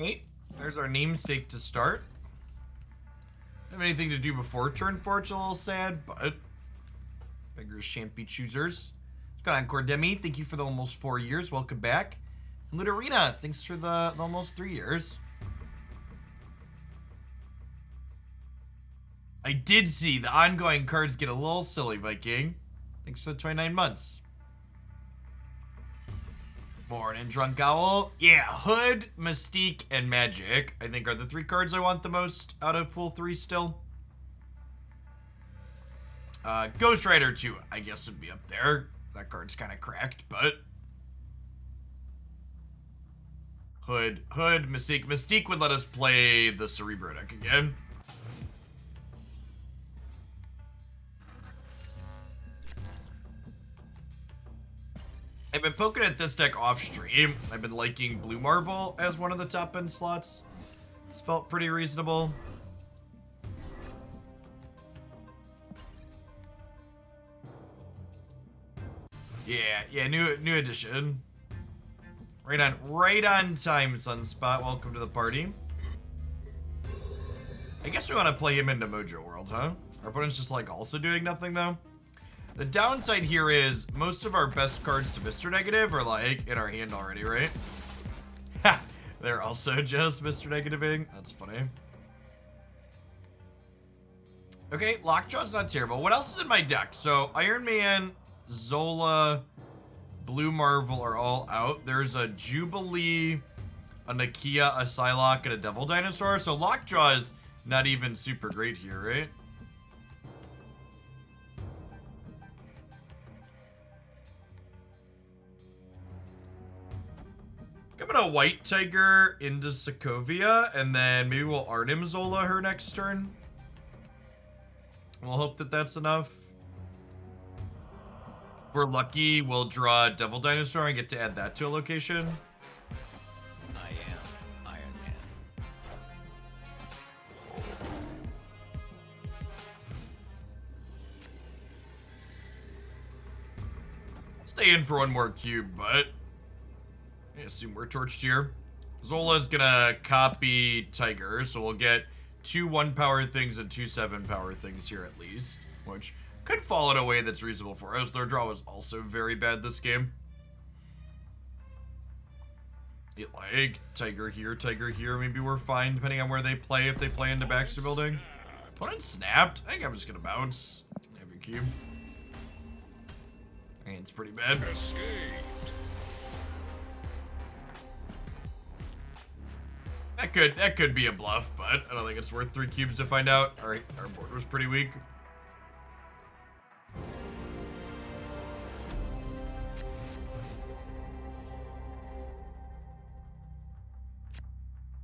Hey, there's our namesake to start. Don't have anything to do before turn 4, it's a little sad, but beggars shan't be choosers. What's going on, Cordemi? Thank you for the almost 4 years. Welcome back. And Ludarina, thanks for the almost 3 years. I did see the ongoing cards get a little silly, Viking. Thanks for the 29 months. Morning, Drunk Owl. Yeah, Hood, Mystique, and Magic, I think, are the 3 cards I want the most out of Pool 3 still. Ghost Rider 2, I guess, would be up there. That card's kind of cracked, but... Hood, Mystique. Mystique would let us play the Cerebro deck again. I've been poking at this deck off stream. I've been liking Blue Marvel as one of the top end slots. It's felt pretty reasonable. Yeah, new addition. Right on time, Sunspot. Welcome to the party. I guess we want to play him into Mojo World, huh? Our opponent's just like also doing nothing though. The downside here is most of our best cards to Mr. Negative are like in our hand already, right? Ha! They're also just Mr. Negativing. That's funny. Okay, Lockjaw's not terrible. What else is in my deck? So Iron Man, Zola, Blue Marvel are all out. There's a Jubilee, a Nakia, a Psylocke, and a Devil Dinosaur. So Lockjaw is not even super great here, right? I'm gonna White Tiger into Sokovia, and then maybe we'll Arnim Zola her next turn. We'll hope that that's enough. If we're lucky, we'll draw Devil Dinosaur and get to add that to a location. I am Iron Man. Stay in for one more cube, but I assume we're torched here. Zola's gonna copy Tiger, so we'll get 2 1-power things and 2 7-power things here at least, which could fall in a way that's reasonable for us. Their draw was also very bad this game. Like, Tiger here, maybe we're fine depending on where they play, if they play into Baxter Building. Opponent snapped. I think I'm just gonna bounce. Every cube. I mean, it's pretty bad. Escaped. That could be a bluff, but I don't think it's worth 3 cubes to find out. Alright, our board was pretty weak.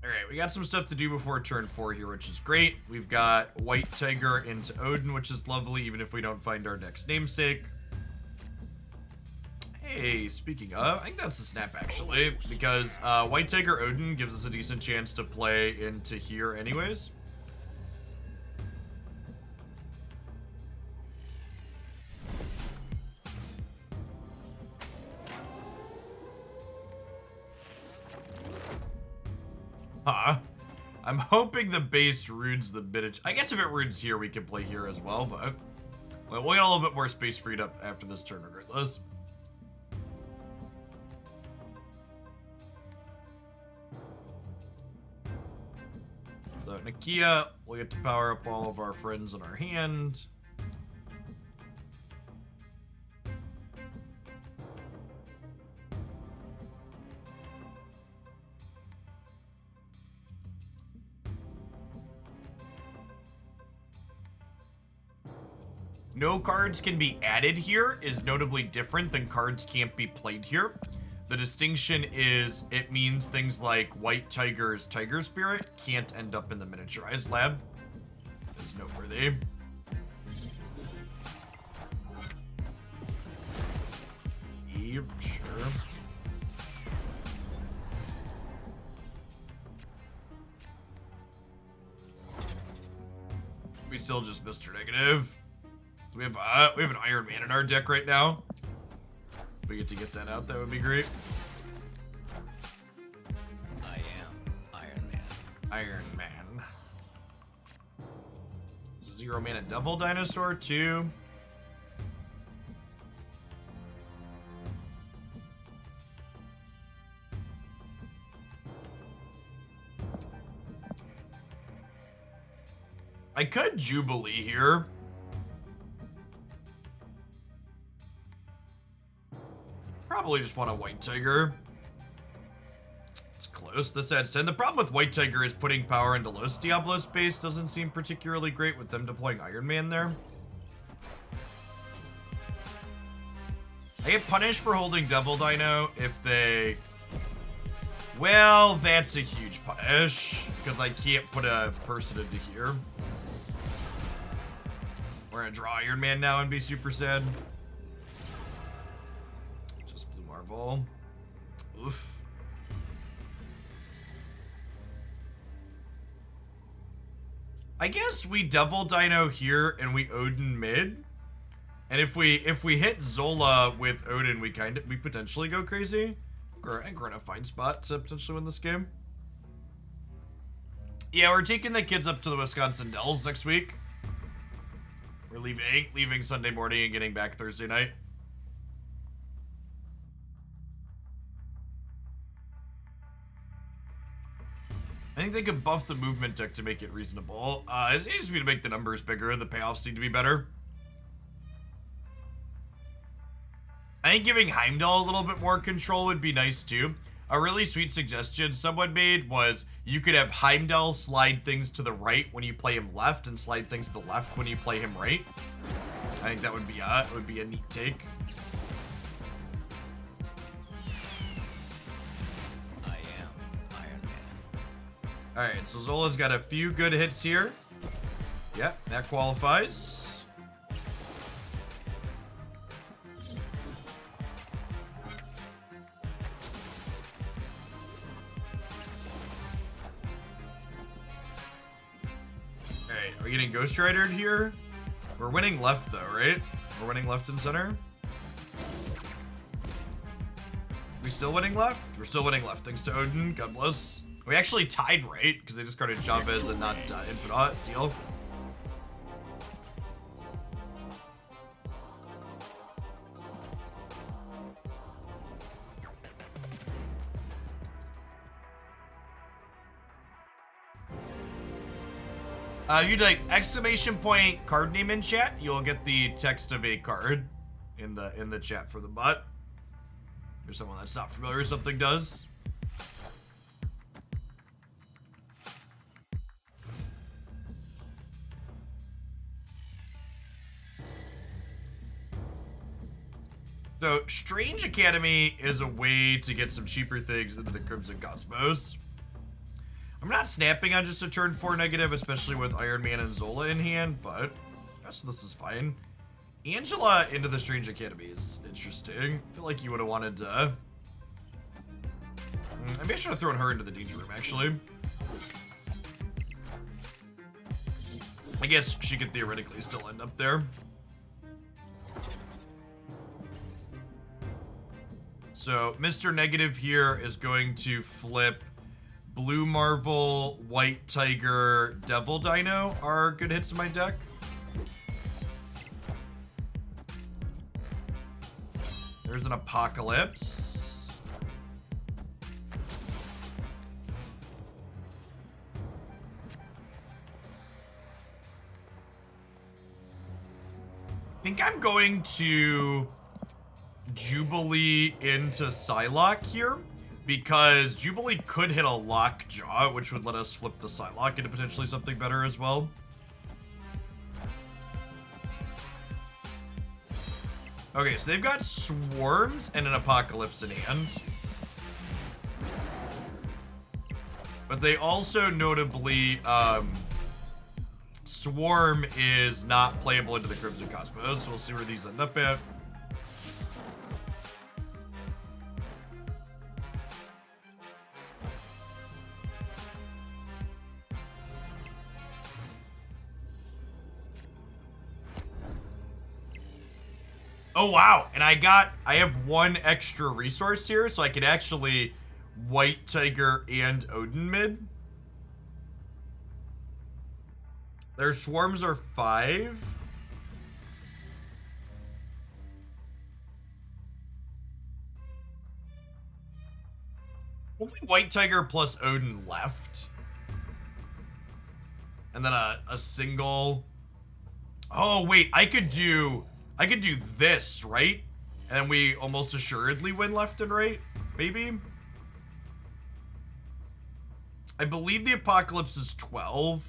Alright, we got some stuff to do before turn 4 here, which is great. We've got White Tiger into Odin, which is lovely, even if we don't find our next namesake. Hey, speaking of, I think that's a snap actually, because White Tiger Odin gives us a decent chance to play into here anyways. Huh. I'm hoping the base runes the miniature. I guess if it runes here, we can play here as well, but we'll get a little bit more space freed up after this turn regardless. So Nakia, we'll get to power up all of our friends in our hand. No cards can be added here is notably different than cards can't be played here. The distinction is it means things like White Tiger's Tiger Spirit can't end up in the Miniaturized Lab. It's noteworthy. Yep, sure. We still just Mr. Negative. We have an Iron Man in our deck right now. If we get to get that out, that would be great. I am Iron Iron Man. It's a 0 mana Devil Dinosaur, too. I could Jubilee here. Probably just want a White Tiger. It's close. This adds 10. The problem with White Tiger is putting power into Los Diablos base doesn't seem particularly great with them deploying Iron Man there. I get punished for holding Devil Dino if they... Well, that's a huge punish, because I can't put a person into here. We're gonna draw Iron Man now and be super sad. Just Blue Marvel. Oof. I guess we Devil Dino here and we Odin mid. And if we hit Zola with Odin, we potentially go crazy. I think we're in a fine spot to potentially win this game. Yeah, we're taking the kids up to the Wisconsin Dells next week. We're leaving Sunday morning and getting back Thursday night. I think they could buff the movement deck to make it reasonable. It needs to be to make the numbers bigger. The payoffs need to be better. I think giving Heimdall a little bit more control would be nice too. A really sweet suggestion someone made was you could have Heimdall slide things to the right when you play him left and slide things to the left when you play him right. I think that would be a neat take. I am Iron Man. Alright, so Zola's got a few good hits here. Yep, that qualifies. Alright, are we getting Ghost Ridered here? We're winning left though, right? We're winning left and center. We still winning left? We're still winning left, thanks to Odin. God bless. We actually tied right, because they discarded Chavez and not Infinite. Deal. You'd like exclamation point card name in chat. You'll get the text of a card in the chat for the bot. There's someone that's not familiar with something does. So, Strange Academy is a way to get some cheaper things into the Crimson Cosmos. I'm not snapping on just a turn 4 negative, especially with Iron Man and Zola in hand, but I guess this is fine. Angela into the Strange Academy is interesting. I feel like you would have wanted to... Maybe I should have thrown her into the Danger Room, actually. I guess she could theoretically still end up there. So, Mr. Negative here is going to flip Blue Marvel, White Tiger, Devil Dino are good hits in my deck. There's an Apocalypse. I think I'm going to Jubilee into Psylocke here, because Jubilee could hit a Lockjaw, which would let us flip the Psylocke into potentially something better as well. Okay, so they've got Swarms and an Apocalypse in hand. But they also notably, Swarm is not playable into the Crimson Cosmos, so we'll see where these end up at. Oh wow, and I have one extra resource here, so I could actually White Tiger and Odin mid. Their swarms are 5. What if we White Tiger plus Odin left? And then a single... Oh, wait, I could do this, right? And we almost assuredly win left and right, maybe? I believe the apocalypse is 12.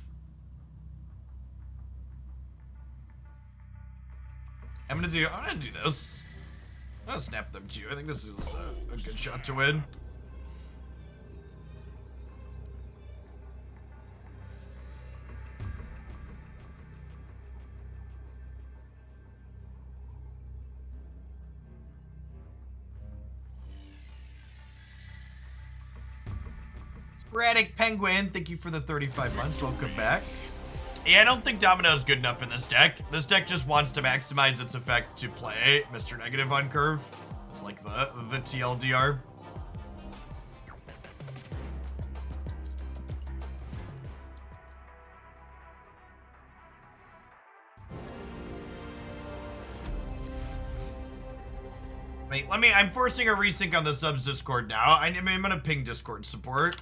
I'm gonna do this. I'm gonna snap them too. I think this is a good shot to win. Sporadic Penguin, thank you for the 35 months. Welcome back. Yeah, I don't think Domino is good enough in this deck. This deck just wants to maximize its effect to play Mr. Negative on curve. It's like the TLDR. Wait, I'm forcing a resync on the subs Discord now. I'm gonna ping Discord support.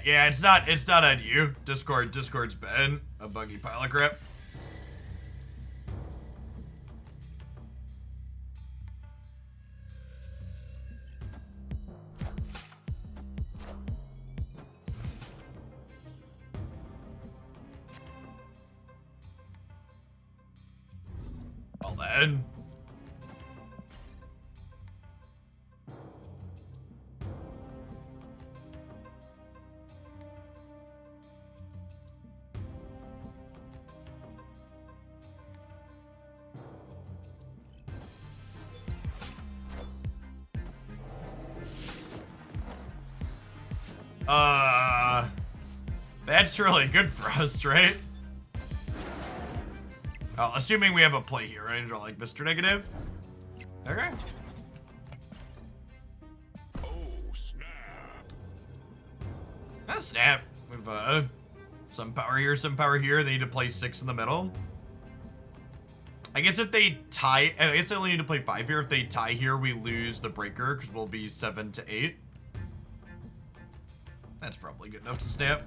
Yeah, it's not on you. Discord's been a buggy pile of crap. Well then. That's really good for us, right? Oh, assuming we have a play here, right? Draw like Mr. Negative. Okay. Oh, snap. That's snap. We've some power here. They need to play 6 in the middle. I guess if they tie, I guess they only need to play 5 here. If they tie here, we lose the breaker because we'll be 7 to 8. That's probably good enough to snap.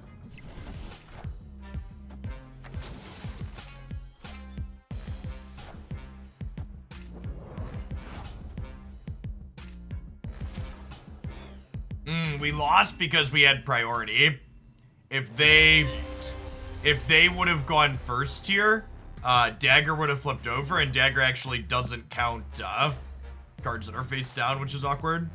We lost because we had priority. If they would have gone first here, Dagger would have flipped over, and Dagger actually doesn't count cards that are face down, which is awkward.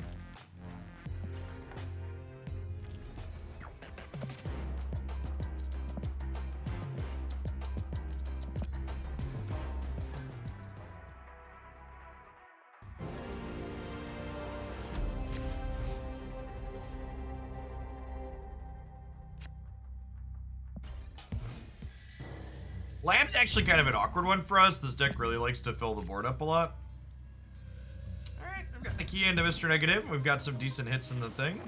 Lab's actually kind of an awkward one for us. This deck really likes to fill the board up a lot. Alright, I've got the key into Mr. Negative. We've got some decent hits in the thing.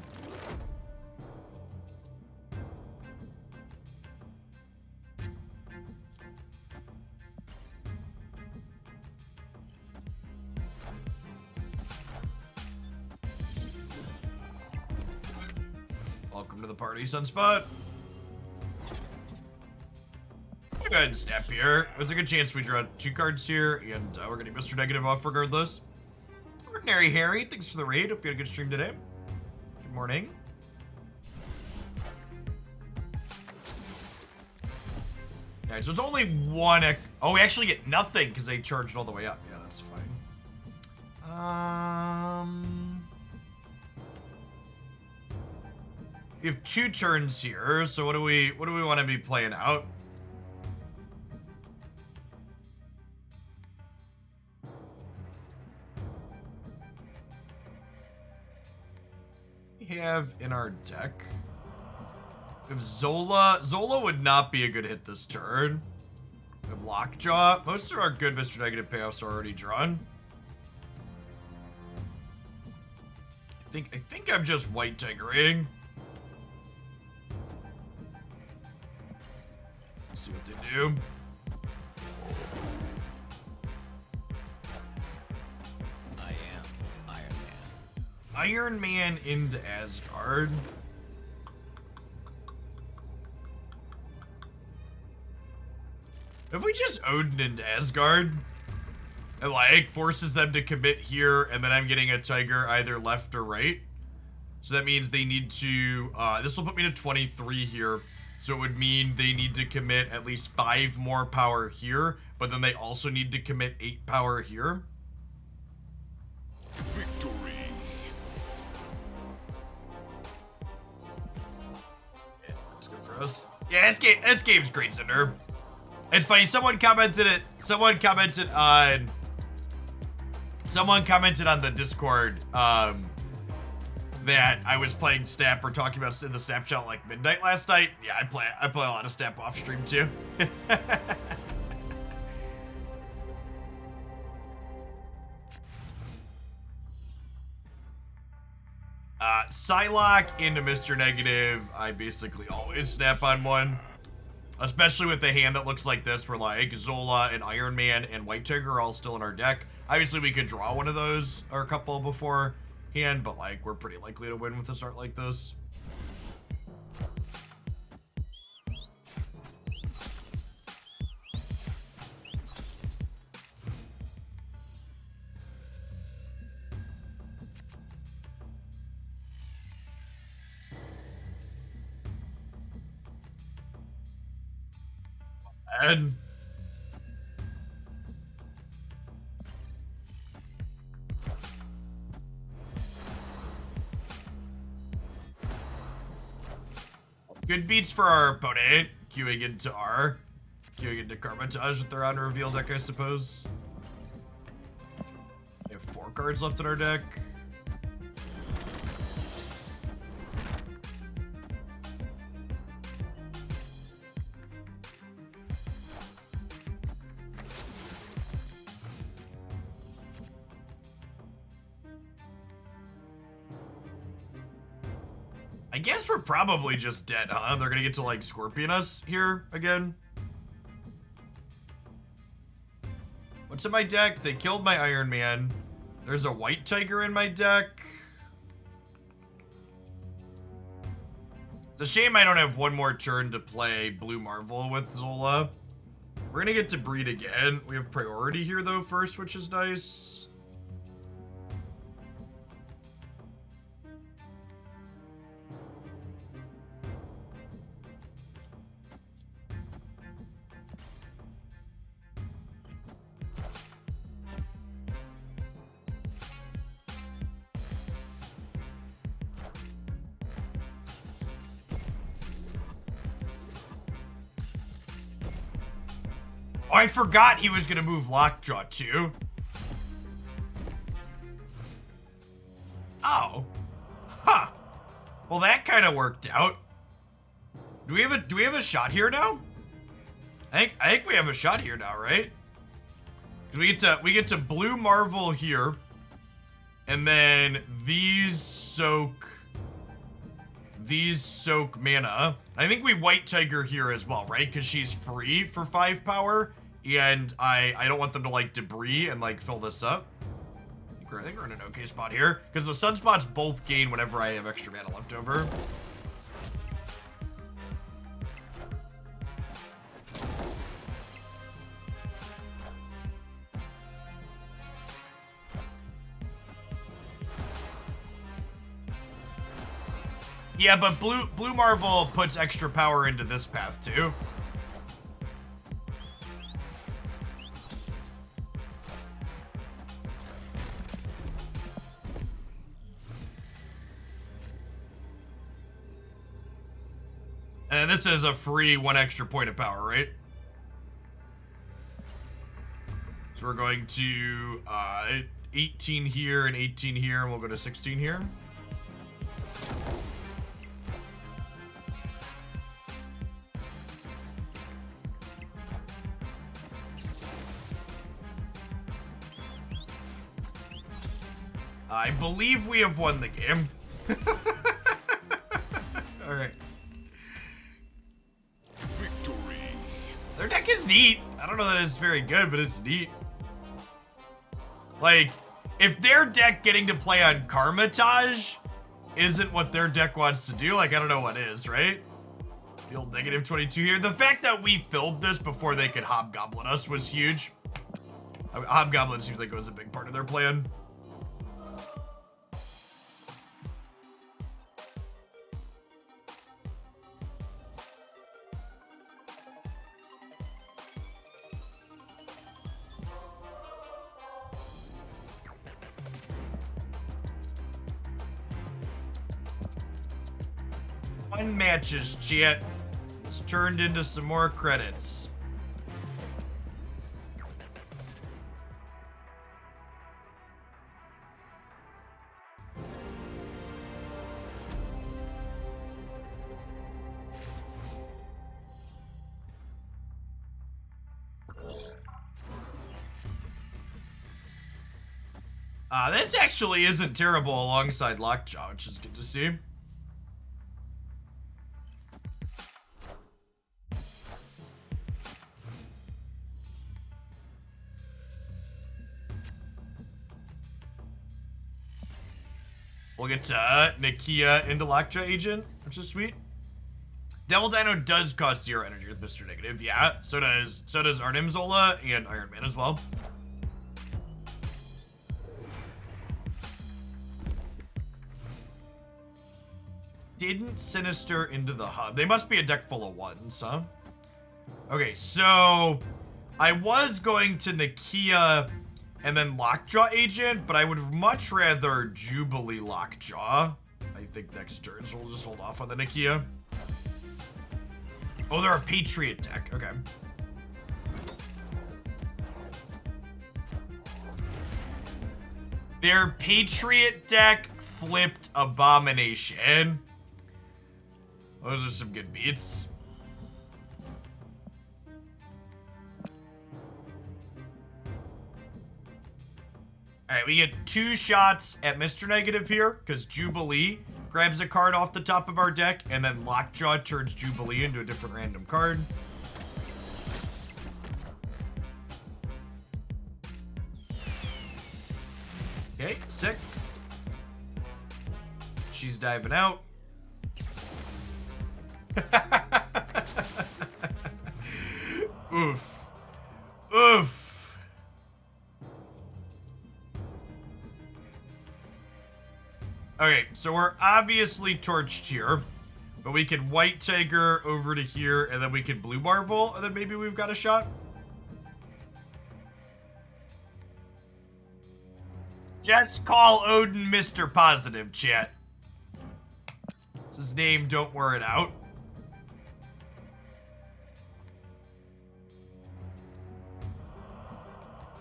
Welcome to the party, Sunspot. Go ahead and snap here. There's a good chance we draw 2 cards here, and we're getting Mr. Negative off regardless. Ordinary Harry, thanks for the raid. Hope you had a good stream today. Good morning. Alright, so it's only 1. Oh, we actually get nothing because they charged all the way up. Yeah, that's fine. We have 2 turns here, so what do we want to be playing out? We have in our deck. We have Zola. Zola would not be a good hit this turn. We have Lockjaw. Most of our good Mr. Negative payoffs are already drawn. I think I'm just white tigering. See what they do. I am Iron Man. Iron Man into Asgard. If we just Odin into Asgard, it like forces them to commit here, and then I'm getting a tiger either left or right. So that means they need to, this will put me to 23 here. So it would mean they need to commit at least 5 more power here, but then they also need to commit 8 power here. Victory. Yeah, looks good for us. Yeah, this game's great, Cinder. It's funny, someone commented on the Discord, that I was playing Snap or talking about in the Snapshot like midnight last night. Yeah, I play a lot of Snap off stream too. Psylocke into Mr. Negative. I basically always snap on one. Especially with the hand that looks like this, where like Zola and Iron Man and White Tiger are all still in our deck. Obviously we could draw one of those or a couple beforehand, but like we're pretty likely to win with a start like this. And good beats for our opponent. Queuing into R. Queuing into Carmitage with their on reveal deck, I suppose. We have 4 cards left in our deck. I guess we're probably just dead, huh? They're gonna get to, like, Scorpion us here again. What's in my deck? They killed my Iron Man. There's a White Tiger in my deck. It's a shame I don't have one more turn to play Blue Marvel with Zola. We're gonna get to breed again. We have priority here, though, first, which is nice. Oh, I forgot he was gonna move Lockjaw too. Oh. Huh. Well, that kind of worked out. Do we have a shot here now? I think we have a shot here now, right? 'Cause we get to Blue Marvel here. And then these soak mana. I think we White Tiger here as well, right? Because she's free for 5 power, and I don't want them to like debris and like fill this up. I think we're in an okay spot here because the Sunspots both gain whenever I have extra mana left over. Yeah, but Blue Marvel puts extra power into this path too. And this is a free 1 extra point of power, right? So we're going to 18 here and 18 here, and we'll go to 16 here. I believe we have won the game. All right. Victory. Their deck is neat. I don't know that it's very good, but it's neat. Like, if their deck getting to play on Karmatage isn't what their deck wants to do, like, I don't know what is, right? Field negative 22 here. The fact that we filled this before they could Hobgoblin us was huge. I mean, Hobgoblin seems like it was a big part of their plan. One matches, chat. It's turned into some more credits. This actually isn't terrible alongside Lockjaw, which is good to see. We'll get Nakia into Lockjaw Agent, which is sweet. Devil Dino does cost 0 energy with Mr. Negative, yeah. So does Arnim Zola and Iron Man as well. Didn't Sinister into the hub. They must be a deck full of 1s, huh? Okay, so I was going to Nakia and then Lockjaw Agent, but I would much rather Jubilee Lockjaw. I think next turn, so we'll just hold off on the Nakia. Oh, they're a Patriot deck. Okay. Their Patriot deck flipped Abomination. Those are some good beats. Alright, we get 2 shots at Mr. Negative here, because Jubilee grabs a card off the top of our deck, and then Lockjaw turns Jubilee into a different random card. Okay, sick. She's diving out. Oof. Oof. Okay, so we're obviously torched here, but we can White Tiger over to here, and then we can Blue Marvel, and then maybe we've got a shot. Just call Odin Mr. Positive, chat. It's his name, don't wear it out.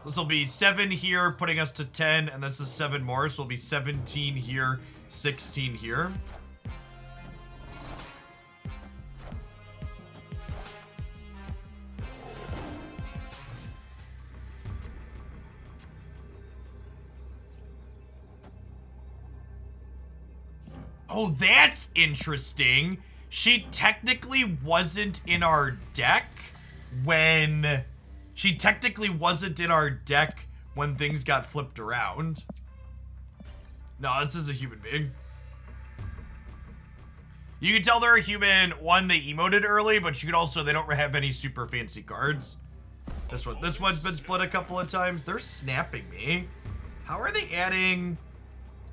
This will be 7 here, putting us to 10, and this is 7 more, so it'll be 17 here, 16 here. Oh, that's interesting. She technically wasn't in our deck when... She technically wasn't in our deck when things got flipped around. No, this is a human being. You can tell they're a human. One, they emoted early, but you could also, they don't have any super fancy cards. This one's been split a couple of times. They're snapping me. How are they adding...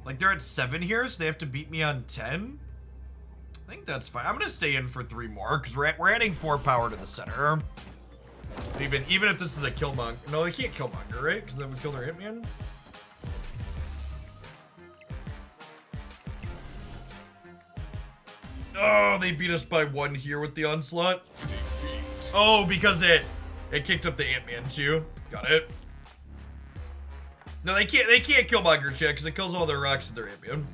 Like, they're at 7 here, so they have to beat me on 10? I think that's fine. I'm gonna stay in for 3 more, because we're adding 4 power to the center. Even if this is a Killmonger. No, they can't Killmonger, right? Because that would kill their Hitman. Oh, they beat us by 1 here with the Onslaught. Defeat. Oh, because it kicked up the Ant-Man too. Got it. No, they can't kill Killmonger yet because it kills all their rocks and their Ant-Man.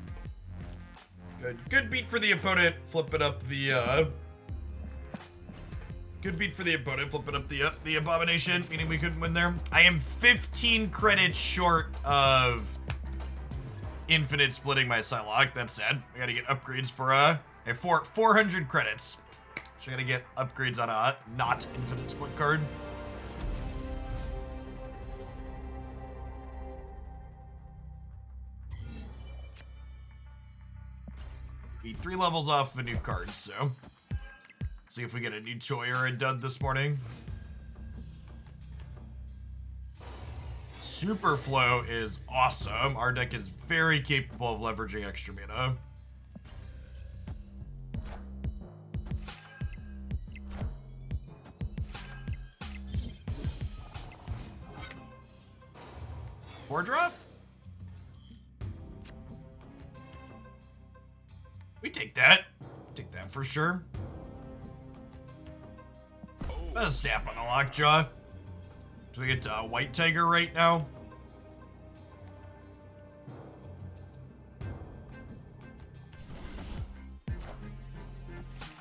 Good beat for the opponent, flipping up the good beat for the opponent, flipping up the abomination, meaning we couldn't win there. I am 15 credits short of infinite splitting my Psylocke. That's sad. I gotta get upgrades for 400 credits. So I gotta get upgrades on a not infinite split card. Be 3 levels off of a new card, so see if we get a new toy or a dud this morning. Superflow is awesome. Our deck is very capable of leveraging extra mana. Four drop? We take that. Take that for sure. Let's snap on the Lockjaw. So we get White Tiger right now.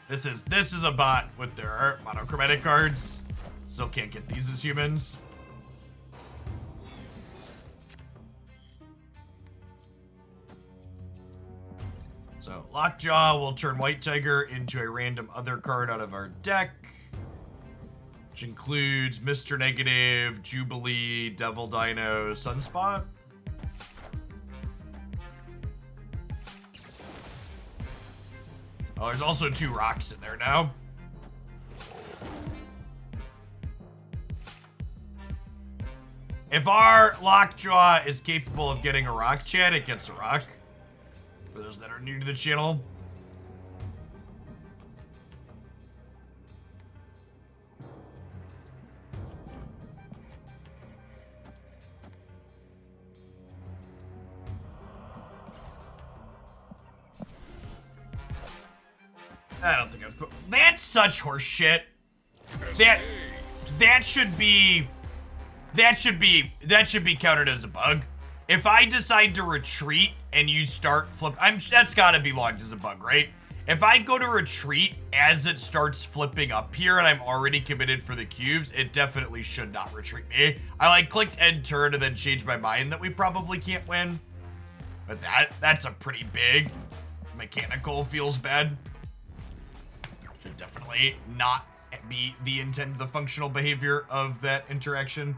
This is a bot with their monochromatic cards. Still can't get these as humans. So Lockjaw will turn White Tiger into a random other card out of our deck, which includes Mr. Negative, Jubilee, Devil Dino, Sunspot. Oh, there's also 2 rocks in there now. If our Lockjaw is capable of getting a rock chat, it gets a rock. For those that are new to the channel. I don't think I've put... That's such horseshit. That should be counted as a bug. If I decide to retreat and you start that's gotta be logged as a bug, right? If I go to retreat as it starts flipping up here and I'm already committed for the cubes, it definitely should not retreat me. I clicked end turn and then changed my mind that we probably can't win. But that's a pretty big mechanical, feels bad. Should definitely not be the intent, the functional behavior of that interaction.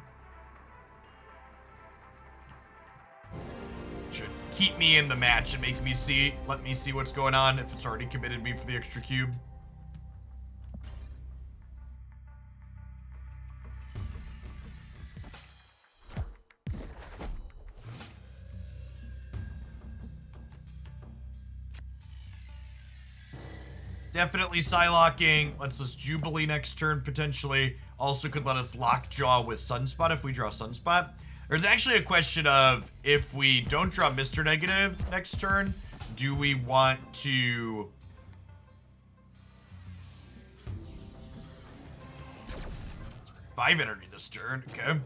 Should keep me in the match and let me see what's going on if it's already committed me for the extra cube. Definitely Psylocking. Lets us Jubilee next turn, potentially. Also could let us Lockjaw with Sunspot if we draw Sunspot. There's actually a question of, if we don't draw Mr. Negative next turn, do we want to... Five energy this turn, okay.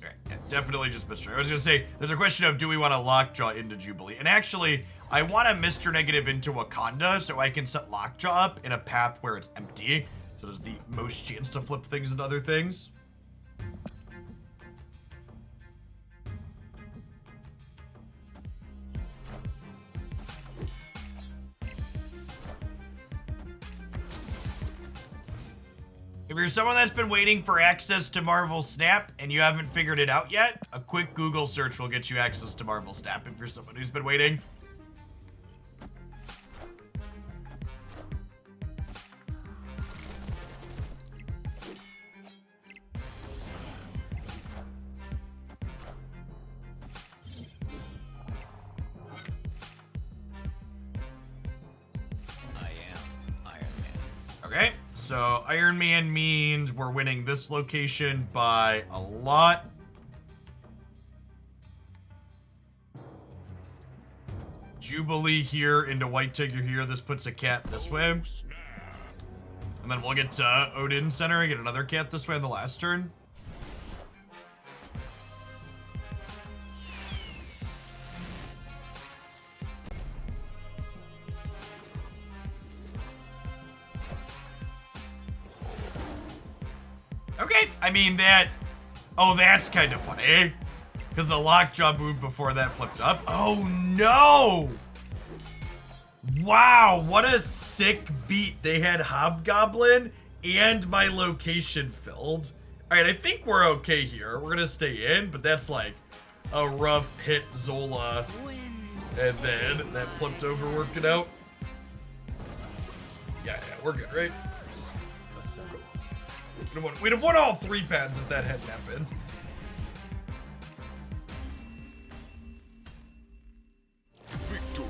Alright, yeah, definitely just Mr. I was gonna say, there's a question of, do we want to Lockjaw into Jubilee? And actually, I want to Mr. Negative into Wakanda so I can set Lockjaw up in a path where it's empty. So there's the most chance to flip things and other things. If you're someone that's been waiting for access to Marvel Snap and you haven't figured it out yet, a quick Google search will get you access to Marvel Snap if you're someone who's been waiting. Okay, so Iron Man means we're winning this location by a lot. Jubilee here into White Tiger here. This puts a cat this way. Snap. And then we'll get Odin Center and get another cat this way on the last turn. Okay, I mean that... Oh, that's kind of funny. Because the Lockjaw moved before that flipped up. Oh, no! Wow, what a sick beat. They had Hobgoblin and my location filled. Alright, I think we're okay here. We're gonna stay in, but that's like a rough hit Zola. And then that flipped over, worked it out. Yeah, we're good, right? We'd have won all 3 pads if that hadn't happened. Victory.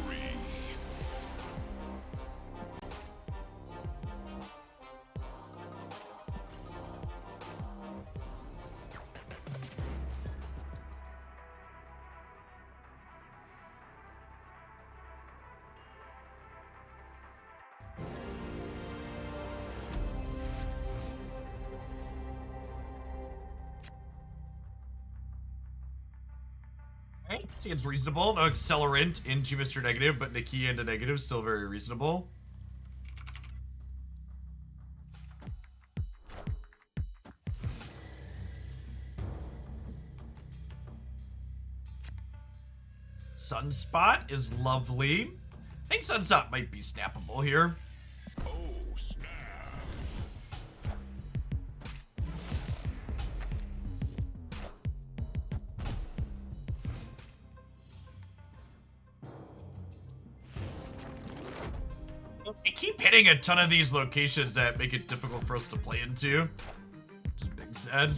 Alright, seems reasonable. No accelerant into Mr. Negative, but Nikki into negative, still very reasonable. Sunspot is lovely. I think Sunspot might be snappable here. Oh, snap. We keep hitting a ton of these locations that make it difficult for us to play into. Which is big sad.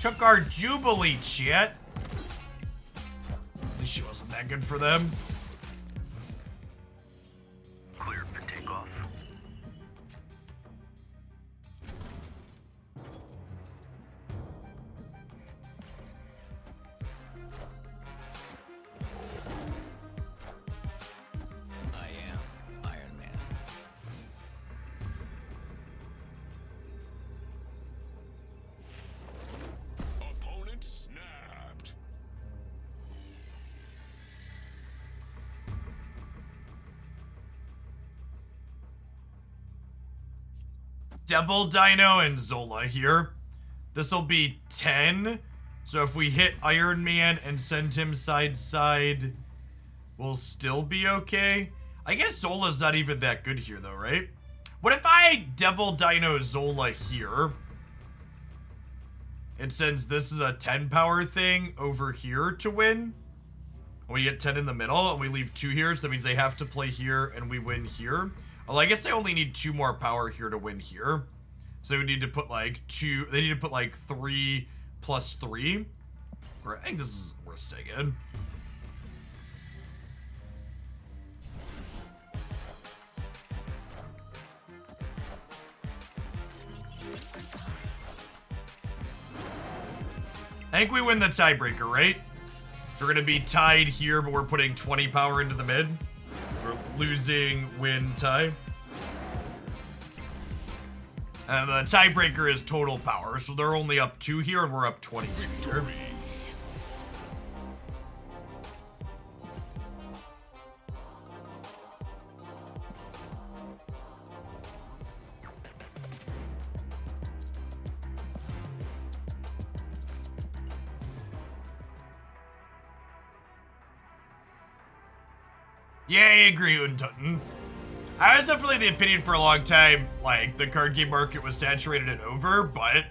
Took our Jubilee, chat. At least she wasn't that good for them. Clear for takeoff. I am Iron Man. Opponent snapped. Devil Dino and Zola here. This will be 10. So if we hit Iron Man and send him side side, we'll still be okay. I guess Zola's not even that good here though, right? What if I Devil Dino Zola here? And since this is a 10 power thing over here to win, we get 10 in the middle and we leave 2 here, so that means they have to play here and we win here. Well, I guess I only need 2 more power here to win here. So we need to put like 2, they need to put like 3 plus 3. Or I think this is worth staying in. I think we win the tiebreaker, right? We're gonna be tied here, but we're putting 20 power into the mid. We're losing, win, tie. And the tiebreaker is total power, so they're only up 2 here, and we're up 22 here. Victory. Yeah, I agree, Untutton. I was definitely the opinion for a long time, like, the card game market was saturated and over, but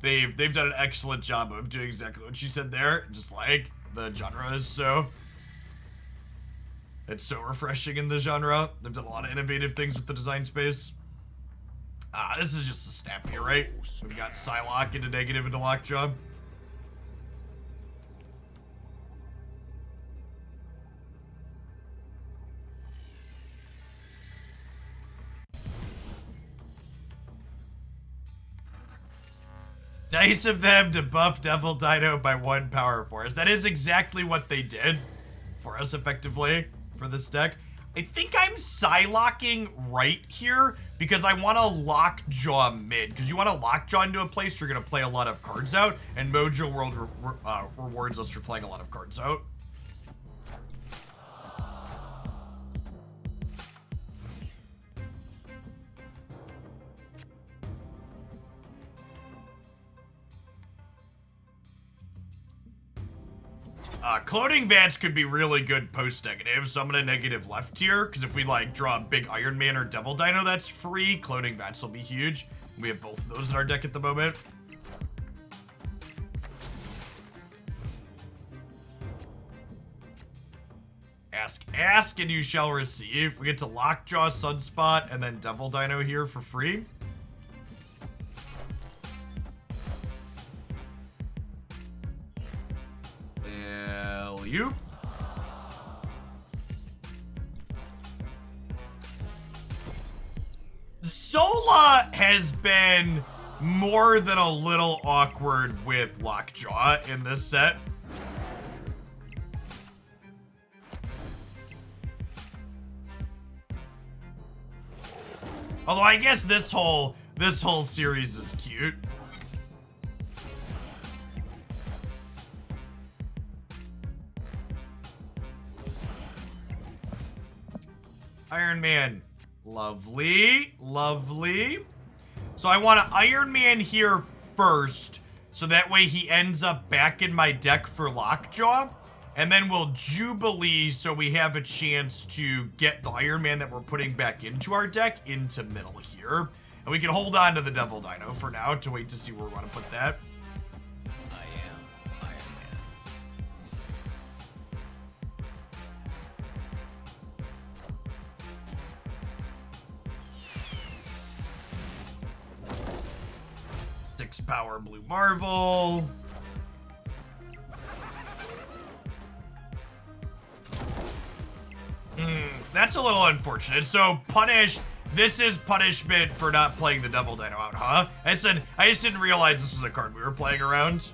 they've done an excellent job of doing exactly what you said there, just like the genre is so... It's so refreshing in the genre. They've done a lot of innovative things with the design space. This is just a snap here, right? We've got Psylocke into negative into Lockjaw. Nice of them to buff Devil Dino by 1 power force. That is exactly what they did for us effectively for this deck. I think I'm Psylocking right here because I want to Lockjaw mid. Because you want to Lockjaw into a place you're going to play a lot of cards out, and Mojo World rewards us for playing a lot of cards out. Cloning Vats could be really good post-negative, so I'm gonna negative left here, because if we, like, draw a big Iron Man or Devil Dino that's free, Cloning Vats will be huge. We have both of those in our deck at the moment. Ask, and you shall receive. We get to Lockjaw, Sunspot, and then Devil Dino here for free. You. Zola has been more than a little awkward with Lockjaw in this set. Although I guess this whole series is cute. Iron Man. Lovely. Lovely. So I want to Iron Man here first, so that way he ends up back in my deck for Lockjaw. And then we'll Jubilee so we have a chance to get the Iron Man that we're putting back into our deck into middle here. And we can hold on to the Devil Dino for now to wait to see where we want to put that. I am Iron Man. 6 power Blue Marvel. That's a little unfortunate. So this is punishment for not playing the Devil Dino out, huh? I just didn't realize this was a card we were playing around.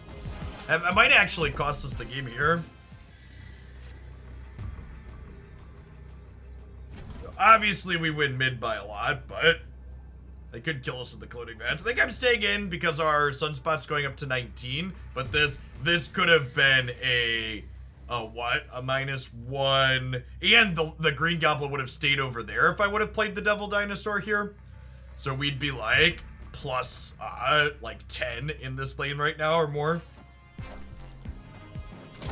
It might actually cost us the game here. Obviously we win mid by a lot, but they could kill us with the cloning match. I think I'm staying in because our Sunspot's going up to 19, but this could have been a -1, and the Green Goblin would have stayed over there if I would have played the Devil Dinosaur here. So we'd be like plus like 10 in this lane right now or more. I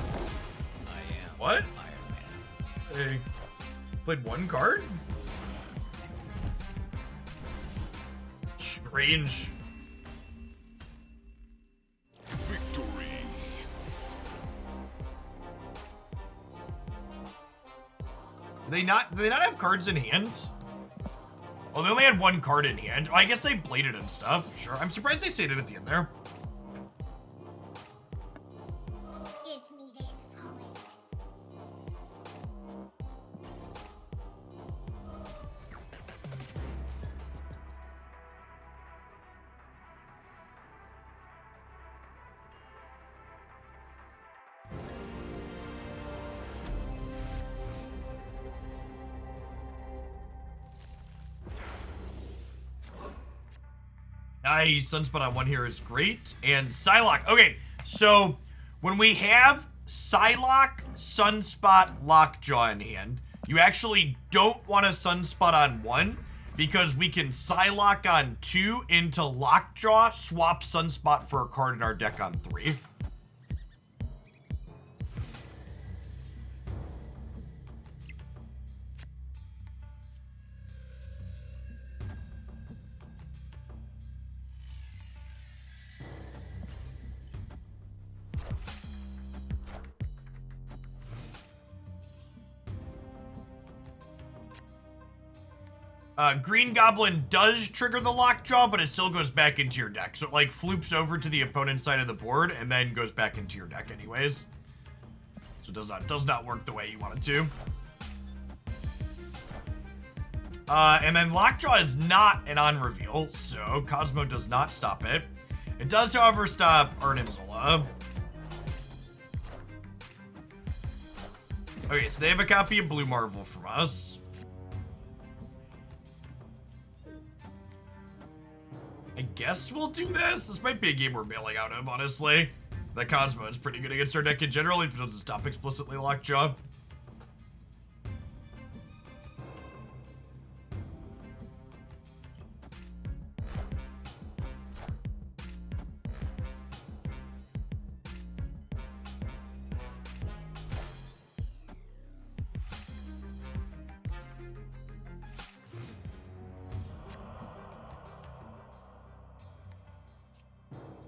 am What? Iron Man. Hey, played 1 card? Strange. Victory. Do they not have cards in hand? Oh, they only had 1 card in hand. Oh, I guess they bladed and stuff. Sure. I'm surprised they stayed in at the end there. Give me this moment. Nice. Sunspot on 1 here is great. And Psylocke. Okay, so when we have Psylocke, Sunspot, Lockjaw in hand, you actually don't want a Sunspot on 1 because we can Psylocke on 2 into Lockjaw, swap Sunspot for a card in our deck on 3. Green Goblin does trigger the Lockjaw, but it still goes back into your deck. So it, like, floops over to the opponent's side of the board and then goes back into your deck anyways. So it does not work the way you want it to. And then Lockjaw is not an on-reveal, so Cosmo does not stop it. It does, however, stop Arnim Zola. Okay, so they have a copy of Blue Marvel from us. I guess we'll do this. This might be a game we're bailing out of, honestly. That Cosmo is pretty good against our deck in general, if it doesn't stop explicitly Lockjaw.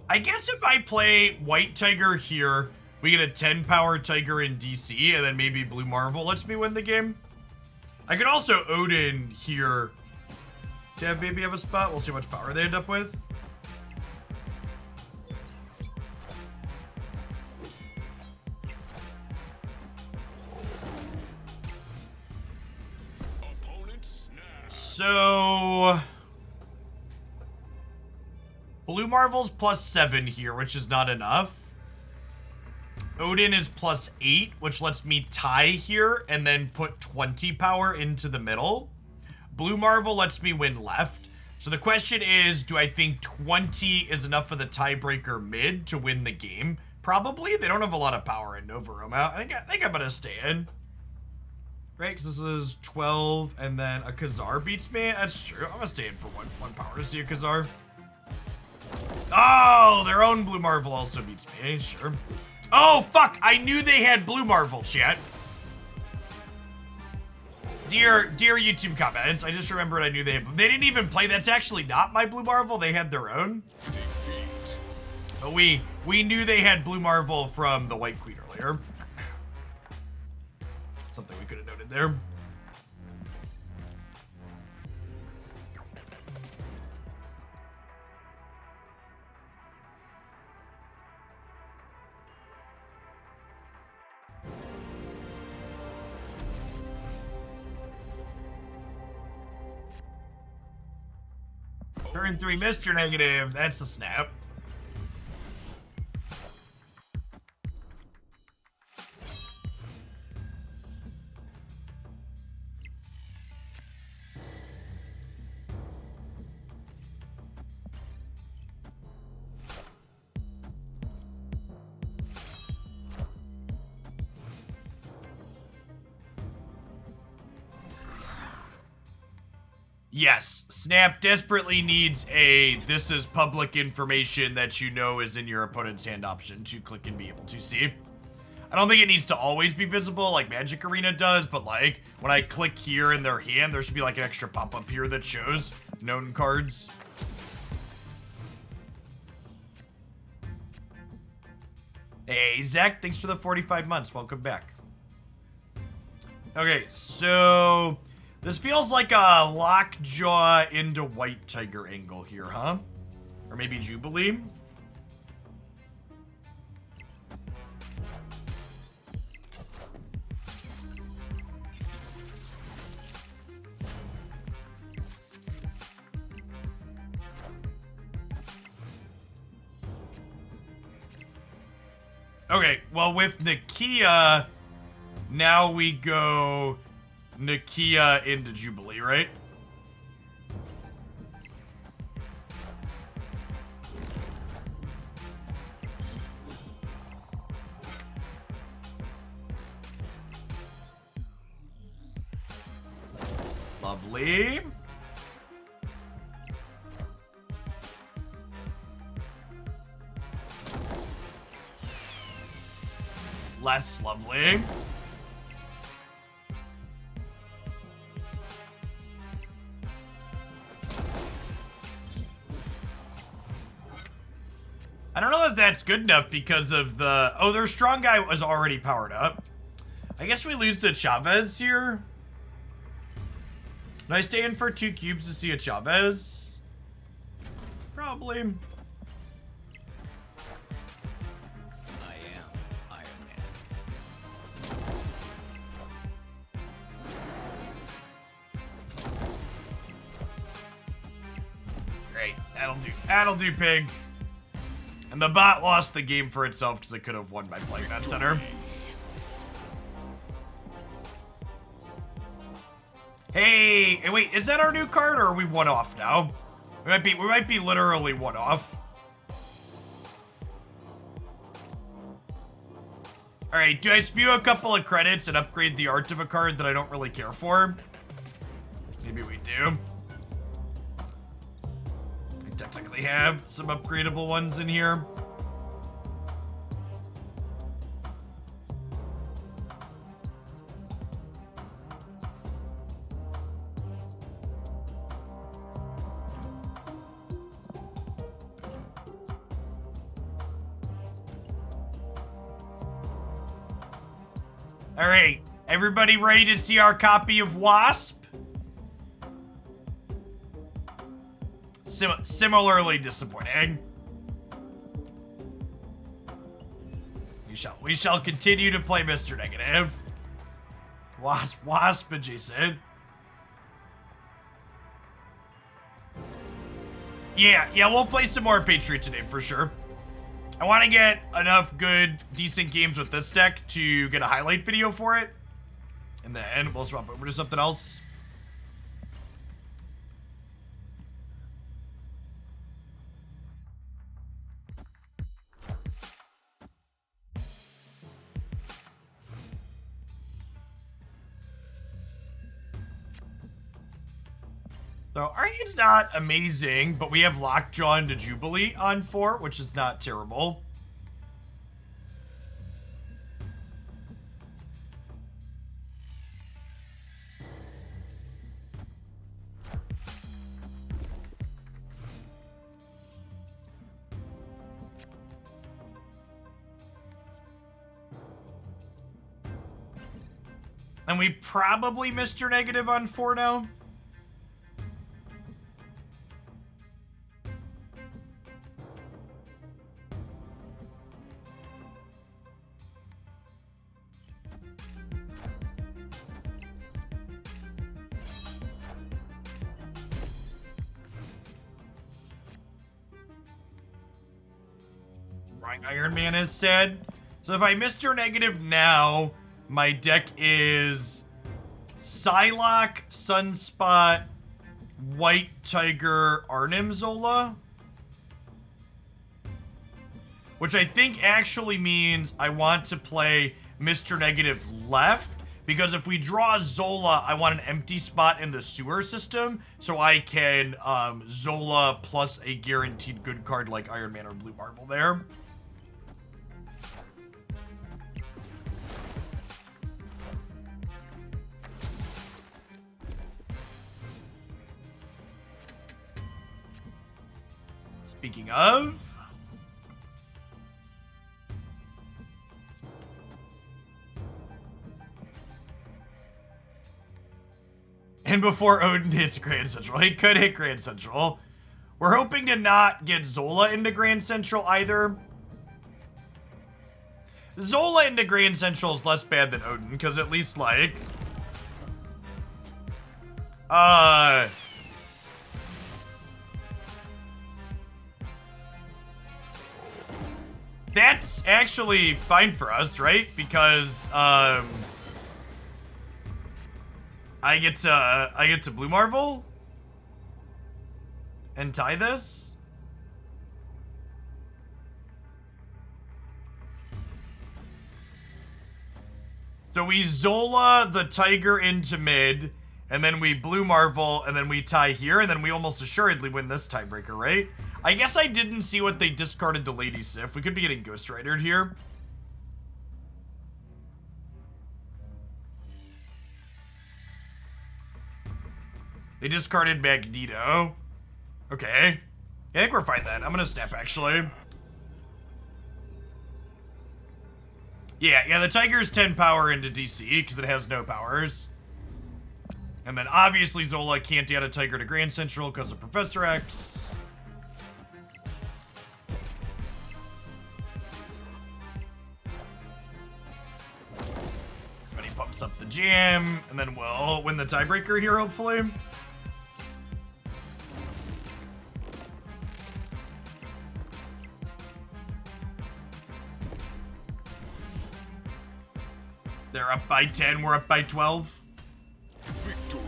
I guess if I play White Tiger here, we get a 10 power Tiger in DC, and then maybe Blue Marvel lets me win the game. I could also Odin here to have maybe have a spot. We'll see how much power they end up with. Opponent snap. So Blue Marvel's +7 here, which is not enough. Odin is +8, which lets me tie here and then put 20 power into the middle. Blue Marvel lets me win left. So the question is, do I think 20 is enough for the tiebreaker mid to win the game? Probably. They don't have a lot of power in Nova Roma. I think I'm gonna stay in. Right, because this is 12, and then a Khazar beats me. That's true. I'm gonna stay in for one power to see a Khazar. Oh, their own Blue Marvel also beats me. Sure. Oh, fuck. I knew they had Blue Marvel, chat. Dear YouTube comments, I just remembered I knew they didn't even play. That's actually not my Blue Marvel. They had their own. Defeat. But we knew they had Blue Marvel from the White Queen earlier. Something we could have noted there. Turn 3 Mr. Negative. That's a snap. Yes, Snap desperately needs a this is public information that you know is in your opponent's hand option to click and be able to see. I don't think it needs to always be visible like Magic Arena does, but like when I click here in their hand, there should be like an extra pop-up here that shows known cards. Hey, Zach, thanks for the 45 months. Welcome back. Okay, so this feels like a Lockjaw into White Tiger angle here, huh? Or maybe Jubilee? Okay, well with Nakia, now we go Nakia into Jubilee, right? Lovely. Less lovely. I don't know if that's good enough because of the... Oh, their strong guy was already powered up. I guess we lose to Chavez here. Did I stay in for 2 cubes to see a Chavez? Probably. I am Iron Man. Great. That'll do, pig. And the bot lost the game for itself because it could have won by playing that center. Hey, wait, is that our new card or are we one off now? We might be literally one off. All right, do I spew a couple of credits and upgrade the art of a card that I don't really care for? Maybe we do. I technically have some upgradable ones in here. All right, everybody ready to see our copy of Wasp? Similarly disappointing. We shall continue to play Mr. Negative. Wasp adjacent. Yeah, we'll play some more Patriot today for sure. I want to get enough good, decent games with this deck to get a highlight video for it. And then we'll swap over to something else. So, Arnine's not amazing, but we have Lockjaw into Jubilee on 4, which is not terrible. And we probably Mr. Negative on 4 now. Iron Man is said. So if I Mr. Negative now, my deck is Psylocke, Sunspot, White Tiger, Arnim Zola. Which I think actually means I want to play Mr. Negative left. Because if we draw Zola, I want an empty spot in the sewer system. So I can Zola plus a guaranteed good card like Iron Man or Blue Marvel there. Speaking of... And before Odin hits Grand Central, he could hit Grand Central. We're hoping to not get Zola into Grand Central either. Zola into Grand Central is less bad than Odin, because at least, like... That's actually fine for us, right? Because, I get to Blue Marvel and tie this. So we Zola the Tiger into mid, and then we Blue Marvel, and then we tie here, and then we almost assuredly win this tiebreaker, right? I guess I didn't see what they discarded the Lady Sif. We could be getting Ghost Ridered here. They discarded Magneto. Okay. Yeah, I think we're fine then. I'm gonna snap, actually. Yeah, the Tiger's 10 power into DC, because it has no powers. And then, obviously, Zola can't get a Tiger to Grand Central because of Professor X. Everybody pumps up the jam, and then we'll win the tiebreaker here, hopefully. They're up by 10, we're up by 12. Victory.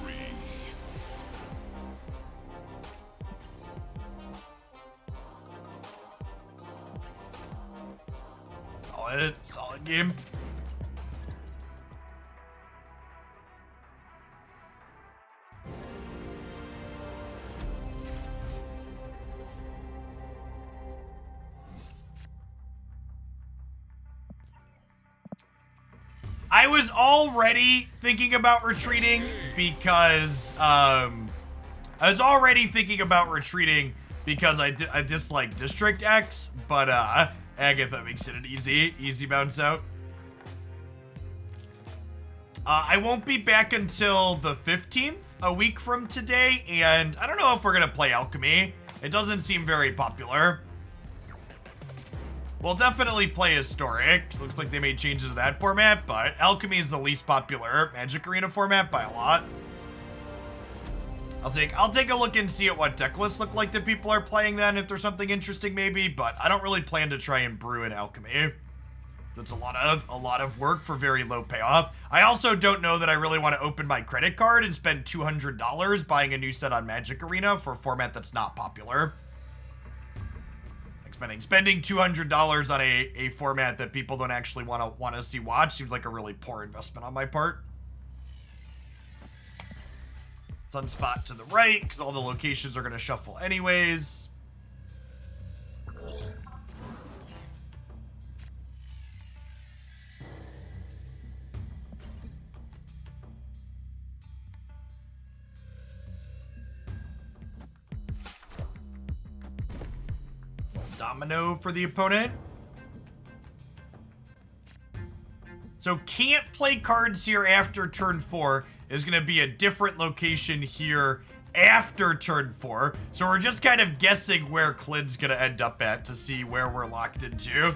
Solid game. I was already thinking about retreating because I dislike District X, but Agatha makes it an easy bounce out. I won't be back until the 15th, a week from today, and I don't know if we're gonna play Alchemy. It doesn't seem very popular. We'll definitely play Historic. Looks like they made changes to that format, but Alchemy is the least popular Magic Arena format by a lot. I'll take a look and see at what deck lists look like that people are playing then, if there's something interesting maybe, but I don't really plan to try and brew in Alchemy. That's a lot of work for very low payoff. I also don't know that I really want to open my credit card and spend $200 buying a new set on Magic Arena for a format that's not popular. Spending $200 on a format that people don't actually want to see watch seems like a really poor investment on my part. Sunspot to the right, because all the locations are going to shuffle anyways. Domino for the opponent. So can't play cards here after turn 4. Is going to be a different location here after turn 4. So we're just kind of guessing where Clid's going to end up at to see where we're locked into.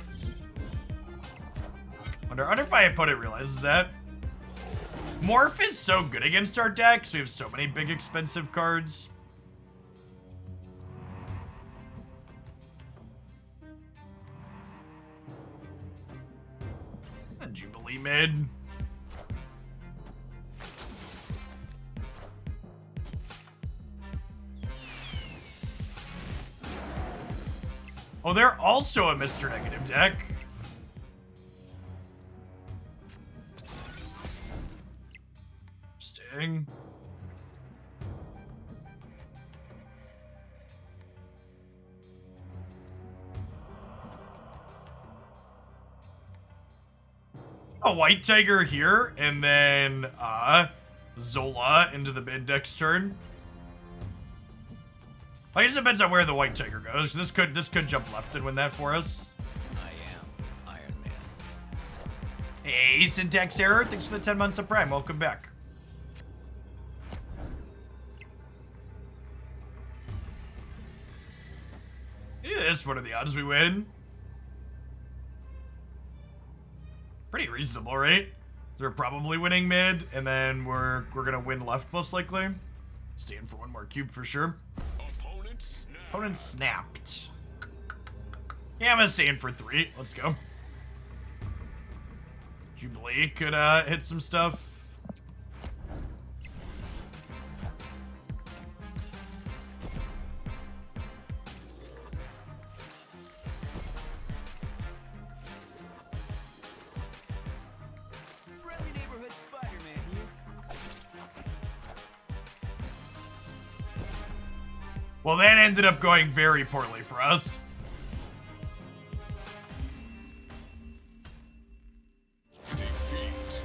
Wonder if my opponent realizes that. Morph is so good against our deck, so we have so many big expensive cards. Jubilee mid. Oh, they're also a Mr. Negative deck. Interesting. A White Tiger here, and then Zola into the mid next turn. I guess it depends on where the White Tiger goes. This could jump left and win that for us. I am Iron Man. Hey, syntax error. Thanks for the 10 months of Prime. Welcome back. Do this. What are the odds we win? Pretty reasonable, right? They're probably winning mid, and then we're gonna win left most likely. Staying for one more cube for sure. Opponent snapped. Yeah, I'm gonna stay in for 3. Let's go. Jubilee could hit some stuff. Friendly neighborhood Spider-Man here. Well, that ended up going very poorly for us. Defeat.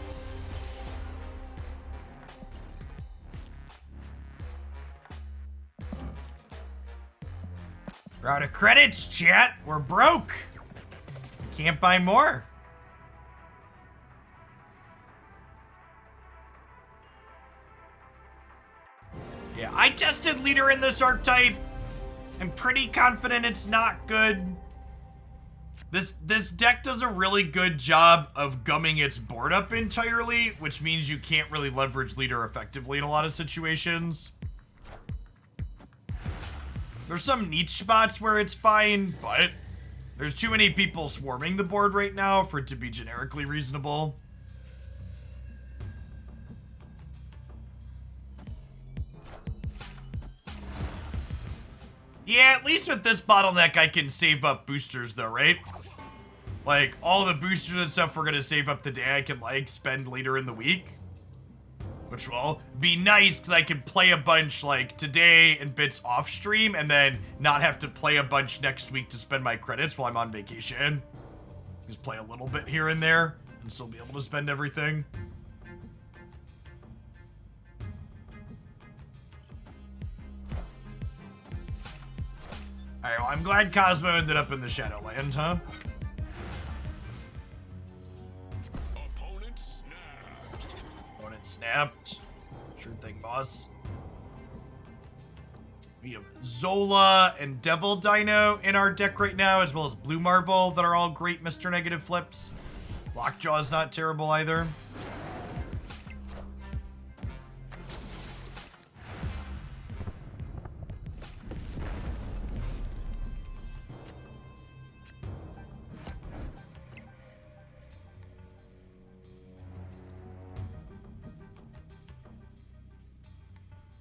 We're out of credits, chat. We're broke. We can't buy more. Yeah, I tested leader in this archetype. I'm pretty confident it's not good. This deck does a really good job of gumming its board up entirely, which means you can't really leverage leader effectively in a lot of situations. There's some niche spots where it's fine, but there's too many people swarming the board right now for it to be generically reasonable. Yeah, at least with this bottleneck, I can save up boosters, though, right? Like, all the boosters and stuff we're gonna save up today, I can, like, spend later in the week. Which will be nice, because I can play a bunch, like, today and bits off stream, and then not have to play a bunch next week to spend my credits while I'm on vacation. Just play a little bit here and there, and still be able to spend everything. Alright, well, I'm glad Cosmo ended up in the Shadowland, huh? Opponent snapped. Opponent snapped. Sure thing, boss. We have Zola and Devil Dino in our deck right now, as well as Blue Marvel that are all great Mr. Negative flips. Lockjaw is not terrible either.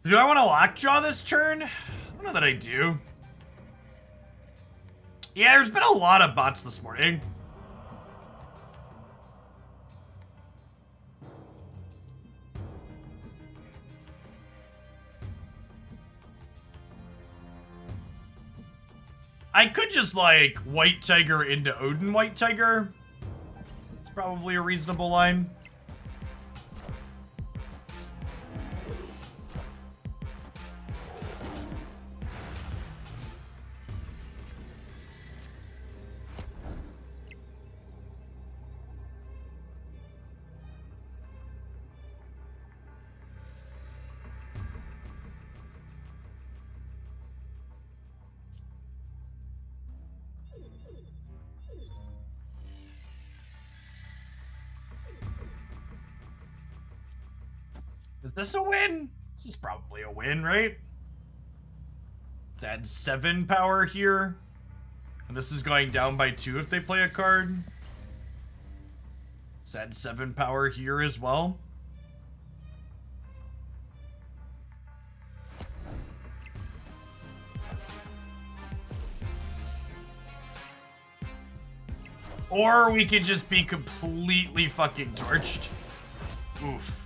Do I want to Lockjaw this turn? I don't know that I do. Yeah, there's been a lot of bots this morning. I could just, like, White Tiger into Odin White Tiger. It's probably a reasonable line. Is this a win? This is probably a win, right? Let's add 7 power here. And this is going down by 2 if they play a card. Let's add 7 power here as well. Or we could just be completely fucking torched. Oof.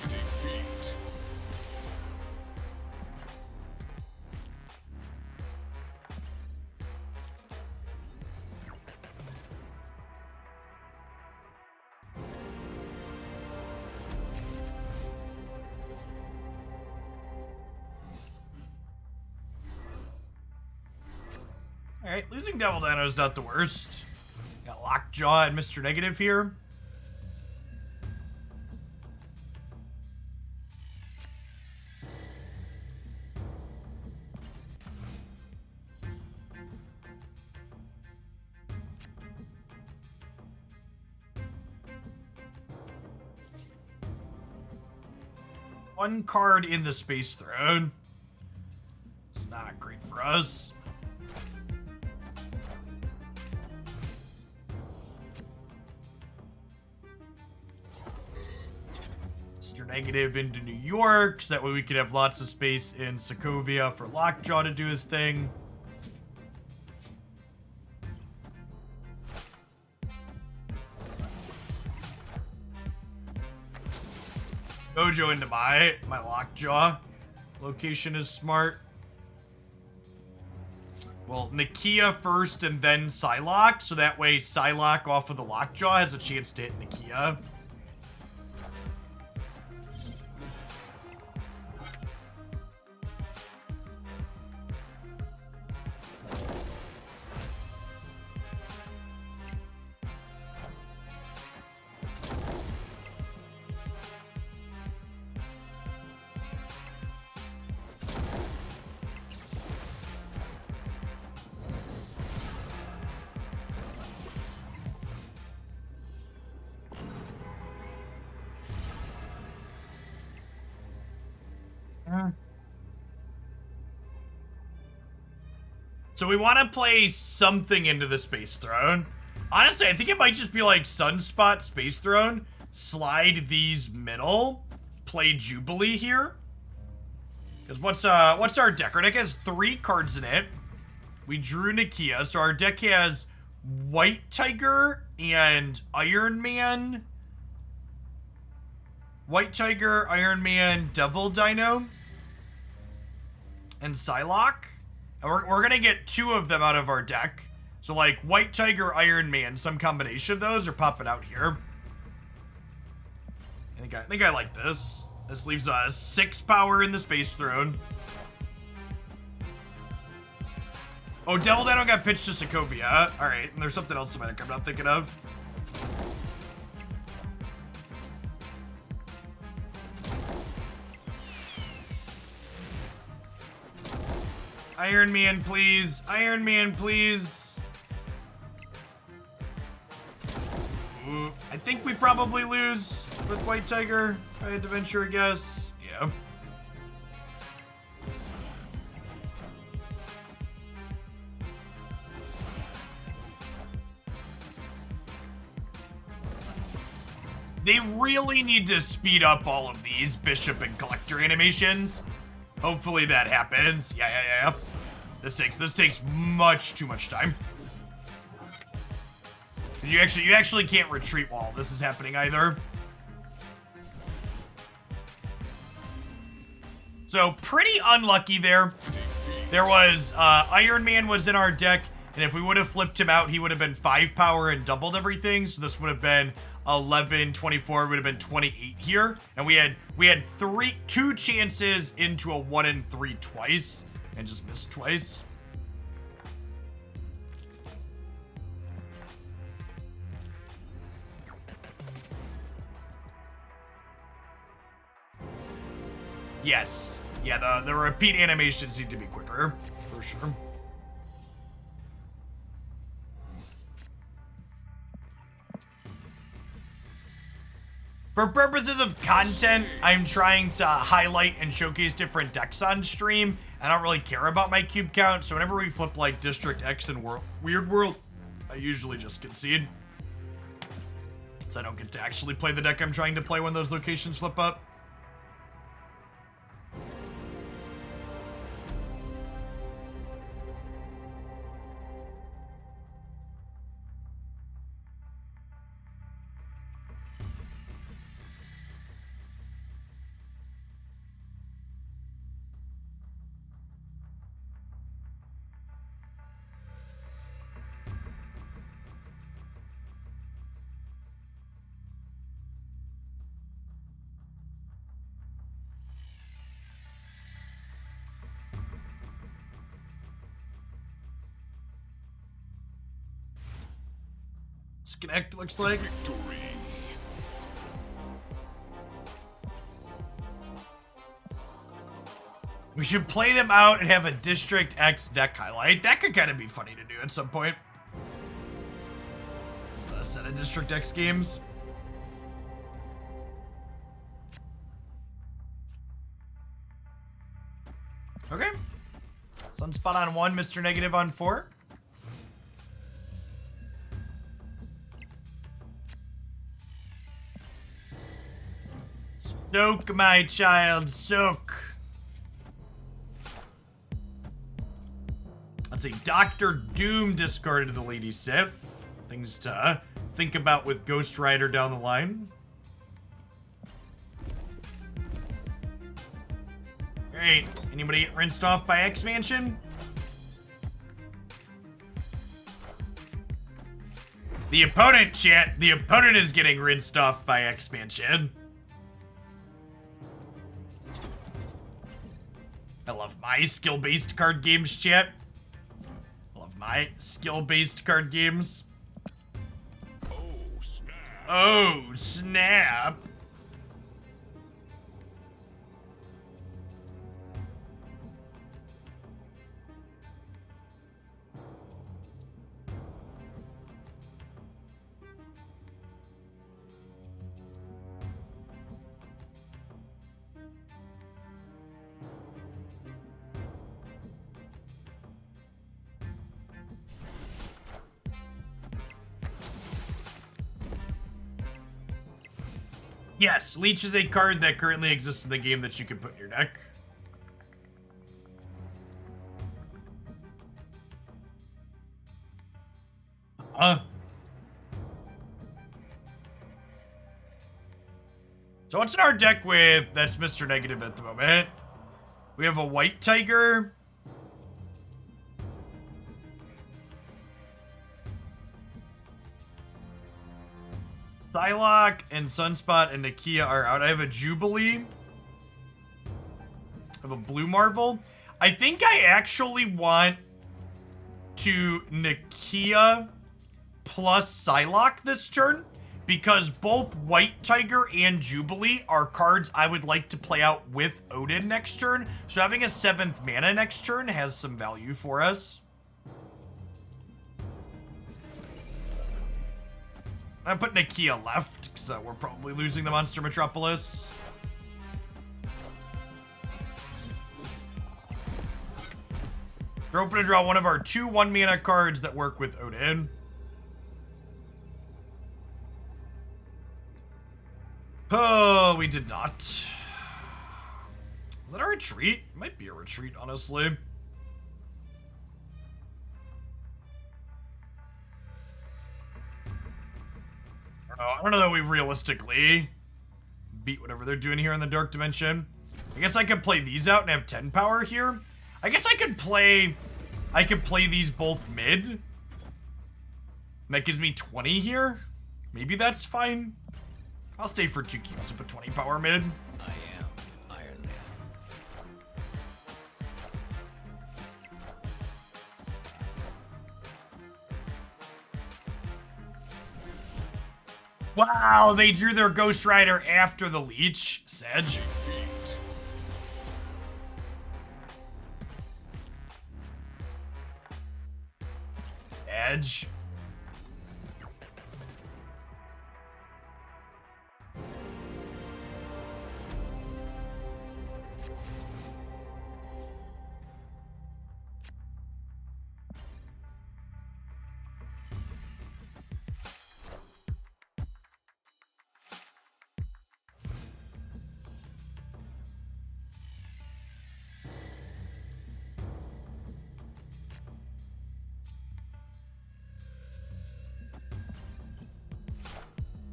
Defeat. Alright, losing Devil Dino is not the worst. Got Lockjaw and Mr. Negative here. One card in the Space Throne. It's not great for us. Mr. Negative into New York, so that way we could have lots of space in Sokovia for Lockjaw to do his thing. Mojo into my Lockjaw. Location is smart. Well, Nakia first and then Psylocke, so that way Psylocke off of the Lockjaw has a chance to hit Nakia. So we want to play something into the Space Throne. Honestly, I think it might just be like Sunspot Space Throne. slide these middle, play Jubilee here. Because what's our deck? Our deck has 3 cards in it. We drew Nakia, so our deck has White Tiger and Iron Man. White Tiger, Iron Man, Devil Dino, and Psylocke. And we're gonna get 2 of them out of our deck. So like White Tiger, Iron Man, some combination of those are popping out here. I think I like this. This leaves 6 power in the Space Throne. Oh, Devil Dino got pitched to Sokovia. Alright, and there's something else I'm not thinking of. Iron Man, please. Iron Man, please. I think we probably lose with White Tiger, if I had to venture a guess. Yeah. They really need to speed up all of these Bishop and Collector animations. Hopefully that happens. Yeah. This takes much too much time. You actually can't retreat while this is happening either. So pretty unlucky there. There was Iron Man was in our deck, and if we would have flipped him out, he would have been 5 power and doubled everything. So this would have been 11, 24, would have been 28 here. And we had 2 chances into a 1 in 3 twice and just missed twice. Yes. Yeah, the repeat animations need to be quicker, for sure. For purposes of content, I'm trying to highlight and showcase different decks on stream. I don't really care about my cube count, so whenever we flip like District X and Weird World, I usually just concede. So I don't get to actually play the deck I'm trying to play when those locations flip up. Disconnect, looks like. Victory. We should play them out and have a District X deck highlight. That could kind of be funny to do at some point. It's a set of District X games. Okay. Sunspot on 1, Mr. Negative on 4. Soak, my child, soak. Let's see, Dr. Doom discarded the Lady Sif. Things to think about with Ghost Rider down the line. Great. Anybody get rinsed off by X-Mansion? The opponent, chat. The opponent is getting rinsed off by X-Mansion. I love my skill-based card games, chat. I love my skill-based card games. Oh, snap. Oh, snap. Yes, Leech is a card that currently exists in the game that you can put in your deck. So what's in our deck with that's Mr. Negative at the moment? We have a white tiger. Psylocke and Sunspot and Nakia are out. I have a Jubilee. I have a Blue Marvel. I think I actually want to Nakia plus Psylocke this turn because both White Tiger and Jubilee are cards I would like to play out with Odin next turn. So having a 7th mana next turn has some value for us. I put Nakia left, because we're probably losing the Monster Metropolis. We're hoping to draw one of our 2 1-mana cards that work with Odin. Oh, we did not. Is that a retreat? It might be a retreat, honestly. I don't know that we realistically beat whatever they're doing here in the Dark Dimension. I guess I could play these out and have 10 power here. I guess I could play these both mid. And that gives me 20 here. Maybe that's fine. I'll stay for 2 cubes and put 20 power mid. I am Iron Man. Wow, they drew their Ghost Rider after the Leech. Sedge. Edge.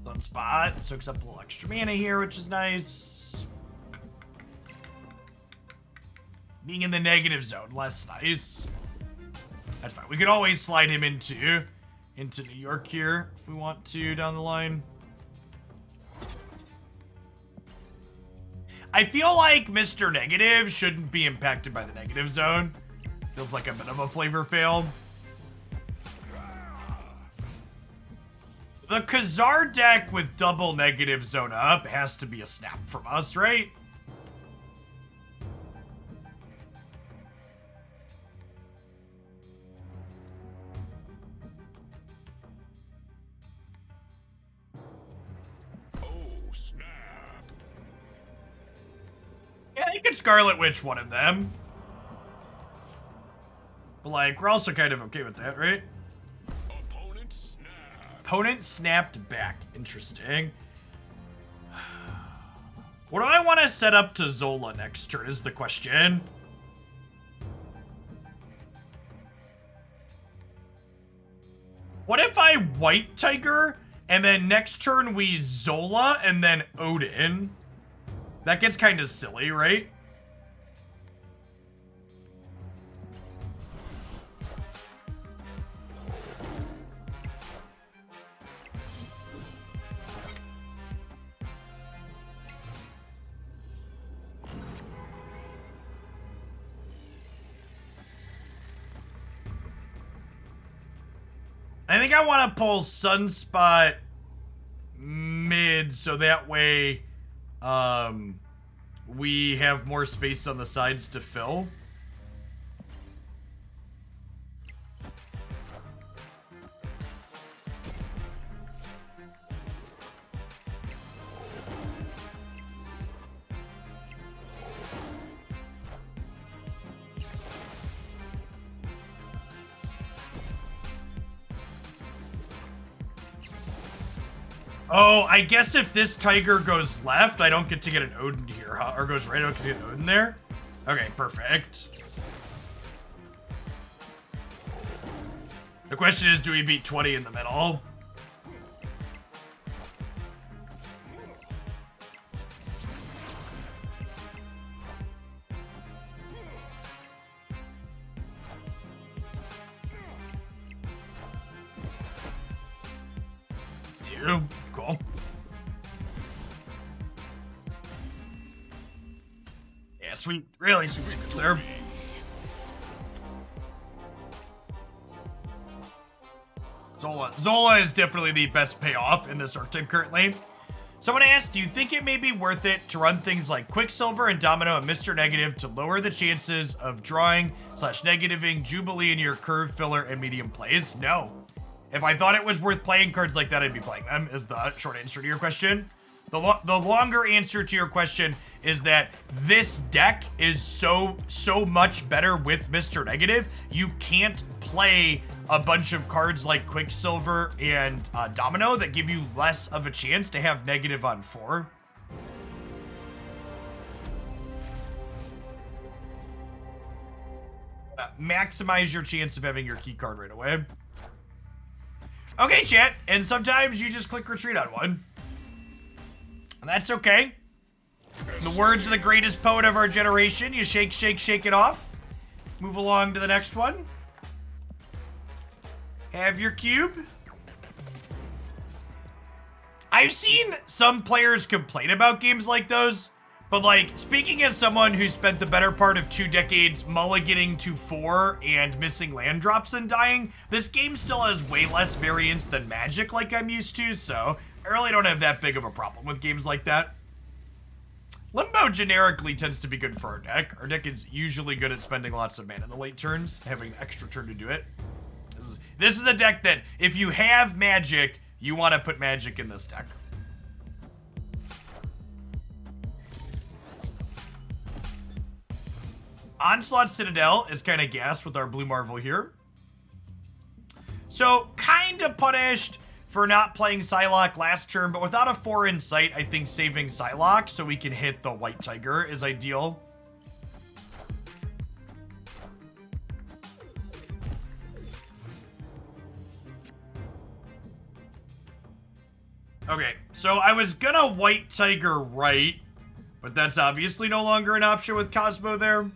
Sunspot soaks up a little extra mana here, which is nice. Being in the negative zone, less nice. That's fine. We could always slide him into New York here if we want to down the line. I feel like Mr. Negative shouldn't be impacted by the negative zone. Feels like a bit of a flavor fail. The Khazar deck with double negative zone up has to be a snap from us, right? Oh, snap. Yeah, you could Scarlet Witch one of them. But like, we're also kind of okay with that, right? Opponent snapped back. Interesting. What do I want to set up to Zola next turn is the question. What if I White Tiger and then next turn we Zola and then Odin? That gets kind of silly, right? I think I want to pull Sunspot mid so that way we have more space on the sides to fill. Oh, I guess if this tiger goes left, I don't get to get an Odin here, huh? Or goes right, I don't get to get an Odin there? Okay, perfect. The question is, do we beat 20 in the middle? Cool. Yeah, sweet. Really sweet secrets there. Zola is definitely the best payoff in this archetype currently. Someone asked, do you think it may be worth it to run things like Quicksilver and Domino and Mr. Negative to lower the chances of drawing / negativing Jubilee in your curve, filler, and medium plays? No. If I thought it was worth playing cards like that, I'd be playing them, is the short answer to your question. The longer answer to your question is that this deck is so much better with Mr. Negative. You can't play a bunch of cards like Quicksilver and Domino that give you less of a chance to have negative on 4. Maximize your chance of having your key card right away. Okay, chat, and sometimes you just click retreat on one. And that's okay. In the words of the greatest poet of our generation, you shake, shake, shake it off. Move along to the next one. Have your cube. I've seen some players complain about games like those, but like, speaking as someone who spent the better part of 2 decades mulliganing to 4 and missing land drops and dying, this game still has way less variance than Magic like I'm used to, so I really don't have that big of a problem with games like that. Limbo generically tends to be good for our deck. Our deck is usually good at spending lots of mana in the late turns, having an extra turn to do it. This is a deck that, if you have Magic, you want to put Magic in this deck. Onslaught Citadel is kind of gassed with our Blue Marvel here. So, kind of punished for not playing Psylocke last turn, but without a 4 in sight, I think saving Psylocke so we can hit the White Tiger is ideal. Okay, so I was gonna White Tiger right, but that's obviously no longer an option with Cosmo there.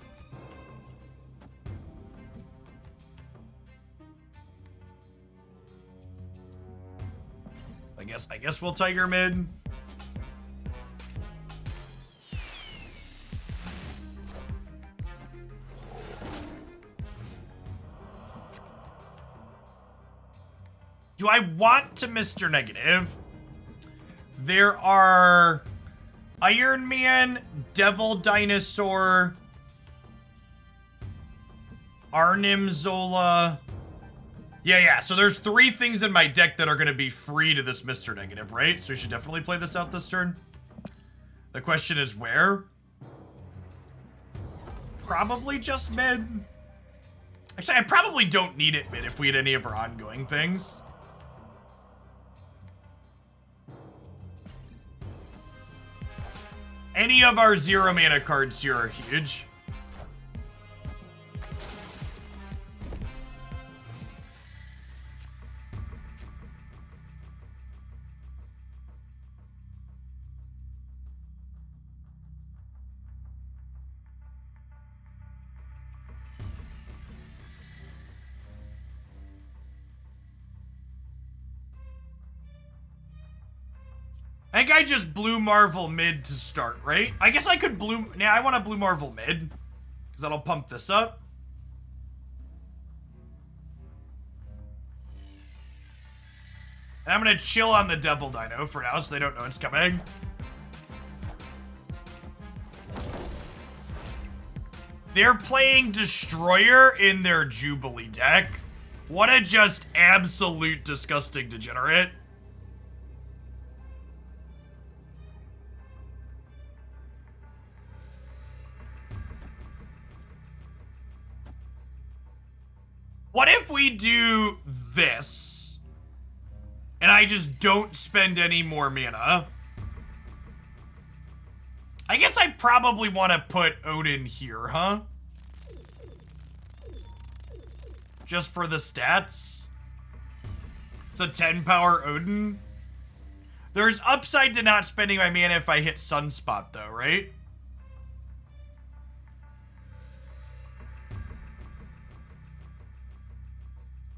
I guess we'll Tiger mid. Do I want to Mr. Negative? There are Iron Man, Devil Dinosaur, Arnim Zola. Yeah, so there's 3 things in my deck that are going to be free to this Mr. Negative, right? So we should definitely play this out this turn. The question is where? Probably just mid. Actually, I probably don't need it mid if we had any of our ongoing things. Any of our 0 mana cards here are huge. I think I just Blue Marvel mid to start, right? I guess I could Blue... Nah, I want to Blue Marvel mid. Because that'll pump this up. And I'm going to chill on the Devil Dino for now so they don't know it's coming. They're playing Destroyer in their Jubilee deck. What a just absolute disgusting degenerate. What if we do this? And and I just don't spend any more mana. I guess I probably want to put Odin here, huh? Just for the stats. It's a 10 power Odin. There's upside to not spending my mana if I hit Sunspot, though, right?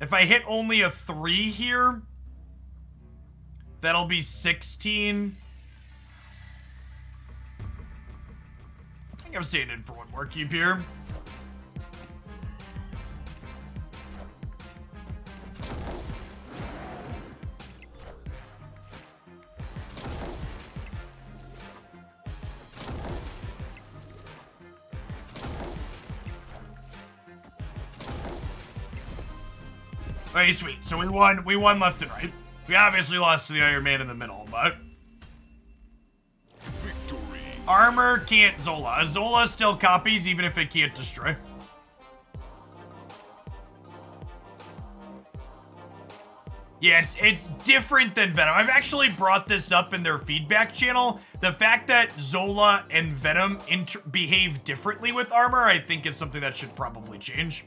If I hit only a 3 here, that'll be 16. I think I'm staying in for one more cube here. Okay, sweet. So we won left and right. We obviously lost to the Iron Man in the middle, but Victory. armor can't Zola. Zola still copies even if it can't destroy. Yeah, it's different than Venom. I've actually brought this up in their feedback channel. The fact that Zola and Venom behave differently with armor, I think is something that should probably change.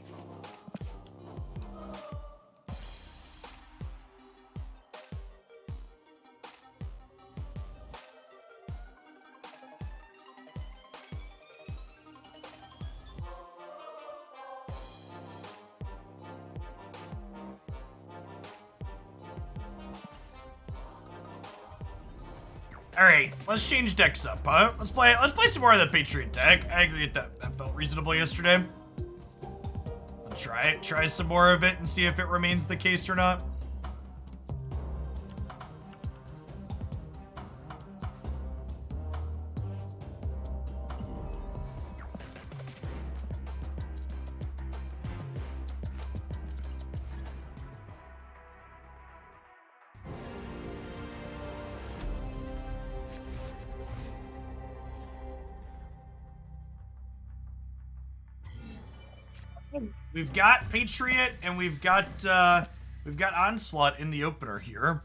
Alright, let's change decks up, huh? Let's play some more of the Patriot deck. I agree with that. That felt reasonable yesterday. I'll try some more of it and see if it remains the case or not. We've got Patriot and we've got Onslaught in the opener here.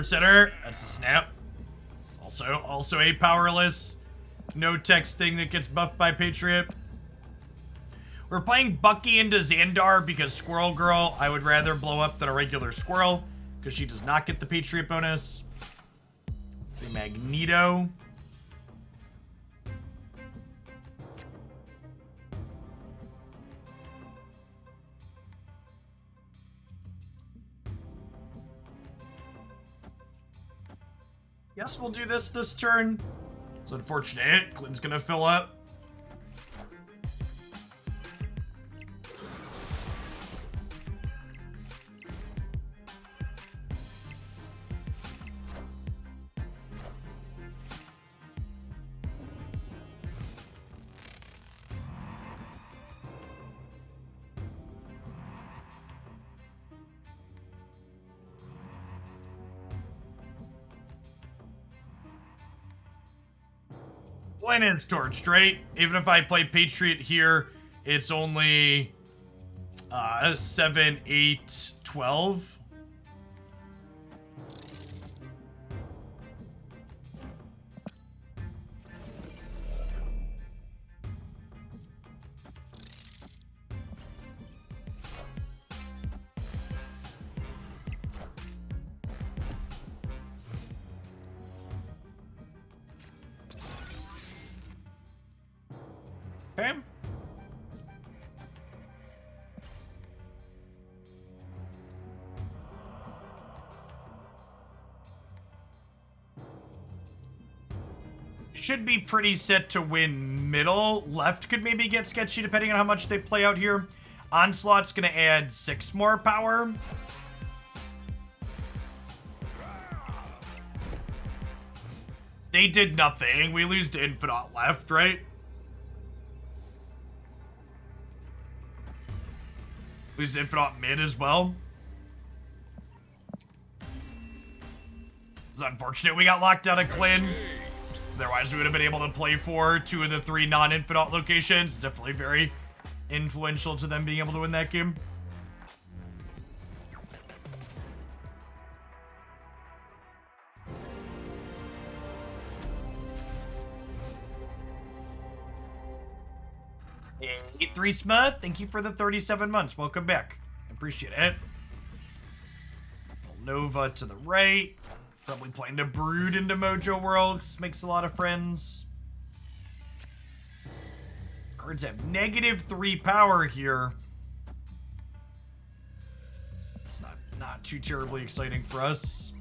Center, that's a snap. Also a powerless, no text thing that gets buffed by Patriot. We're playing Bucky into Xandar because Squirrel Girl I would rather blow up than a regular squirrel because she does not get the Patriot bonus. It's a Magneto. Guess we'll do this turn. It's unfortunate. Glenn's gonna fill up. Glenn is torched, right? Even if I play Patriot here, it's only 7, 8, 12. Okay. Should be pretty set to win middle. Left could maybe get sketchy depending on how much they play out here. Onslaught's gonna add 6 more power. They did nothing. We lose to Infinite left, right? Lose Infinite mid as well. It's unfortunate we got locked out of Clin. Otherwise, we would have been able to play for 2 of the 3 non-Infinite locations. Definitely very influential to them being able to win that game. Hey, 3 Smut, thank you for the 37 months. Welcome back. Appreciate it. Nova to the right. Probably playing to Brood into Mojo World. Makes a lot of friends. Cards have -3 power here. It's not too terribly exciting for us.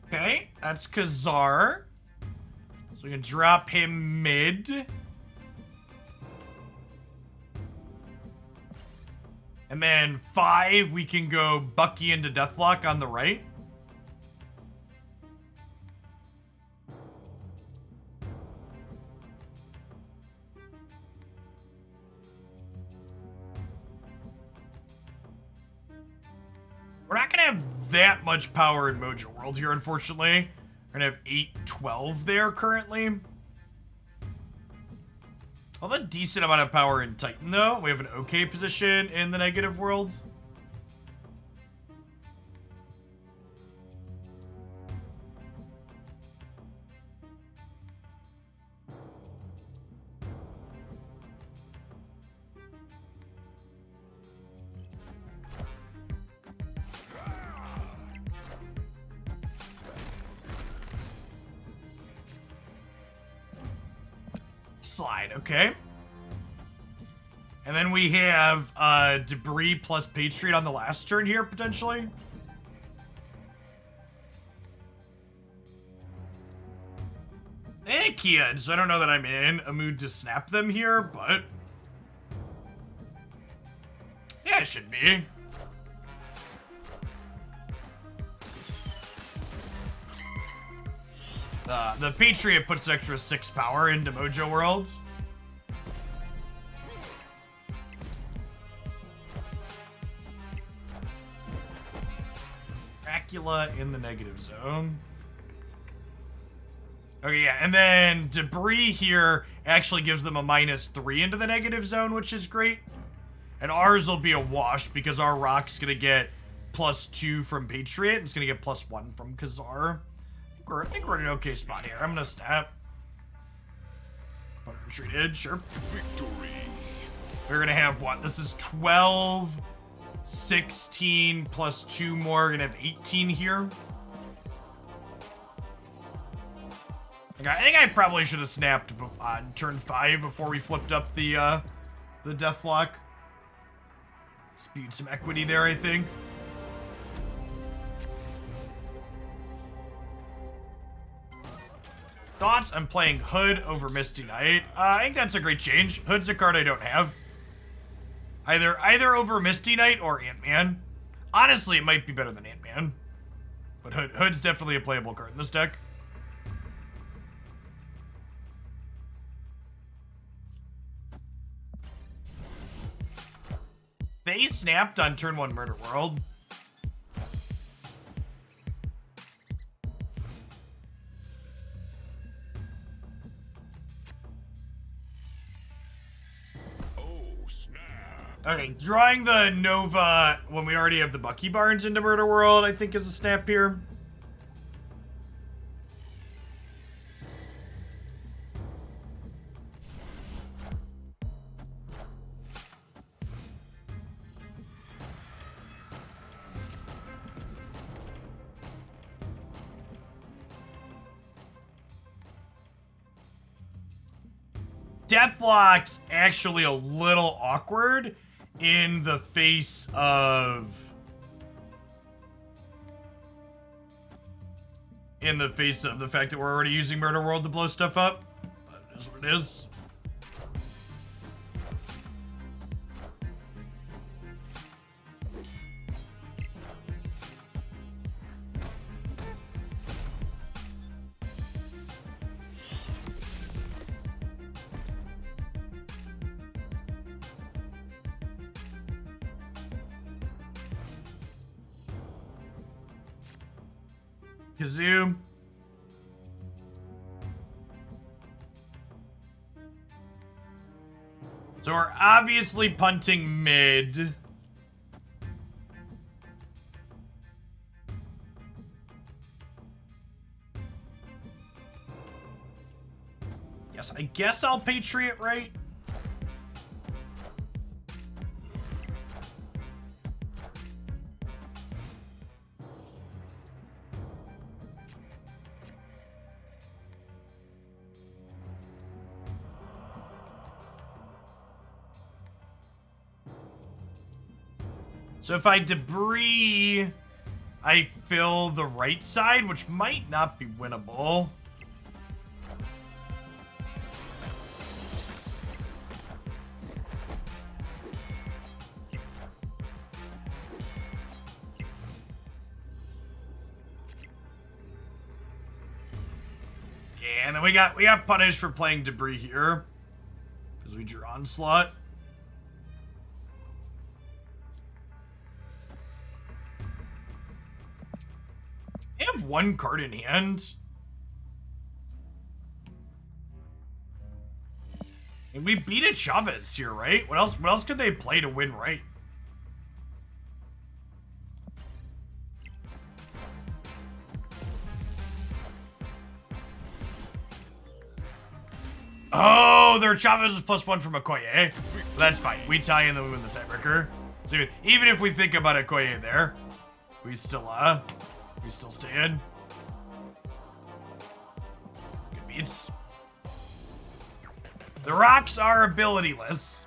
Okay, that's Khazar. So we can drop him mid. And then 5, we can go Bucky into Deathlock on the right. We're not gonna have that much power in Mojo World here, unfortunately. We're gonna have 8-12 there currently. I'll have a decent amount of power in Titan, though. We have an okay position in the negative worlds. Slide, okay. And then we have Debris plus Patriot on the last turn here, potentially. And Kia, so I don't know that I'm in a mood to snap them here, but... yeah, it should be. The Patriot puts extra 6 power into Mojo World. Dracula in the negative zone. Okay, yeah, and then Debris here actually gives them a -3 into the negative zone, which is great. And ours will be a wash because our rock's gonna get +2 from Patriot. It's gonna get +1 from Khazar. I think we're in an okay spot here. I'm gonna snap. Retreated, sure. Victory. We're gonna have what? This is 12, 16 plus 2 more. We're gonna have 18 here. Okay, I think I probably should have snapped on turn 5 before we flipped up the Deathlock. Spewed some equity there, I think. Thoughts? I'm playing Hood over Misty Knight. I think that's a great change. Hood's a card I don't have. Either over Misty Knight or Ant-Man. Honestly, it might be better than Ant-Man. But Hood's definitely a playable card in this deck. They snapped on turn 1 Murder World. Okay, drawing the Nova when we already have the Bucky Barnes into Murder World, I think is a snap here. Deathlock's actually a little awkward in the face of the fact that we're already using Murder World to blow stuff up. But it is what it is. Kazoo. So we're obviously punting mid. Yes, I guess I'll Patriot, right? So if I debris, I fill the right side, which might not be winnable. Yeah, and then we got punished for playing debris here because we drew Onslaught. I have one card in hand. And we beat a Chavez here, right? What else could they play to win, right? Oh, their Chavez is +1 from Okoye. That's fine. We tie in the win the tiebreaker. So even if we think about Okoye there, we still stay in. Good beats. The rocks are abilityless.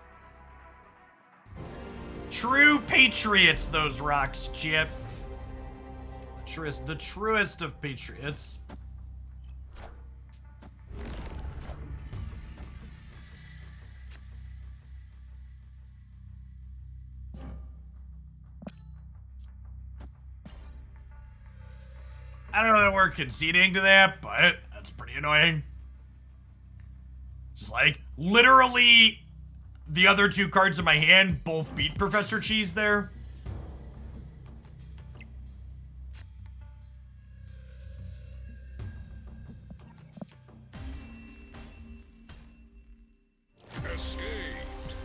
True patriots, those rocks, Chip. The truest of patriots. I don't know that we're conceding to that, but that's pretty annoying. Just like, literally, the other two cards in my hand both beat Professor Cheese there. Escaped.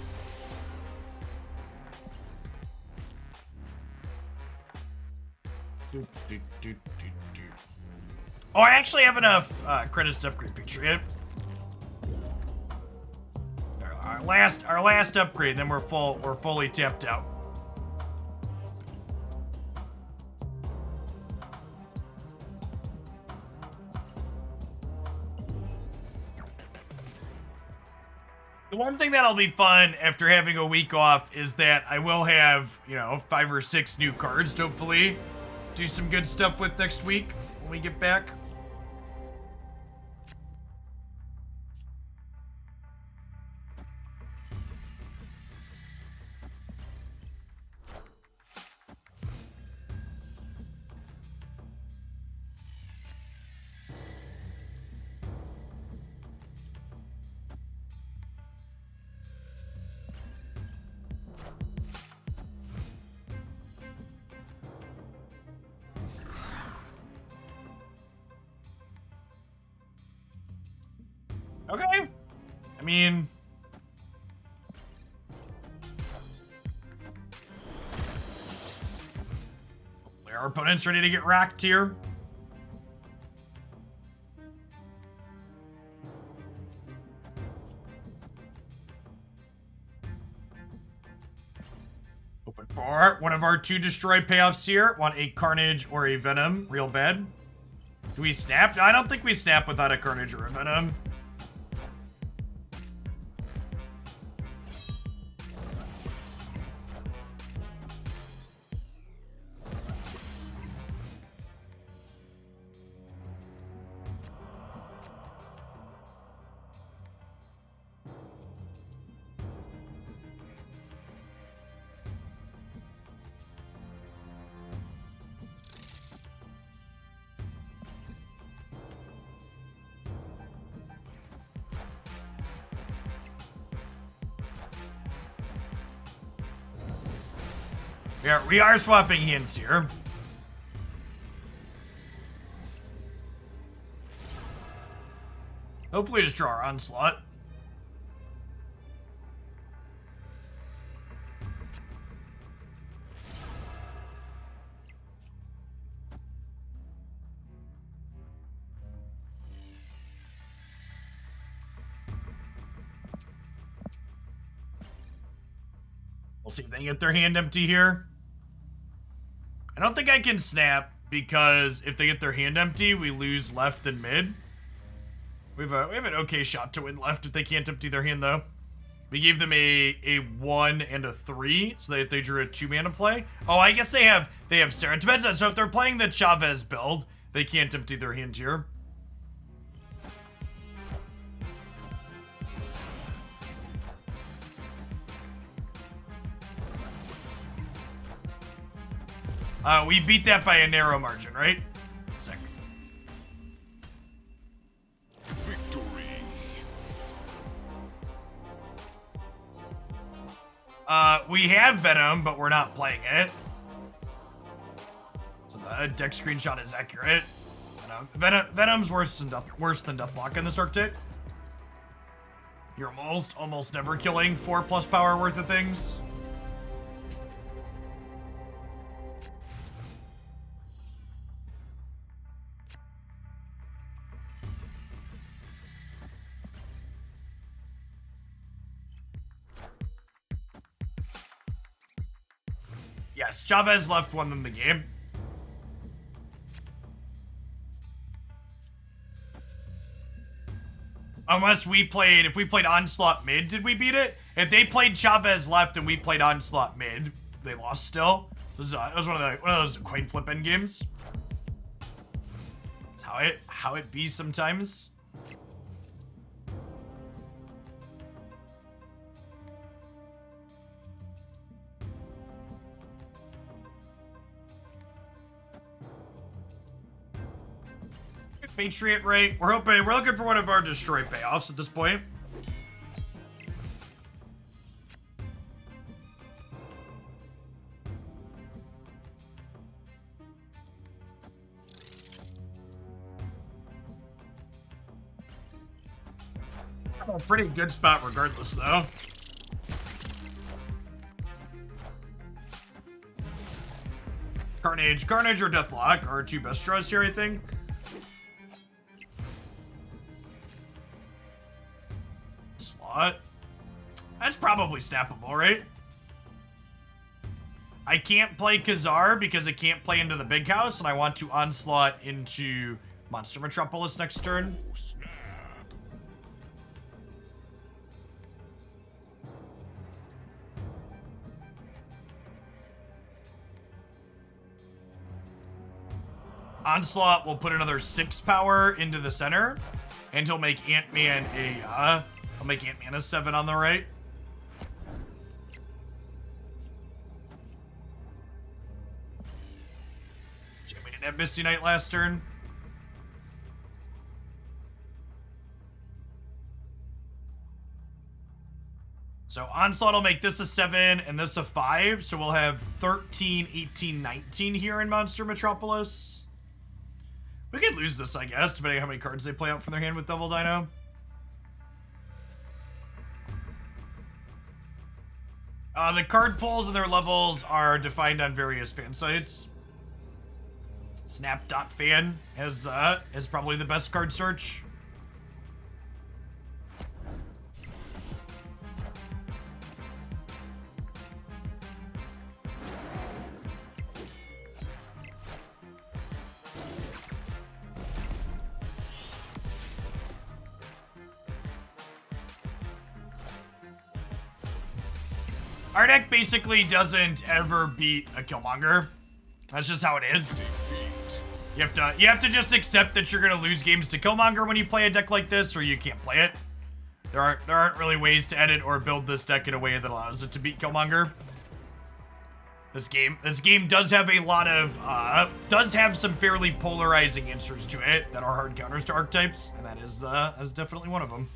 Oh, I actually have enough credits to upgrade Patriot. Our last upgrade, then we're fully tapped out. The one thing that'll be fun after having a week off is that I will have, 5 or 6 new cards to hopefully do some good stuff with next week when we get back. Okay. I mean, our opponent's ready to get racked here. Open for one of our 2 destroy payoffs here. Want a Carnage or a Venom. Real bad. Do we snap? No, I don't think we snap without a Carnage or a Venom. We are swapping hands here. Hopefully just draw our Onslaught. We'll see if they get their hand empty here. I don't think I can snap because if they get their hand empty, we lose left and mid. We have an okay shot to win left if they can't empty their hand though. We gave them a 1 and a 3, so that if they drew a 2-mana play. Oh, I guess they have Sarah. It depends on, so if they're playing the Chavez build, they can't empty their hand here. We beat that by a narrow margin, right? Sick. Victory. We have Venom, but we're not playing it. So the deck screenshot is accurate. Venom's worse than Deathlock in this archetype. You're almost never killing 4+ power worth of things. Yes, Chavez left won them the game. Unless if we played Onslaught mid, did we beat it? If they played Chavez left and we played Onslaught mid, they lost still. So it was one of those coin flip end games. That's how it be sometimes. Patriot, right? We're looking for one of our destroy payoffs at this point. A pretty good spot regardless, though. Carnage or Deathlock are our two best draws here, I think. That's probably snappable, right? I can't play Khazar because it can't play into the big house, and I want to Onslaught into Monster Metropolis next turn. Onslaught will put another 6 power into the center, and he'll make Ant-Man a 7 on the right. We didn't have Misty Knight last turn. So Onslaught will make this a 7 and this a 5. So we'll have 13, 18, 19 here in Monster Metropolis. We could lose this, I guess, depending on how many cards they play out from their hand with Double Dino. The card pulls and their levels are defined on various fan sites. Snap.fan has probably the best card search. Our deck basically doesn't ever beat a Killmonger. That's just how it is. You have to just accept that you're gonna lose games to Killmonger when you play a deck like this, or you can't play it. There aren't really ways to edit or build this deck in a way that allows it to beat Killmonger. This game does have a lot of does have some fairly polarizing answers to it that are hard counters to archetypes, and that is definitely one of them.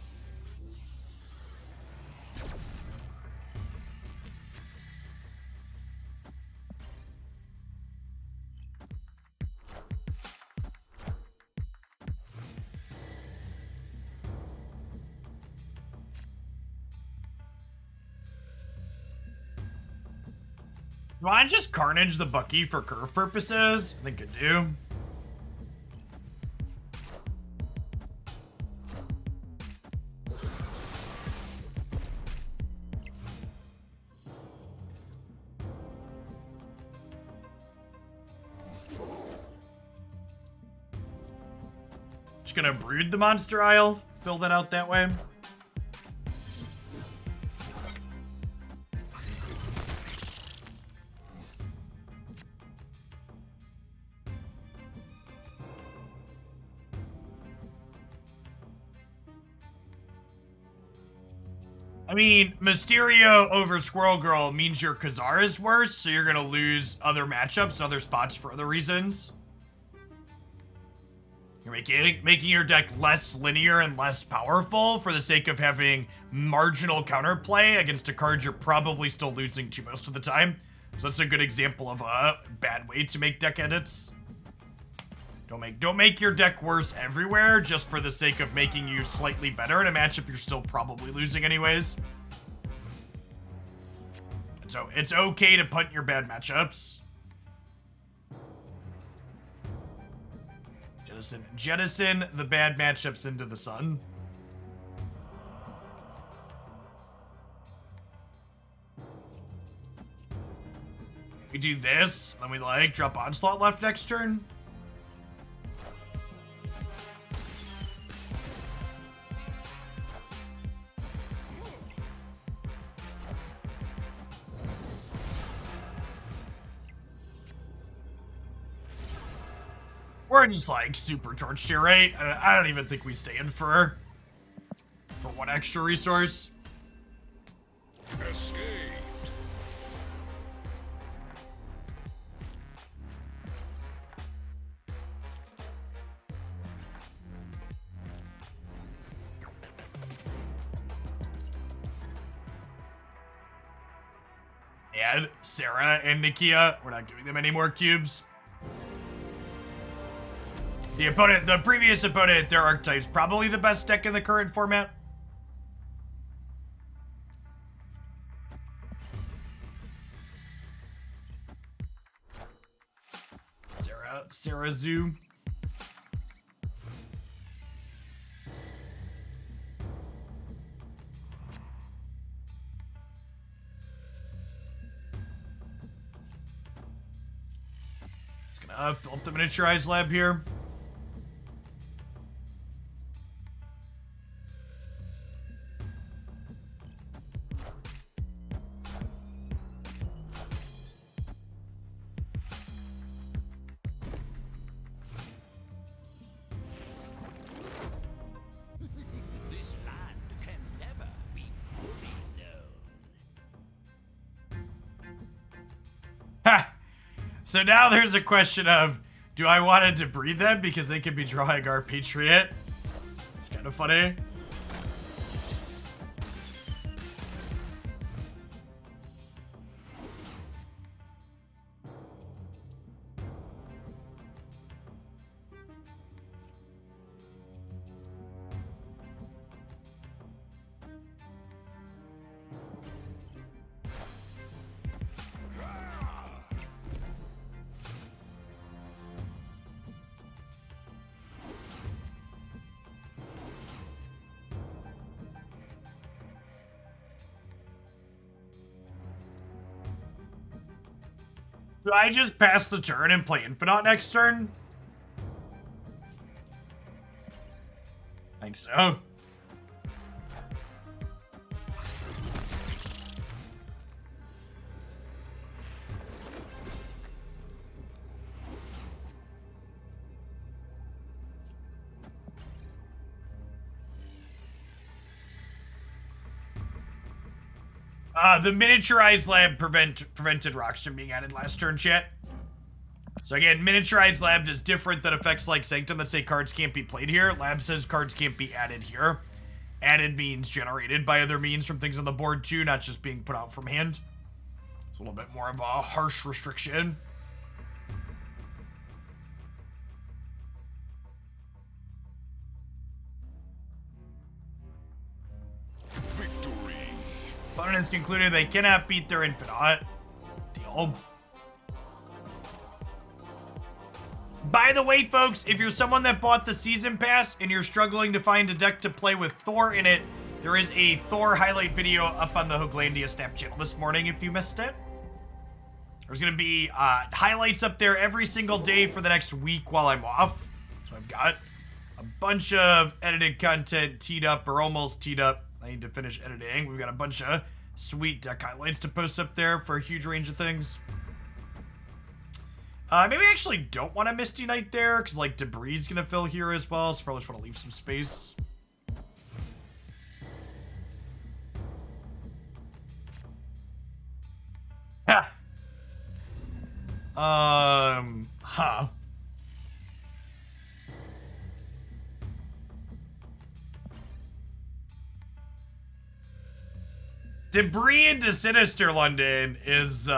Do I just carnage the Bucky for curve purposes? I think I do. Just gonna brood the monster isle, fill that out that way. I mean, Mysterio over Squirrel Girl means your Khazar is worse, so you're gonna lose other matchups and other spots for other reasons. You're making your deck less linear and less powerful for the sake of having marginal counterplay against a card you're probably still losing to most of the time. So that's a good example of a bad way to make deck edits. Don't make your deck worse everywhere just for the sake of making you slightly better in a matchup you're still probably losing anyways. So it's okay to punt your bad matchups. Jettison the bad matchups into the sun. We do this, then we like drop Onslaught left next turn. We're just like super torched here, right? I don't even think we stand for one extra resource. Escaped. And Sarah and Nikia, we're not giving them any more cubes. The previous opponent, their archetype's probably the best deck in the current format. Sarah Zoo. It's gonna fill up the miniaturized lab here. So now there's a question of, do I want to breed them because they could be drawing our Patriot? It's kind of funny. Do I just pass the turn and play Infinite next turn? I think so. The Miniaturized Lab prevented rocks from being added last turn, chat. So again, Miniaturized Lab is different than effects like Sanctum that say cards can't be played here. Lab says cards can't be added here. Added means generated by other means from things on the board too, not just being put out from hand. It's a little bit more of a harsh restriction. Victory. Opponent has concluded they cannot beat their Infinite. Deal. well. By the way, folks, if you're someone that bought the season pass and you're struggling to find a deck to play with Thor in it, there is a Thor highlight video up on the Hooglandia Snap channel this morning if you missed it. There's going to be highlights up there every single day for the next week while I'm off. So I've got a bunch of edited content teed up or almost teed up. I need to finish editing. We've got a bunch of sweet deck highlights to post up there for a huge range of things. Maybe I actually don't want a Misty Knight there, because, like, debris is going to fill here as well, so probably just want to leave some space. Ha! Huh. Debris into Sinister London is,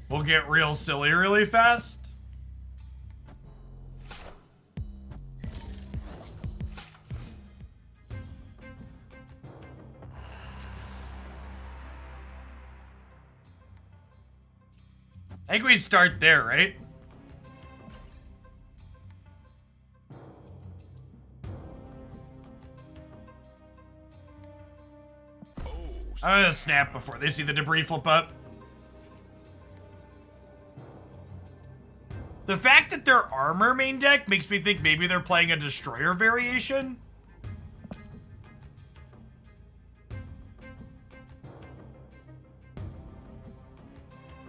we'll get real silly really fast. I think we start there, right? I'm gonna snap before they see the debris flip up. The fact that they're armor main deck makes me think maybe they're playing a destroyer variation.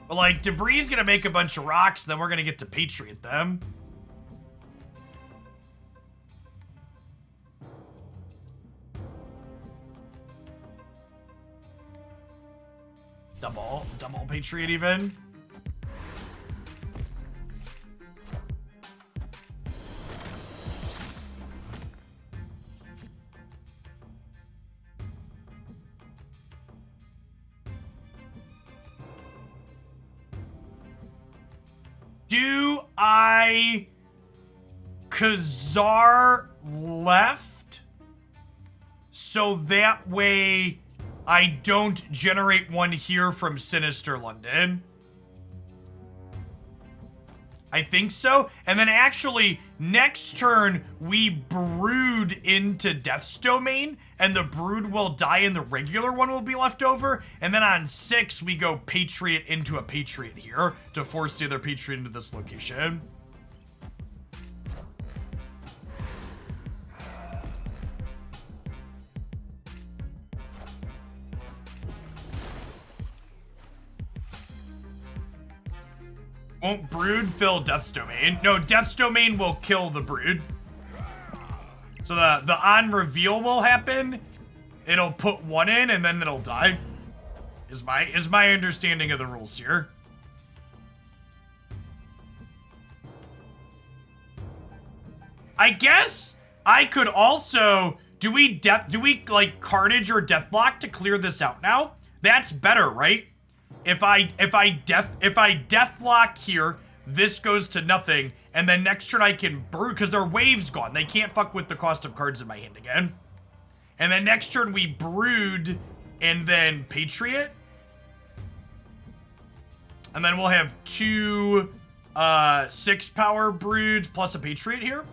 But like, debris is gonna make a bunch of rocks, then we're gonna get to Patriot them. Double Patriot even. Do I Khazar left so that way I don't generate one here from Sinister London? I think so. And then actually, next turn, we brood into Death's Domain, and the brood will die and the regular one will be left over. And then on 6, we go Patriot into a Patriot here to force the other Patriot into this location. Won't brood fill Death's Domain? No, Death's Domain will kill the brood. So the on reveal will happen. It'll put one in and then it'll die. Is my understanding of the rules here. I guess I could also do we like Carnage or Deathlock to clear this out now? That's better, right? If I Deathlock here, this goes to nothing, and then next turn I can brood, because their wave's gone. They can't fuck with the cost of cards in my hand again. And then next turn we brood, and then Patriot. And then we'll have 2 6-power broods plus a Patriot here.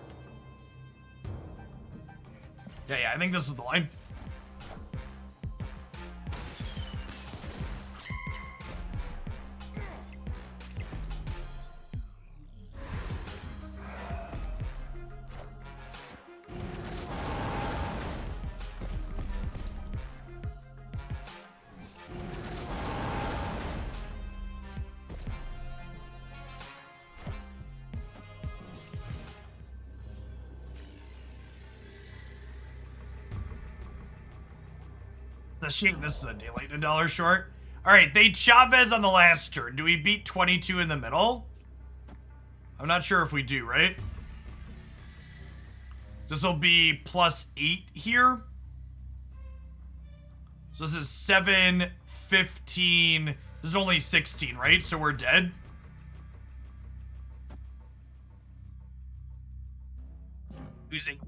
Yeah, I think this is the line. This is a day late and a dollar short. All right, they Chavez on the last turn. Do we beat 22 in the middle? I'm not sure if we do, right? This will be +8 here. So this is 7, 15. This is only 16, right? So we're dead.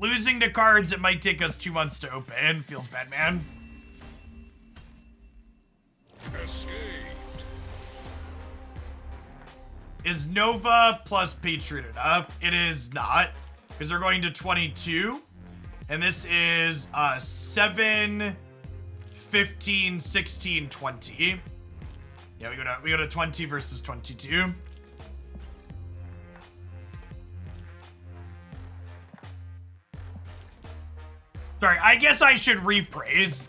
Losing to cards that might take us 2 months to open. Feels bad, man. Escape. Is Nova plus Patriot enough? It is not, because they're going to 22. And this is 7, 15, 16, 20. Yeah, we go to 20 versus 22. Sorry, I guess I should rephrase.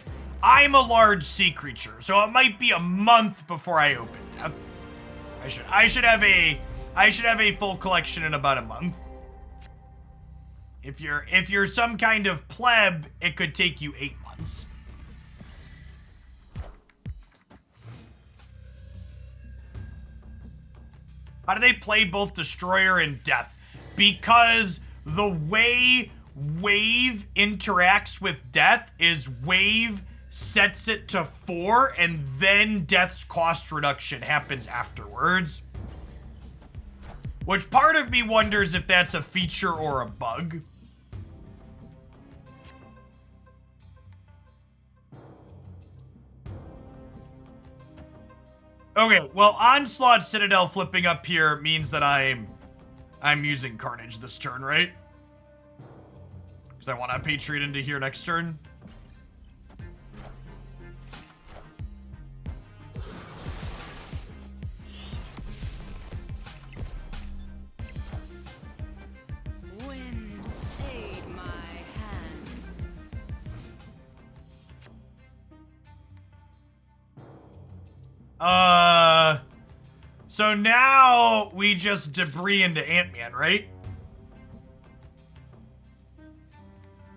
I'm a large sea creature, so it might be a month before I open death. I should have a full collection in about a month. If you're some kind of pleb, it could take you 8 months. How do they play both Destroyer and Death? Because the way Wave interacts with Death is Wave sets it to 4, and then Death's cost reduction happens afterwards. Which part of me wonders if that's a feature or a bug. Okay, well, Onslaught Citadel flipping up here means that I'm using Carnage this turn, right? Because I want to Patriot into here next turn. Wind, aid my hand. So now we just debris into Ant-Man, right?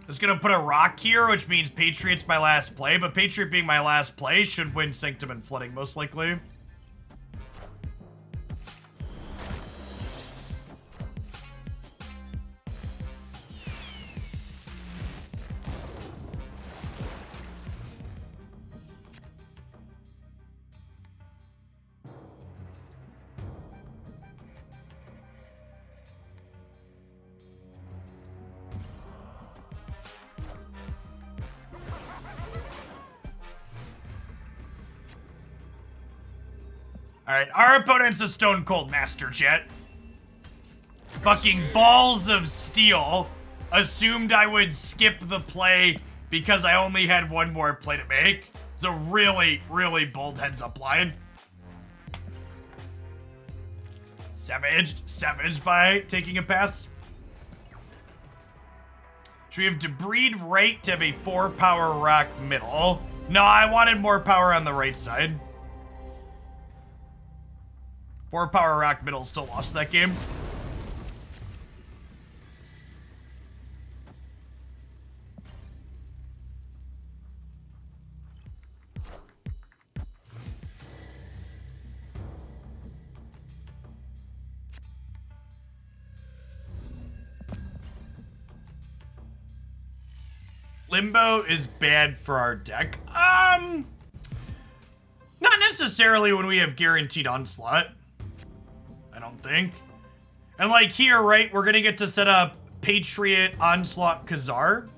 It's gonna put a rock here, which means Patriot's my last play, but Patriot being my last play should win Sanctum and Flooding most likely. Alright, our opponent's a Stone Cold Master, chat. Fucking balls of steel. Assumed I would skip the play because I only had one more play to make. It's a really, really bold heads-up line. Savaged by taking a pass. Should we have debris right to have a 4-power rock middle? No, I wanted more power on the right side. 4-power rock middle still lost that game. Limbo is bad for our deck. Not necessarily when we have guaranteed Onslaught. I don't think. And like here, right, we're gonna get to set up Patriot, Onslaught, Khazar.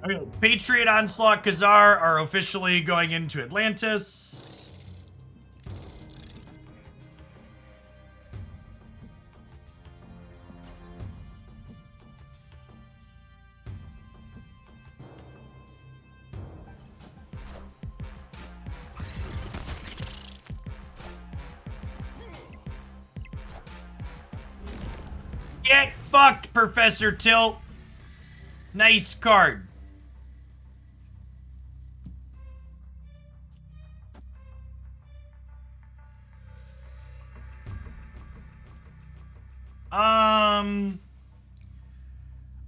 Okay, Patriot, Onslaught, Khazar are officially going into Atlantis. Get fucked, Professor Tilt. Nice card.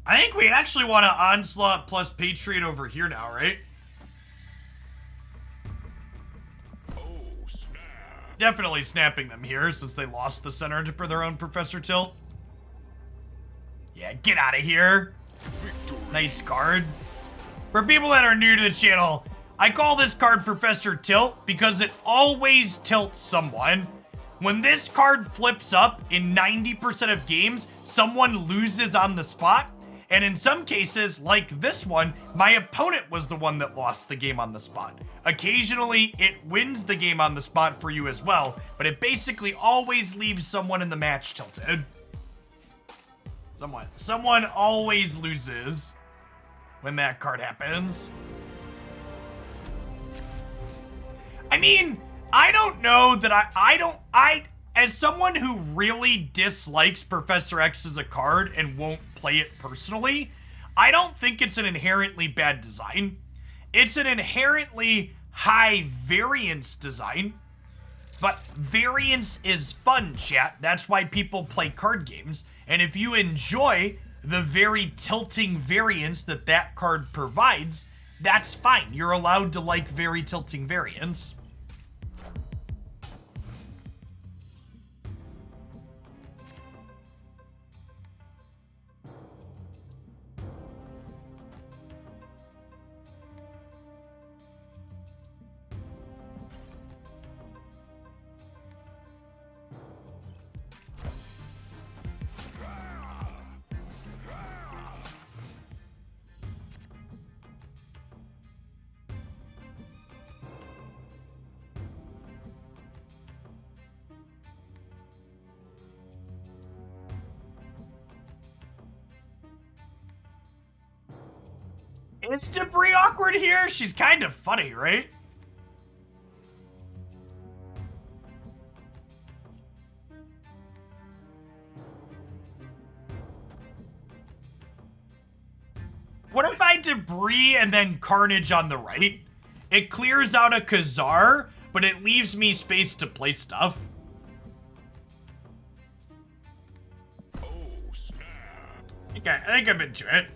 I think we actually want to Onslaught plus Patriot over here now, right? definitely snapping them here since they lost the center to their own Professor Tilt. Yeah, get out of here. Nice card. For people that are new to the channel, I call this card Professor Tilt because it always tilts someone. When this card flips up in 90% of games, someone loses on the spot. And in some cases, like this one, my opponent was the one that lost the game on the spot. Occasionally, it wins the game on the spot for you as well, but it basically always leaves someone in the match tilted. Someone always loses when that card happens. I mean, I don't know that I as someone who really dislikes Professor X as a card and won't play it personally, I don't think it's an inherently bad design. It's an inherently high variance design, but variance is fun, chat. That's why people play card games. And if you enjoy the very tilting variance that that card provides, that's fine. You're allowed to like very tilting variance. Is Debris awkward here? She's kind of funny, right? What if I Debris and then Carnage on the right? It clears out a Khazar, but it leaves me space to play stuff. Oh, snap. Okay, I think I'm into it.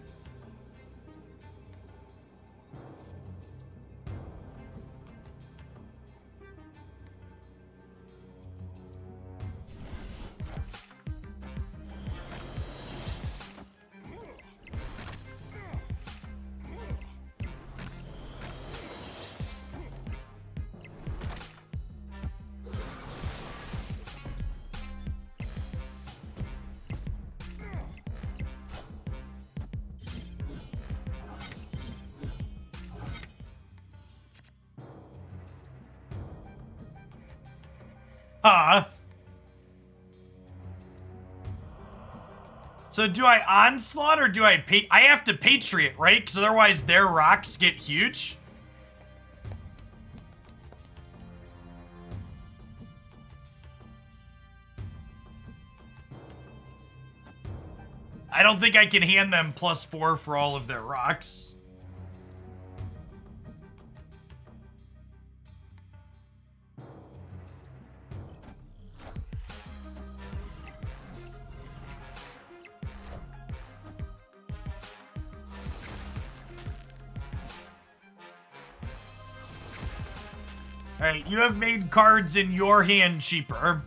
So do I Onslaught or do I I have to Patriot, right? Because otherwise their rocks get huge. I don't think I can hand them +4 for all of their rocks. Alright, you have made cards in your hand cheaper.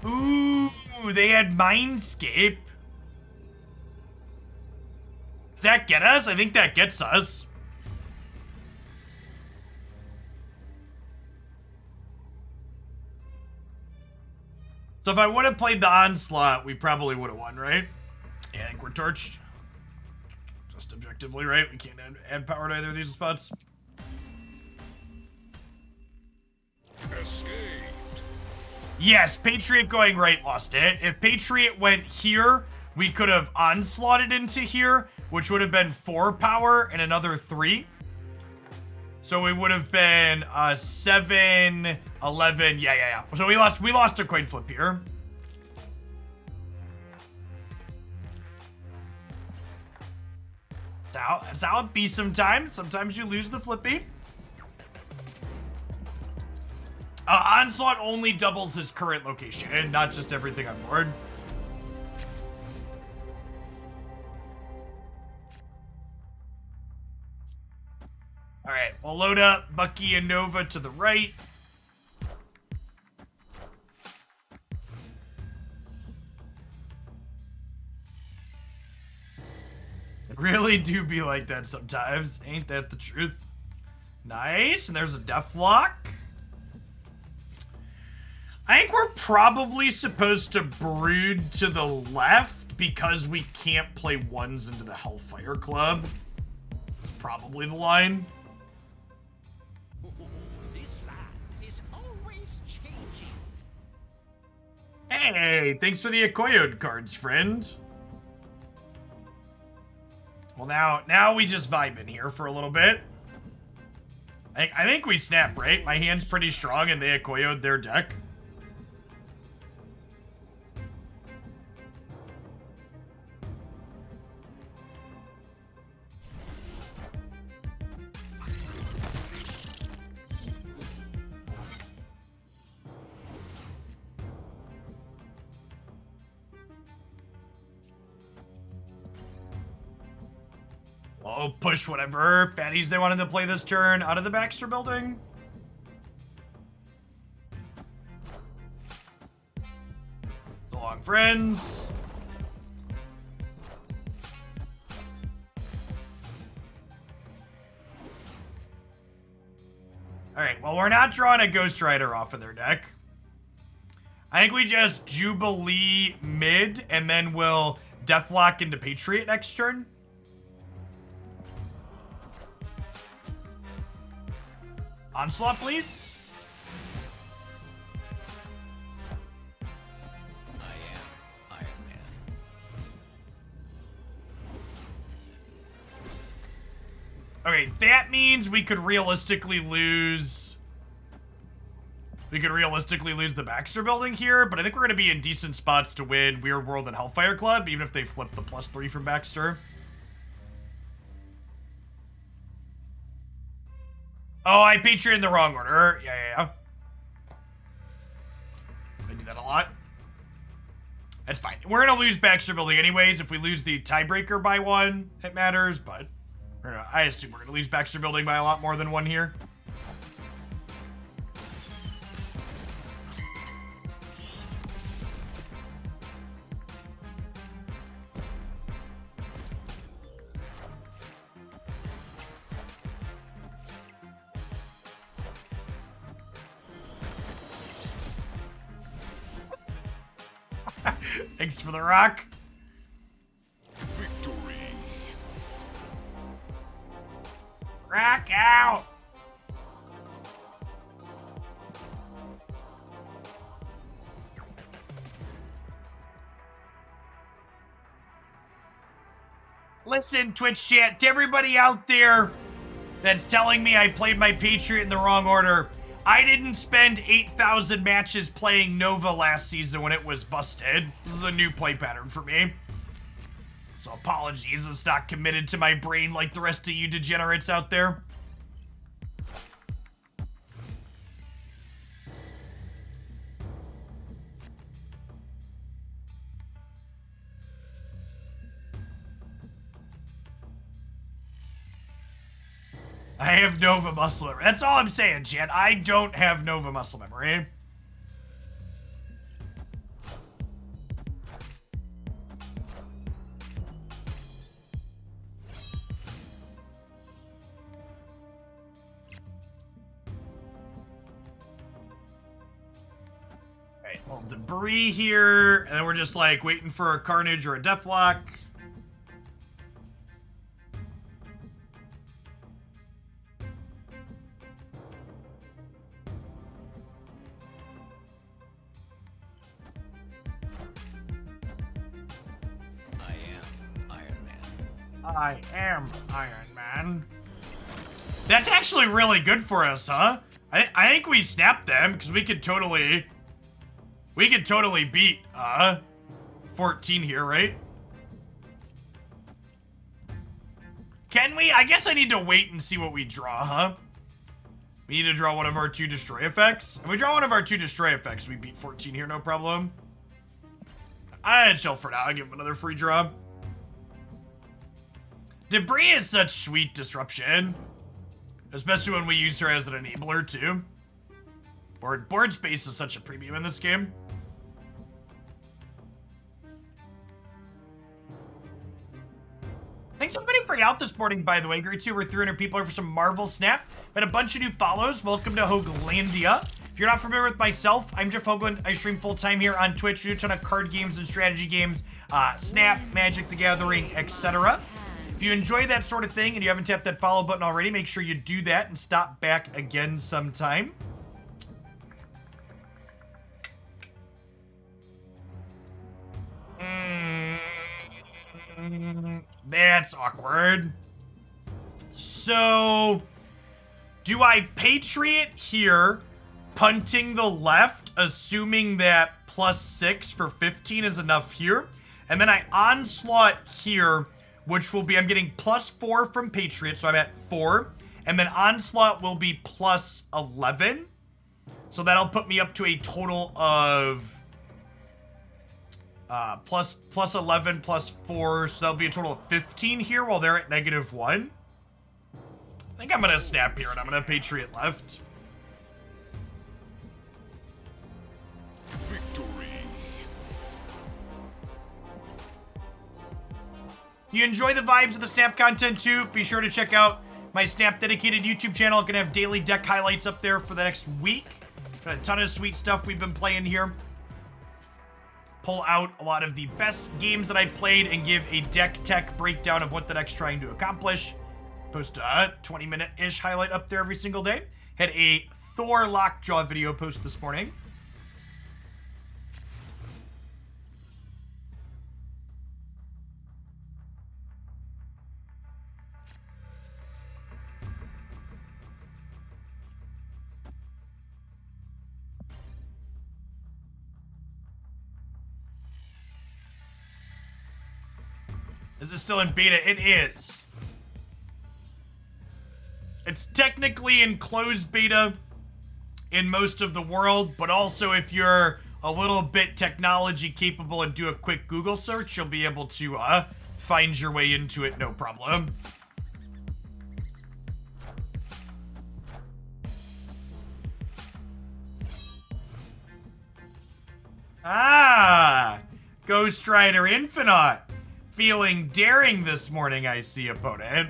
Ooh, they had Mindscape. Does that get us? I think that gets us. So if I would have played the Onslaught, we probably would have won, right? Yeah, I think we're torched. Just objectively, right? We can't add power to either of these spots. Escaped. Yes, Patriot going right lost it. If Patriot went here, we could have onslaughted into here, which would have been 4 power and another 3. So we would have been 7, 11. Yeah. So we lost a coin flip here. That's how it be sometimes. Sometimes you lose the flippy. Onslaught only doubles his current location, not just everything on board. Alright, we'll load up Bucky and Nova to the right. It really do be like that sometimes. Ain't that the truth? Nice, and there's a Deathlock. I think we're probably supposed to brood to the left because we can't play ones into the Hellfire Club. That's probably the line. This land is always changing. Hey, thanks for the Akoyod cards, friend. Well, now we just vibe in here for a little bit. I think we snap, right? My hand's pretty strong and they Akoyod their deck. Oh, push whatever fatties they wanted to play this turn out of the Baxter building. So long, friends. Alright, well, we're not drawing a Ghost Rider off of their deck. I think we just Jubilee mid, and then we'll Deathlock into Patriot next turn. Onslaught, please. I am Iron Man. Okay, that means we could realistically lose... We could realistically lose the Baxter building here, but I think we're going to be in decent spots to win Weird World and Hellfire Club, even if they flip the +3 from Baxter. Oh, I Patriot in the wrong order. Yeah. I do that a lot. That's fine. We're going to lose Baxter building anyways. If we lose the tiebreaker by 1, it matters, but I assume we're going to lose Baxter building by a lot more than 1 here. Thanks for the rock. Victory. Rock out. Listen, Twitch chat, to everybody out there that's telling me I played my Patriot in the wrong order, I didn't spend 8,000 matches playing Nova last season when it was busted. This is a new play pattern for me. So apologies, it's not committed to my brain like the rest of you degenerates out there. I have Nova muscle memory. That's all I'm saying, chat. I don't have Nova muscle memory. Alright, well, debris here, and then we're just like waiting for a Carnage or a Deathlock. I am Iron Man. That's actually really good for us, huh? I think we snapped them because we could totally beat 14 here, right? Can we? I guess I need to wait and see what we draw, huh? We need to draw one of our 2 destroy effects. If we draw one of our 2 destroy effects, we beat 14 here, no problem. I'd chill for now. I'll give him another free draw. Debris is such sweet disruption. Especially when we use her as an enabler, too. Board space is such a premium in this game. Thanks everybody for out this morning, by the way. Great to see over 300 people here for some Marvel Snap. Got a bunch of new follows. Welcome to Hoaglandia. If you're not familiar with myself, I'm Jeff Hoagland. I stream full-time here on Twitch. Do a ton of card games and strategy games, Snap, Magic the Gathering, etc. If you enjoy that sort of thing and you haven't tapped that follow button already, make sure you do that and stop back again sometime. That's awkward. So, do I Patriot here, punting the left, assuming that +6 for 15 is enough here? And then I Onslaught here, which will be, I'm getting +4 from Patriot, so I'm at 4. And then Onslaught will be +11. So that'll put me up to a total of plus 11 +4, so that'll be a total of 15 here while they're at -1. I think I'm gonna snap here and I'm gonna Patriot left. Victory. If you enjoy the vibes of the Snap content too, be sure to check out my Snap dedicated YouTube channel. I'm gonna have daily deck highlights up there for the next week. Got a ton of sweet stuff we've been playing here. Pull out a lot of the best games that I played and give a deck tech breakdown of what the deck's trying to accomplish. Post a 20-minute-ish highlight up there every single day. Had a Thor Lockjaw video post this morning. Is it still in beta? It is. It's technically in closed beta in most of the world, but also if you're a little bit technology capable and do a quick Google search, you'll be able to find your way into it, no problem. Ah! Ghost Rider Infinite. Feeling daring this morning, I see, opponent.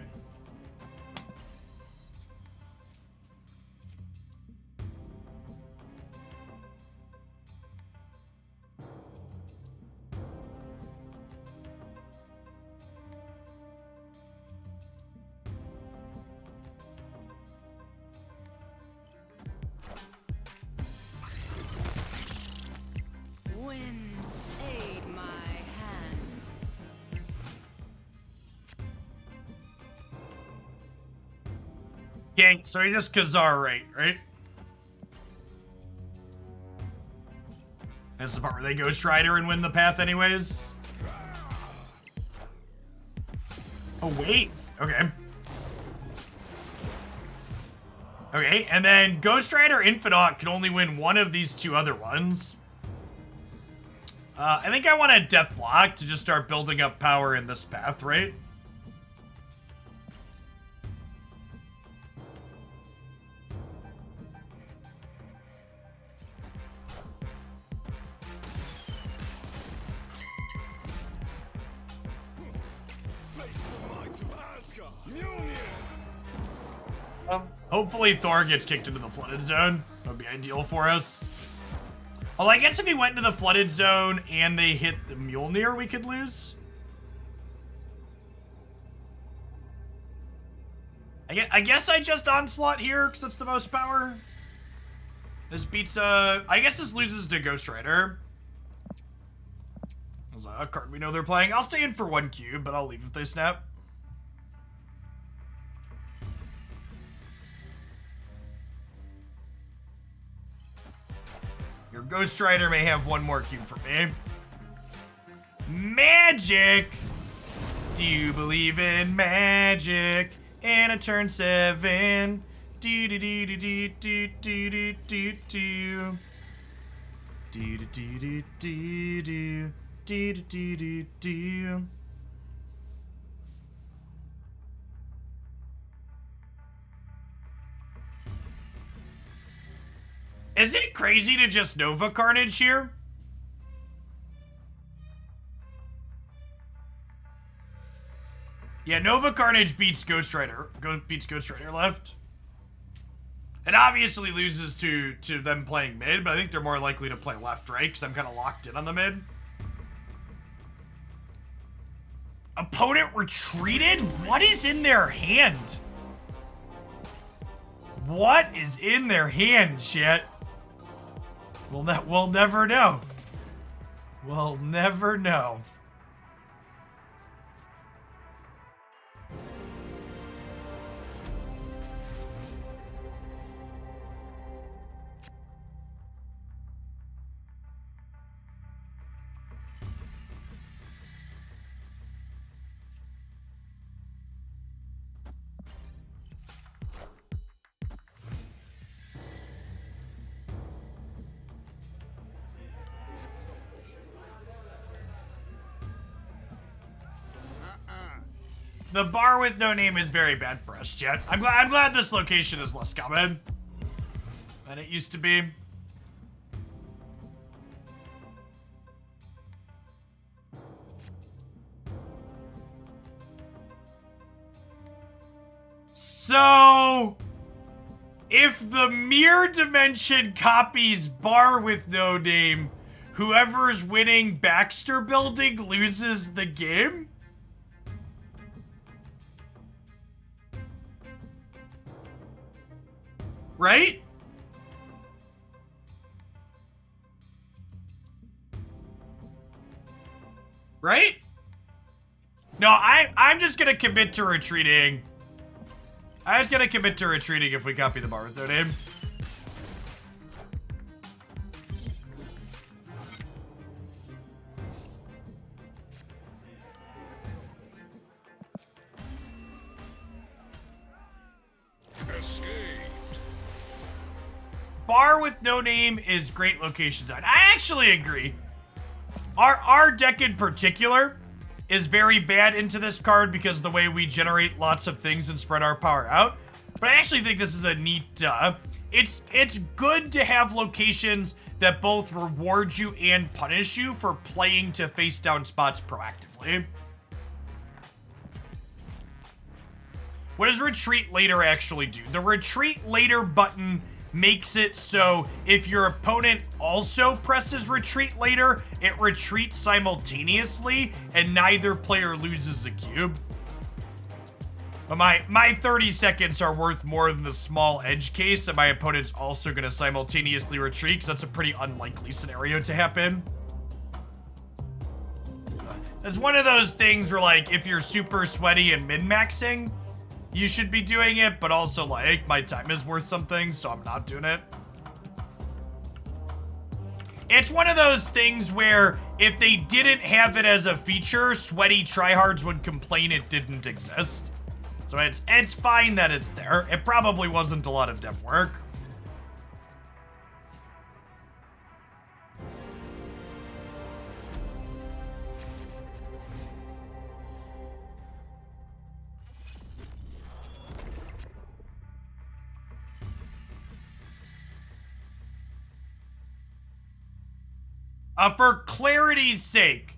Wind, aid my hand. Gang, so he just Khazar right? That's the part where they Ghost Rider and win the path anyways. Oh, wait. Okay. Okay, and then Ghost Rider Infinite can only win one of these two other ones. I think I want a Deathlock to just start building up power in this path, right? Face the might of Asgard. Union. Hopefully Thor gets kicked into the flooded zone. That would be ideal for us. Well, I guess if he went into the flooded zone and they hit the Mjolnir, we could lose. I guess I just Onslaught here because that's the most power. This beats I guess this loses to Ghost Rider. There's a card we know they're playing. I'll stay in for 1 cube, but I'll leave if they snap. Your Ghost Rider may have 1 more cube for me. Magic! Do you believe in magic? And a turn 7. Do do do do do do do do do do. Do do do do do do do do do do. crazy to just Nova Carnage here? Yeah, Nova Carnage beats Ghost Rider. Beats Ghost Rider left. It obviously loses to them playing mid, but I think they're more likely to play left, right? Because I'm kind of locked in on the mid. Opponent retreated? What is in their hand? What is in their hand, shit? We'll never know. We'll never know. The bar with no name is very bad for us, Jet. I'm glad this location is less common than it used to be. So, if the mirror dimension copies bar with no name, whoever's winning Baxter building loses the game? Right? Right? No, I'm just gonna commit to retreating. I was gonna commit to retreating if we copy the bar with their name. Escaped. Bar with no name is great location design. I actually agree. Our deck in particular is very bad into this card because of the way we generate lots of things and spread our power out. But I actually think this is a neat, it's good to have locations that both reward you and punish you for playing to face down spots proactively. What does retreat later actually do? The retreat later button makes it so if your opponent also presses retreat later, it retreats simultaneously and neither player loses a cube. But my 30 seconds are worth more than the small edge case and my opponent's also going to simultaneously retreat because that's a pretty unlikely scenario to happen. It's one of those things where, like, if you're super sweaty and min-maxing, you should be doing it, but also, like, my time is worth something, so I'm not doing it. It's one of those things where if they didn't have it as a feature, sweaty tryhards would complain it didn't exist. So it's fine that it's there. It probably wasn't a lot of dev work. For clarity's sake,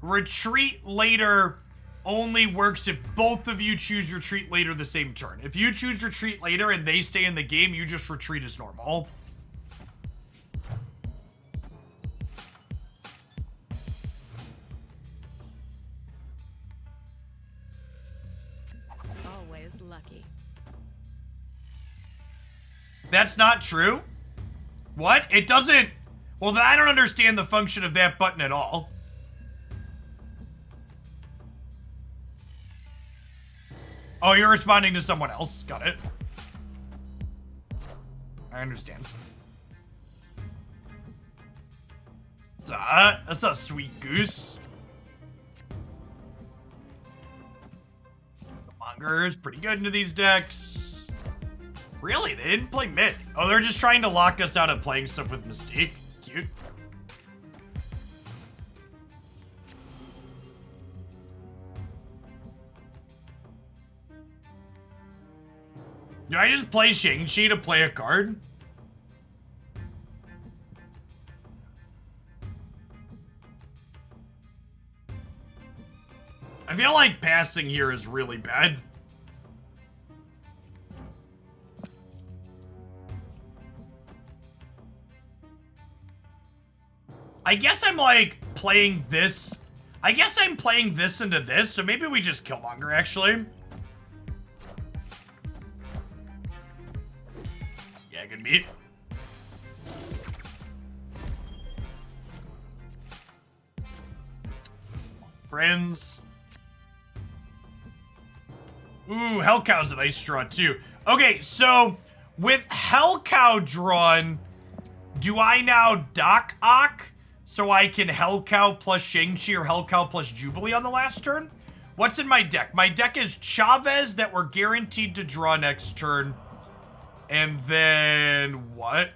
retreat later only works if both of you choose retreat later the same turn. If you choose retreat later and they stay in the game, you just retreat as normal. Always lucky. That's not true? What? It doesn't... Well, I don't understand the function of that button at all. Oh, you're responding to someone else. Got it. I understand. That's a sweet goose. The Monger's pretty good into these decks. Really? They didn't play mid. Oh, they're just trying to lock us out of playing stuff with Mystique. Cute. Do I just play Shang-Chi to play a card? I feel like passing here is really bad. I guess I'm like playing this. I guess I'm playing this into this, so maybe we just Killmonger actually. Yeah, good beat. Friends. Ooh, Hellcow's a nice draw too. Okay, so with Hellcow drawn, do I now Doc Ock so I can Hellcow plus Shang-Chi or Hellcow plus Jubilee on the last turn? What's in my deck? My deck is Chavez that we're guaranteed to draw next turn. And then what?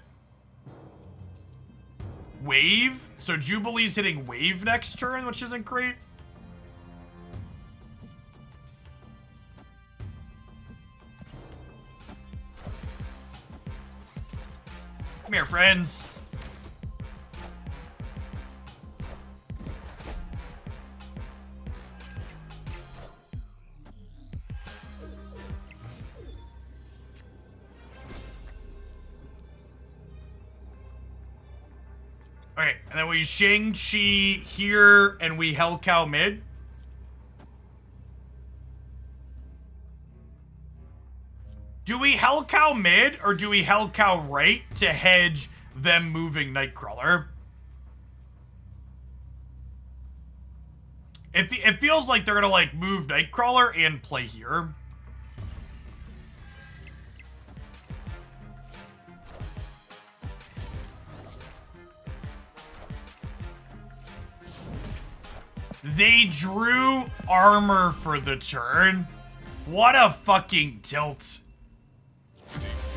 Wave? So Jubilee's hitting Wave next turn, which isn't great. Come here, friends. Okay, and then we Shang-Chi here, and we Hellcow mid. Do we Hellcow mid, or do we Hellcow right to hedge them moving Nightcrawler? It feels like they're gonna, like, move Nightcrawler and play here. They drew armor for the turn. What a fucking tilt.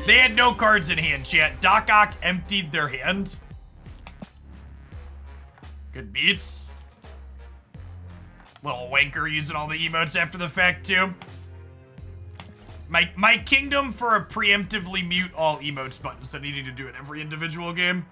They had no cards in hand, chat. Doc Ock emptied their hand. Good beats. Little wanker using all the emotes after the fact, too. My kingdom for a preemptively mute all emotes button instead of needing to do it every individual game.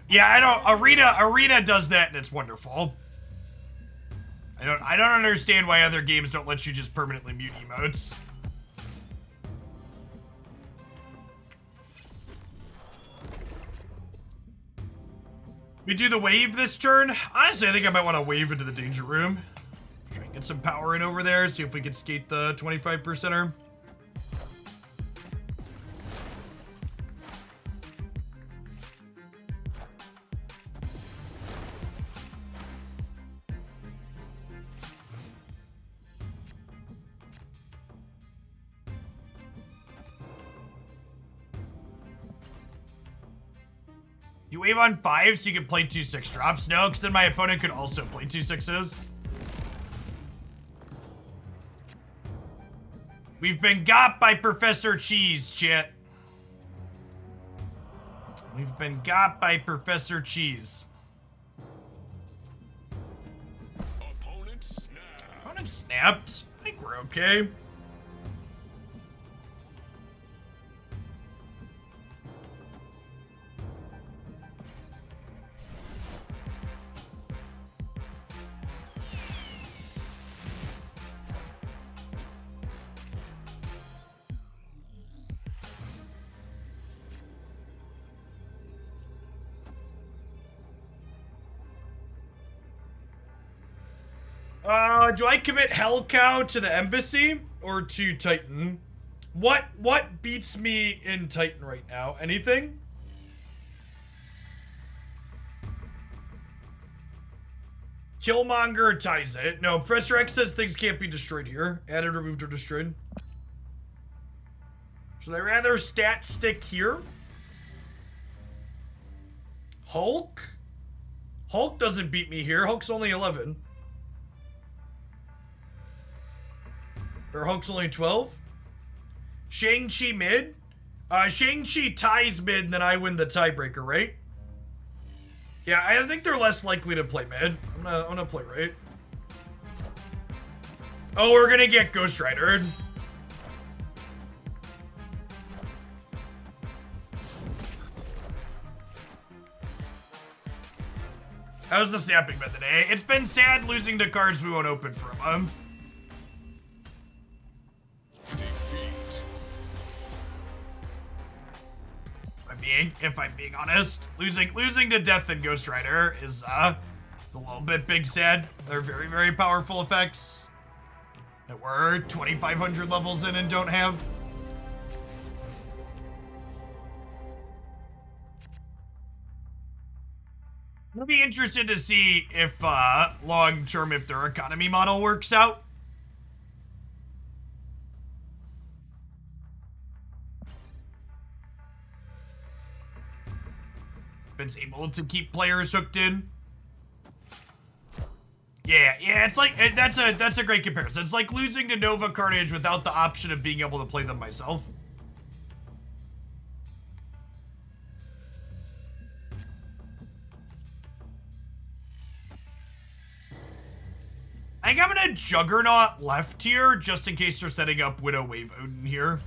Yeah, I don't. Arena does that, and it's wonderful. I don't understand why other games don't let you just permanently mute emotes. We do the wave this turn. Honestly, I think I might want to wave into the danger room. Try and get some power in over there. See if we can skate the 25%er. You wave on 5 so you can play 2 6-drops? No, because then my opponent could also play 2 6s. We've been got by Professor Cheese, chat. We've been got by Professor Cheese. Opponent snapped. Opponent snapped. I think we're okay. Do I commit Hellcow to the Embassy or to Titan? What beats me in Titan right now? Anything? Killmonger ties it. No, Professor X says things can't be destroyed here. Added, removed, or destroyed. Should I rather stat stick here? Hulk? Hulk doesn't beat me here. Hulk's only 11. Or Hulk's only 12? Shang-Chi mid? Shang-Chi ties mid, and then I win the tiebreaker, right? Yeah, I think they're less likely to play mid. I'm gonna play right. Oh, we're gonna get Ghost Rider. How's the snapping been today? It's been sad losing to cards we won't open for a month. Defeat. If I'm being honest, losing to Death and Ghost Rider is it's a little bit big sad. They're very, very powerful effects that we're 2,500 levels in and don't have. I'll be interested to see if long term if their economy model works out. It's able to keep players hooked in. Yeah, it's like that's a great comparison. It's like losing to Nova Carnage without the option of being able to play them myself. I think I'm gonna Juggernaut left here just in case they're setting up Widow Wave Odin here.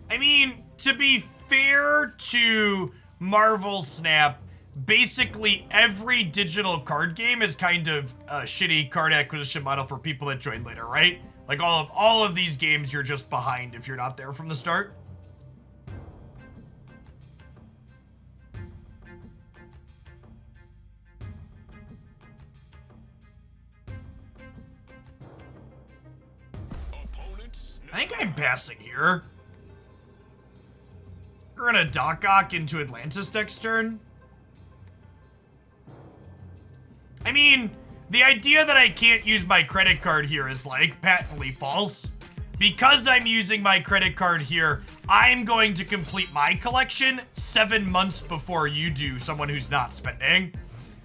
I mean, to be fair to Marvel Snap, basically every digital card game is kind of a shitty card acquisition model for people that join later, right? Like all of these games, you're just behind if you're not there from the start. I think I'm passing here. We're gonna Doc into Atlantis next turn. I mean, the idea that I can't use my credit card here is like patently false. Because I'm using my credit card here, I'm going to complete my collection 7 months before you do, someone who's not spending.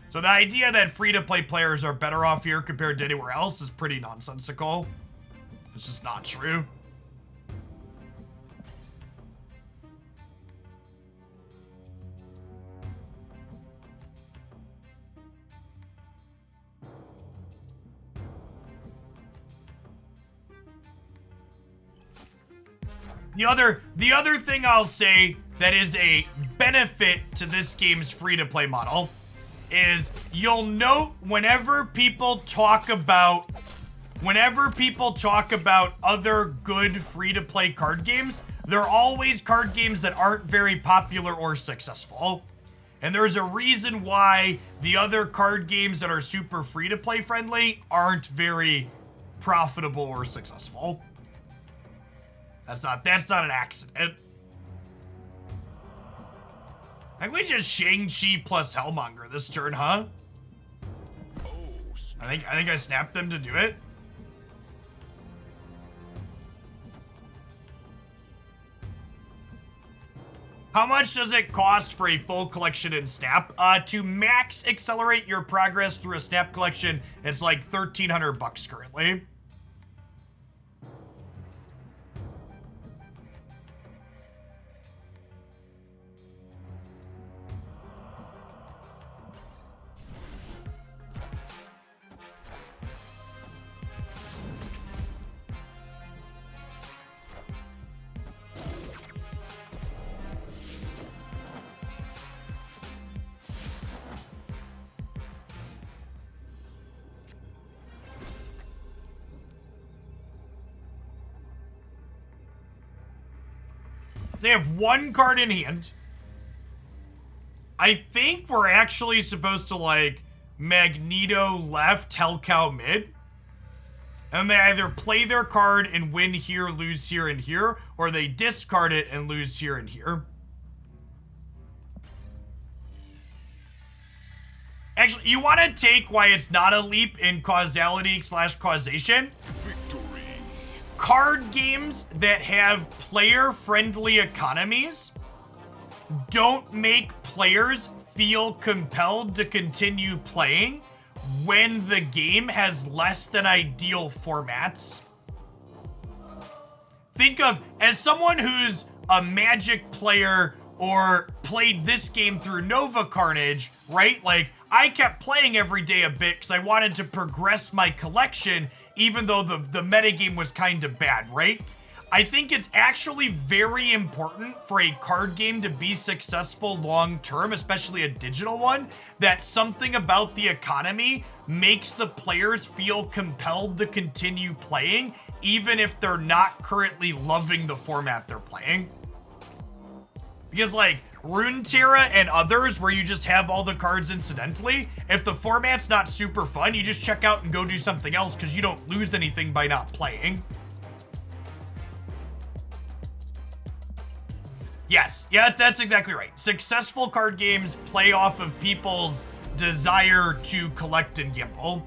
So the idea that free-to-play players are better off here compared to anywhere else is pretty nonsensical. It's just not true. The other thing I'll say that is a benefit to this game's free-to-play model is you'll note whenever people talk about other good free-to-play card games, they're always card games that aren't very popular or successful. And there's a reason why the other card games that are super free-to-play friendly aren't very profitable or successful. That's not an accident. I think we just Shang-Chi plus Hellmonger this turn, huh? I think I snapped them to do it. How much does it cost for a full collection in Snap? To max accelerate your progress through a Snap collection, it's like $1,300 currently. They have one card in hand. I think we're actually supposed to, like, Magneto left, Hellcow mid. And they either play their card and win here, lose here, and here, or they discard it and lose here and here. Actually, you want to take why it's not a leap in causality / causation. Victory. Card games that have player-friendly economies don't make players feel compelled to continue playing when the game has less than ideal formats. Think of, as someone who's a Magic player or played this game through Nova Carnage, right? Like, I kept playing every day a bit because I wanted to progress my collection even though the metagame was kind of bad, right? I think it's actually very important for a card game to be successful long term, especially a digital one, that something about the economy makes the players feel compelled to continue playing, even if they're not currently loving the format they're playing. Because like Runeterra and others where you just have all the cards incidentally, if the format's not super fun, you just check out and go do something else because you don't lose anything by not playing. Yes, yeah, that's exactly right. Successful card games play off of people's desire to collect and gamble.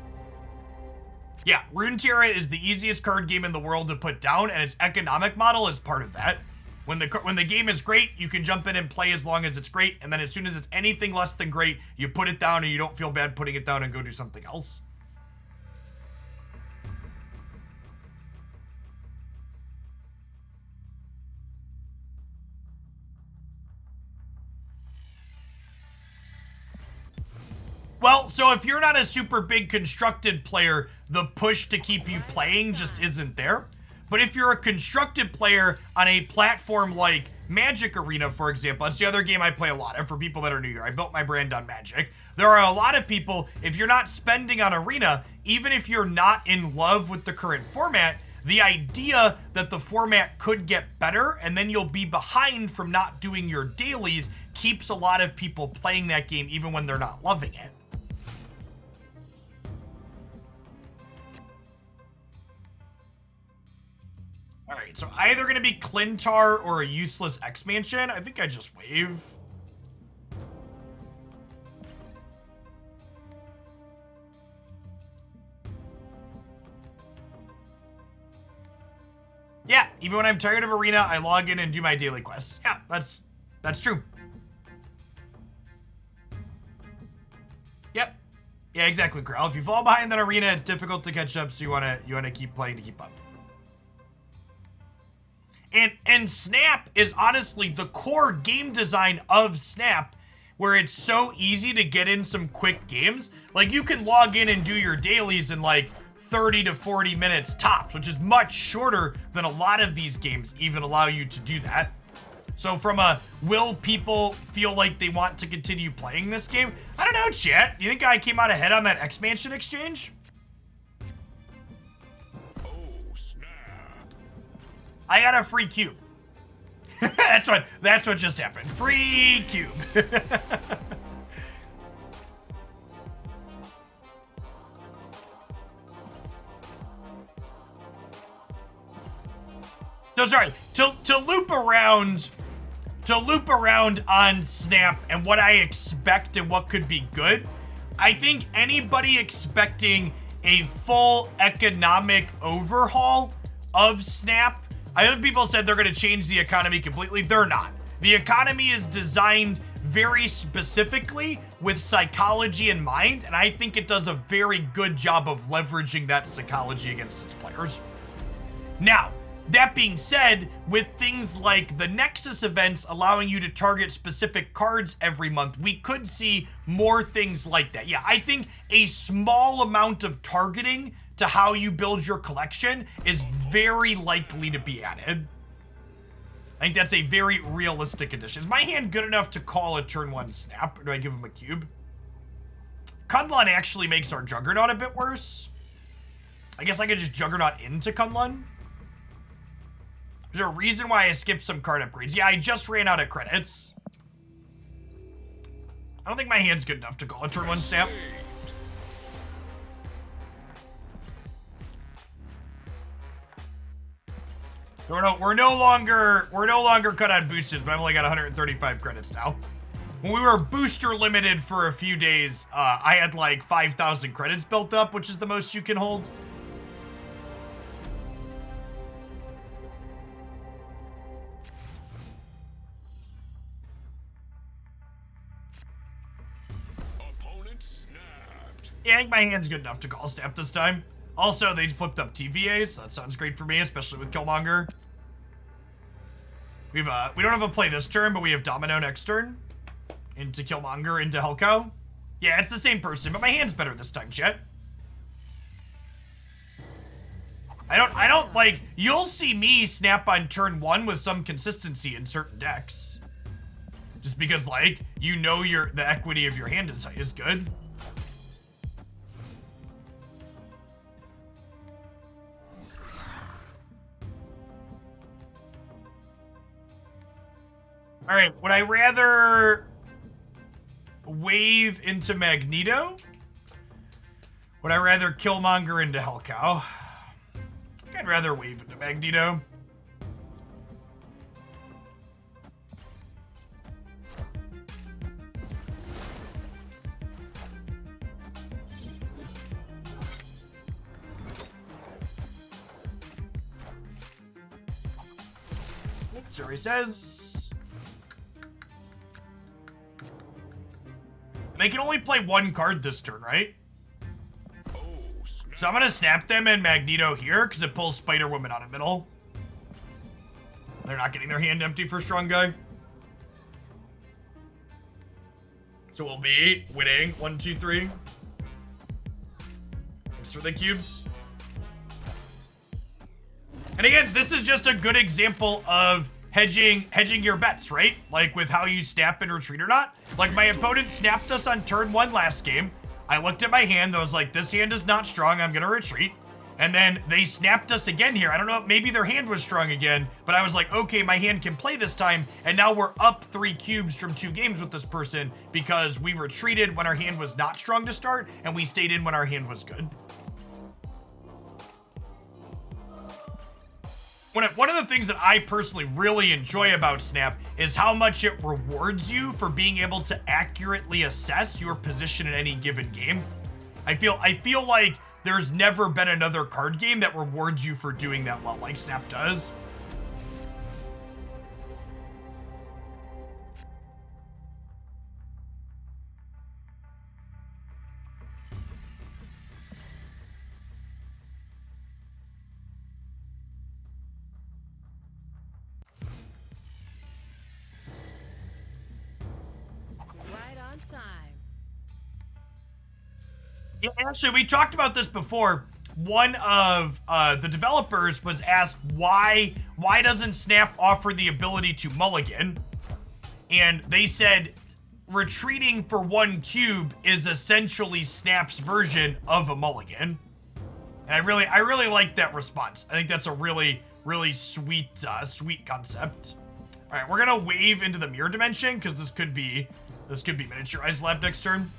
Yeah, Runeterra is the easiest card game in the world to put down, and its economic model is part of that. When the game is great, you can jump in and play as long as it's great, and then as soon as it's anything less than great, you put it down and you don't feel bad putting it down and go do something else. Well, so if you're not a super big constructed player, the push to keep you playing just isn't there. But if you're a constructed player on a platform like Magic Arena, for example, that's the other game I play a lot. And for people that are new here, I built my brand on Magic. There are a lot of people, if you're not spending on Arena, even if you're not in love with the current format, the idea that the format could get better and then you'll be behind from not doing your dailies keeps a lot of people playing that game even when they're not loving it. All right, so either going to be Clintar or a useless expansion. I think I just wave. Yeah, even when I'm tired of Arena, I log in and do my daily quests. Yeah, that's true. Yep. Yeah, exactly, Grell. If you fall behind that Arena, it's difficult to catch up, so you wanna keep playing to keep up. And Snap is honestly the core game design of Snap, where it's so easy to get in some quick games. Like, you can log in and do your dailies in like 30 to 40 minutes tops, which is much shorter than a lot of these games even allow you to do that. So from a, will people feel like they want to continue playing this game? I don't know, chat. You think I came out ahead on that expansion exchange? I got a free cube. that's what just happened. Free cube. So sorry, to loop around on Snap and what I expect and what could be good. I think anybody expecting a full economic overhaul of Snap, I know people said they're going to change the economy completely. They're not. The economy is designed very specifically with psychology in mind, and I think it does a very good job of leveraging that psychology against its players. Now, that being said, with things like the Nexus events allowing you to target specific cards every month, we could see more things like that. Yeah, I think a small amount of targeting to how you build your collection is very likely to be added. I think that's a very realistic addition. Is my hand good enough to call a turn 1 Snap, or do I give him a cube? Kunlun actually makes our Juggernaut a bit worse. I guess I could just Juggernaut into Kunlun. Is there a reason why I skipped some card upgrades? Yeah, I just ran out of credits. I don't think my hand's good enough to call a turn 1 Snap. We're no longer cut on boosters, but I've only got 135 credits now. when we were booster limited for a few days, I had like 5,000 credits built up, which is the most you can hold. Opponent snapped. Yeah, I think my hand's good enough to call snap this time. Also, they flipped up TVAs, so that sounds great for me, especially with Killmonger. We don't have a play this turn, but we have Domino next turn. Into Killmonger, into Helco. Yeah, it's the same person, but my hand's better this time, chat. I don't like, you'll see me snap on turn 1 with some consistency in certain decks. Just because, like, you know the equity of your hand is good. All right, would I rather wave into Magneto? Would I rather Killmonger into Hellcow? I'd rather wave into Magneto. Sorry, says. They can only play one card this turn, right? Oh, snap. So I'm gonna snap them and Magneto here because it pulls Spider-Woman out of middle. They're not getting their hand empty for Strong Guy. So we'll be winning 1, 2, 3. Thanks for the cubes. And again, this is just a good example of hedging your bets, right? Like with how you snap and retreat or not. Like my opponent snapped us on turn 1 last game. I looked at my hand, I was like, this hand is not strong, I'm gonna retreat. And then they snapped us again here. I don't know, maybe their hand was strong again, but I was like, okay, my hand can play this time. And now we're up 3 cubes from 2 games with this person because we retreated when our hand was not strong to start and we stayed in when our hand was good. One of the things that I personally really enjoy about Snap is how much it rewards you for being able to accurately assess your position in any given game. I feel like there's never been another card game that rewards you for doing that well, like Snap does. Yeah, actually, we talked about this before. One of the developers was asked why doesn't Snap offer the ability to mulligan? And they said retreating for 1 cube is essentially Snap's version of a mulligan. And I really like that response. I think that's a really sweet concept. All right, we're gonna wave into the mirror dimension because this could be Miniaturized Lab next turn.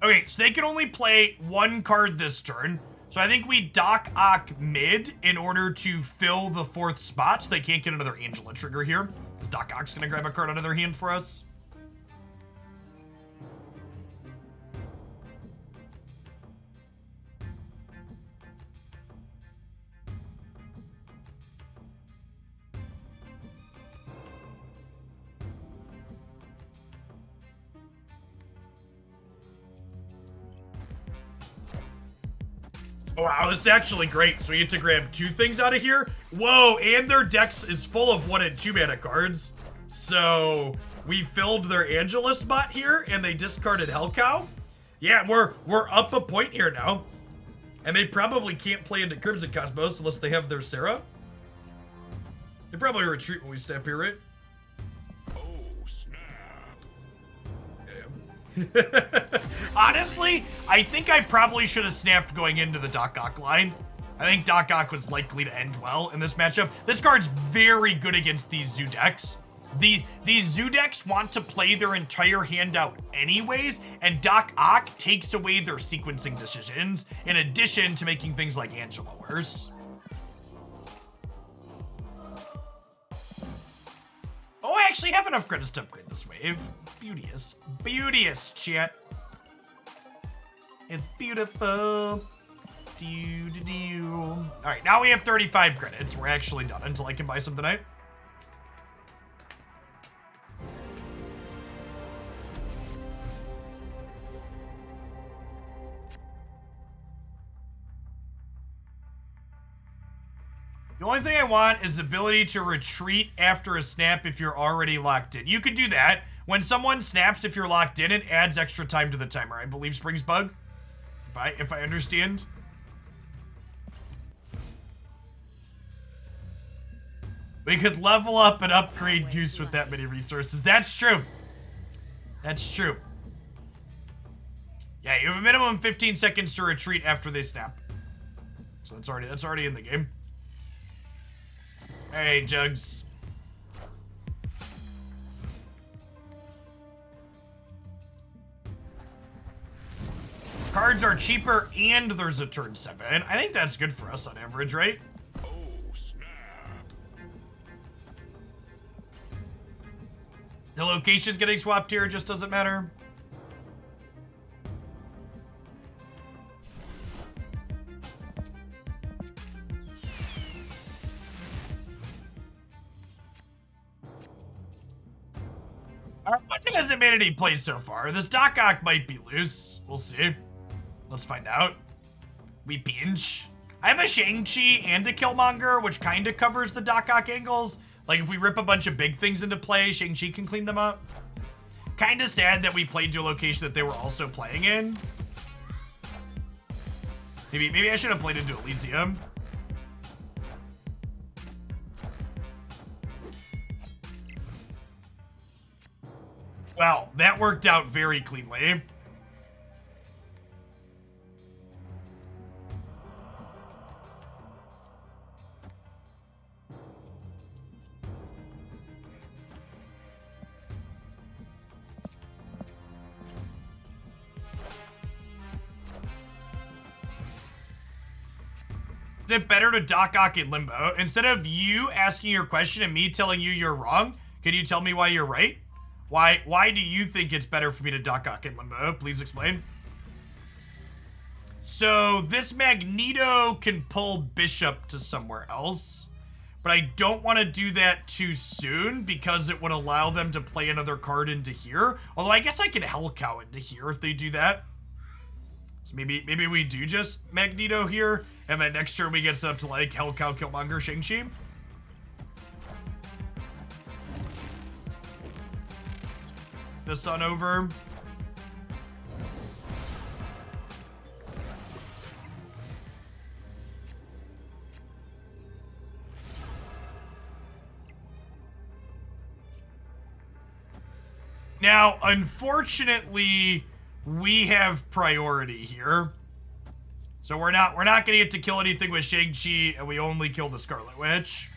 Okay, so they can only play 1 card this turn. So I think we Doc Ock mid in order to fill the 4th spot. So they can't get another Angela trigger here. Because Doc Ock's gonna grab a card out of their hand for us. Oh, wow, this is actually great. So we get to grab 2 things out of here. Whoa, and their dex is full of 1 and 2 mana cards. So we filled their Angela spot here, and they discarded Hellcow. Yeah, we're up a point here now. And they probably can't play into Crimson Cosmos unless they have their Sarah. They probably retreat when we step here, right? Oh, snap. Honestly, I think I probably should have snapped going into the Doc Ock line. I think Doc Ock was likely to end well in this matchup. This card's very good against these Zoo decks. These zoo decks want to play their entire hand out anyways, and Doc Ock takes away their sequencing decisions, in addition to making things like Angela worse. Oh, I actually have enough credits to upgrade this wave. Beauteous. Beauteous, chat. It's beautiful. Alright, now we have 35 credits. We're actually done until I can buy some tonight. The only thing I want is the ability to retreat after a snap if you're already locked in. You could do that. When someone snaps, if you're locked in, it adds extra time to the timer. I believe Spring's bug. If I understand. We could level up and upgrade Goose with that many resources. That's true. That's true. Yeah, you have a minimum 15 seconds to retreat after they snap. So that's already in the game. Hey, Jugs. Cards are cheaper and there's a turn 7. I think that's good for us on average, right? Oh, snap. The location's getting swapped here, just doesn't matter. Our funding hasn't made any plays so far. This Doc Ock might be loose. We'll see. Let's find out. We binge. I have a Shang-Chi and a Killmonger, which kind of covers the Doc Ock angles. Like, if we rip a bunch of big things into play, Shang-Chi can clean them up. Kind of sad that we played to a location that they were also playing in. Maybe I should have played into Elysium. Well, that worked out very cleanly. Is it better to Doc Ock in Limbo? Instead of you asking your question and me telling you you're wrong, can you tell me why you're right? Why do you think it's better for me to Doc Ock in Limbo? Please explain. So this Magneto can pull Bishop to somewhere else, but I don't want to do that too soon because it would allow them to play another card into here. Although I guess I can Hellcow into here if they do that. So maybe we do just Magneto here, and then next turn we get set up to like Hellcow, Killmonger, Shang-Chi. The sun over. Now, unfortunately, we have priority here. So we're not gonna get to kill anything with Shang-Chi, and we only kill the Scarlet Witch.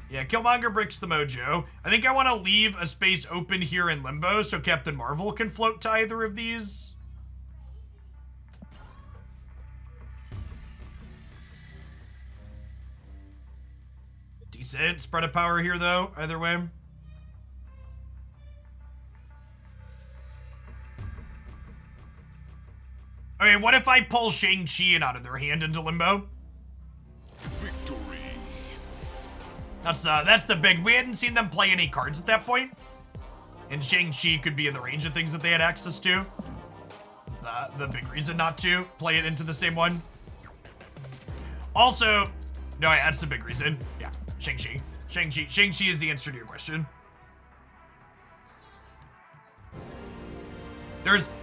Yeah, Killmonger bricks the Mojo. I think I want to leave a space open here in Limbo so Captain Marvel can float to either of these. Decent spread of power here, though, either way. Okay, what if I pull Shang-Chi in out of their hand into Limbo? Victory. That's the big. We hadn't seen them play any cards at that point, and Shang-Chi could be in the range of things that they had access to. The big reason not to play it into the same one. Also, no, yeah, that's the big reason. Yeah, Shang-Chi. Shang-Chi is the answer to your question.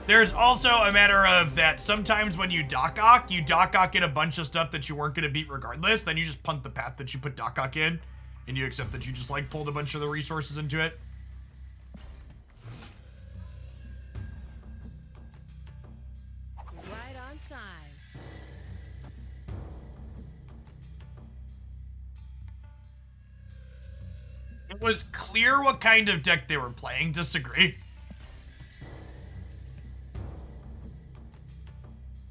There's also a matter of that sometimes when you Doc Ock in a bunch of stuff that you weren't going to beat regardless, then you just punt the path that you put Doc Ock in, and you accept that you just like pulled a bunch of the resources into it. Right on time. It was clear what kind of deck they were playing. Disagree.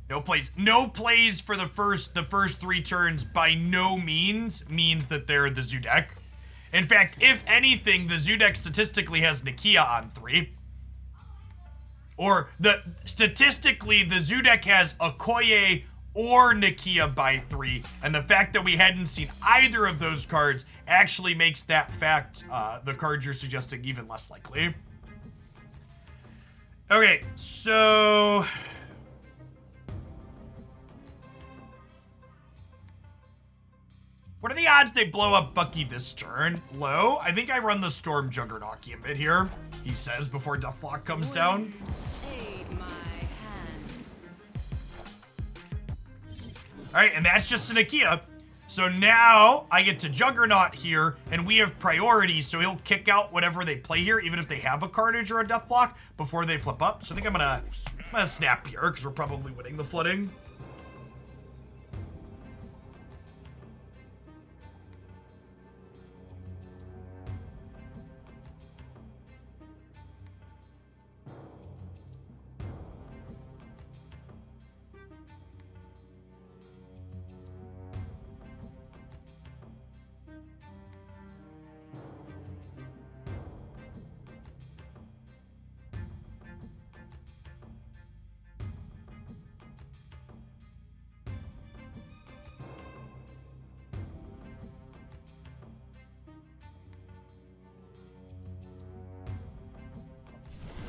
No plays. No plays for the first 3 turns by no means that they're the zoo deck. In fact, if anything, the zoo deck statistically has Nakia on 3. Or statistically, the zoo deck has Okoye or Nakia by 3, and the fact that we hadn't seen either of those cards actually makes that fact, the card you're suggesting, even less likely. Okay, so... what are the odds they blow up Bucky this turn? Low. I think I run the Storm Juggernaut gambit here, he says before Deathlock comes down. Aid my hand. Alright, and that's just an Nakia. So now I get to Juggernaut here, and we have priority, so he'll kick out whatever they play here, even if they have a Carnage or a Deathlock, before they flip up. So I think I'm gonna snap here, because we're probably winning the flooding.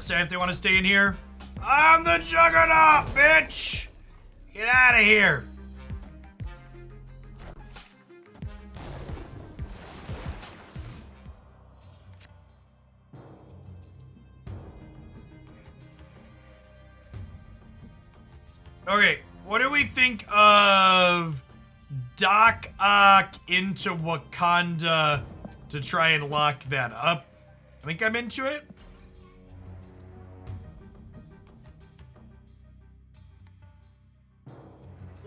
Say if they want to stay in here. I'm the Juggernaut, bitch! Get out of here. Okay, what do we think of Doc Ock into Wakanda to try and lock that up? I think I'm into it.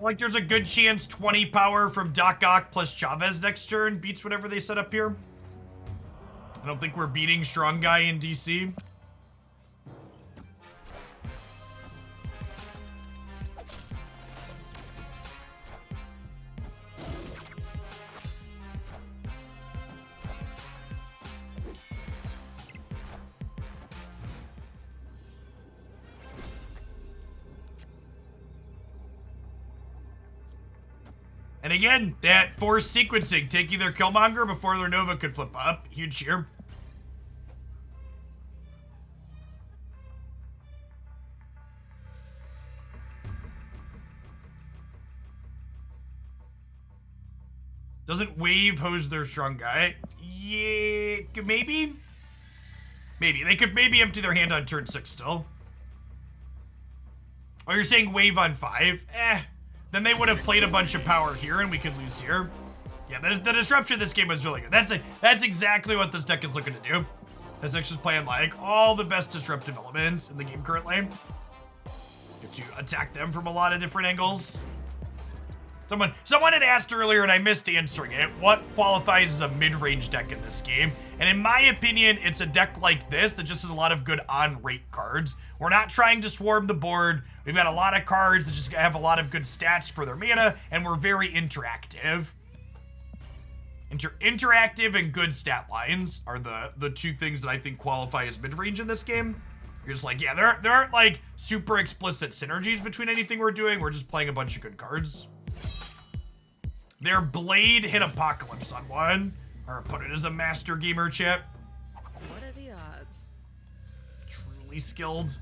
Like there's a good chance 20 power from Doc Ock plus Chavez next turn beats whatever they set up here. I don't think we're beating Strong Guy in DC. And again, that forced sequencing, taking their Killmonger before their Nova could flip up. Huge cheer. Doesn't Wave hose their Strong Guy? Yeah, maybe? Maybe. They could maybe empty their hand on turn 6 still. Oh, you're saying Wave on 5? Then they would have played a bunch of power here and we could lose here. Yeah, the disruption of this game was really good. That's exactly what this deck is looking to do. This deck's just playing like all the best disruptive elements in the game currently. Get to attack them from a lot of different angles. Someone had asked earlier and I missed answering it, what qualifies as a mid-range deck in this game? And in my opinion, it's a deck like this that just has a lot of good on-rate cards. We're not trying to swarm the board. We've got a lot of cards that just have a lot of good stats for their mana, and we're very interactive. Interactive and good stat lines are the two things that I think qualify as mid-range in this game. You're just like, yeah, there aren't like super explicit synergies between anything we're doing. We're just playing a bunch of good cards. Their Blade hit Apocalypse on one. Our opponent is a master gamer, chat. What are the odds? Truly skilled.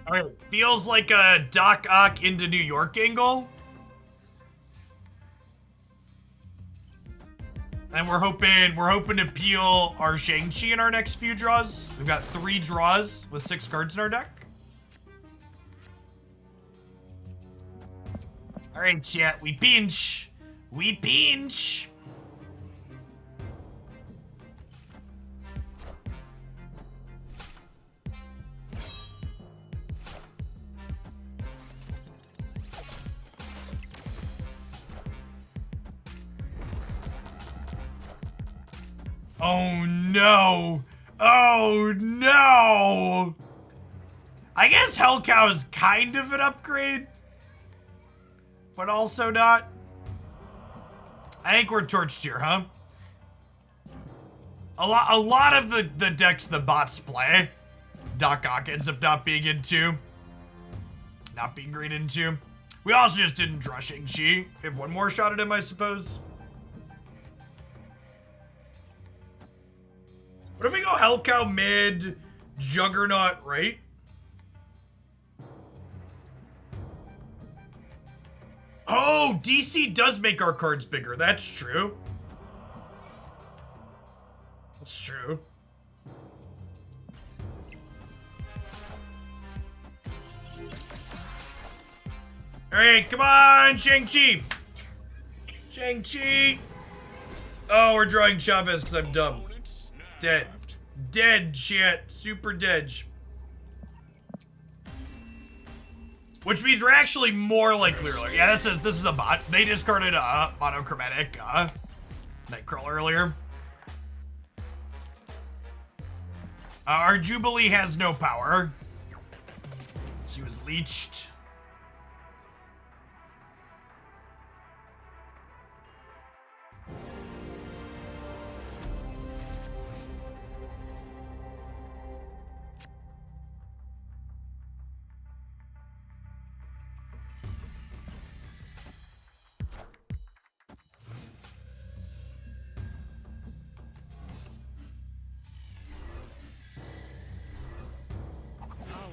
Alright, feels like a Doc Ock into New York angle. And we're hoping to peel our Shang-Chi in our next few draws. We've got 3 draws with 6 cards in our deck. Alright, chat, we pinch. We pinch. Oh no! Oh no! I guess Hellcow is kind of an upgrade, but also not. I think we're torched here, huh? A lot of the decks the bots play, Doc Ock ends up not being into. Not being great into. We also just didn't draw Shang-Chi. We have one more shot at him, I suppose. What if we go Hellcow mid, Juggernaut right? Oh, DC does make our cards bigger. That's true. That's true. Alright, come on, Shang-Chi. Shang-Chi. Oh, we're drawing Chavez because I'm dumb. Dead. Dead shit. Super dead. Which means we're actually more likely earlier. Yeah, this is a bot. They discarded a monochromatic Nightcrawler earlier. Our Jubilee has no power. She was leeched.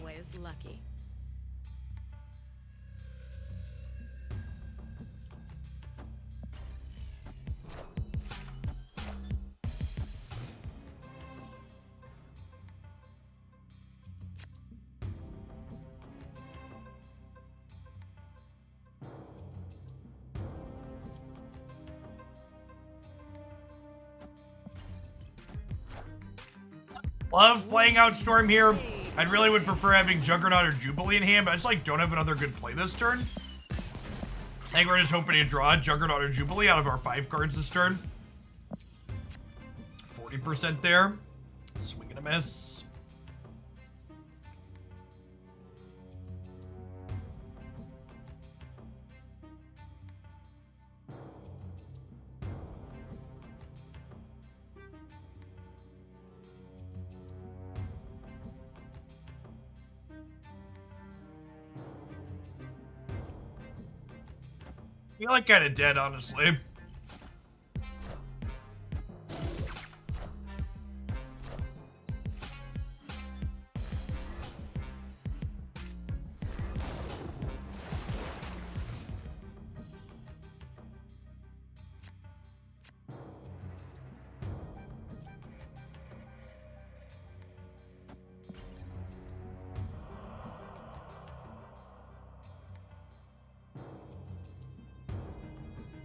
Always lucky. Love playing out Storm here. I really would prefer having Juggernaut or Jubilee in hand, but I just like don't have another good play this turn. I think we're just hoping to draw Juggernaut or Jubilee out of our 5 cards this turn. 40% there. Swing and a miss. I feel like kind of dead, honestly.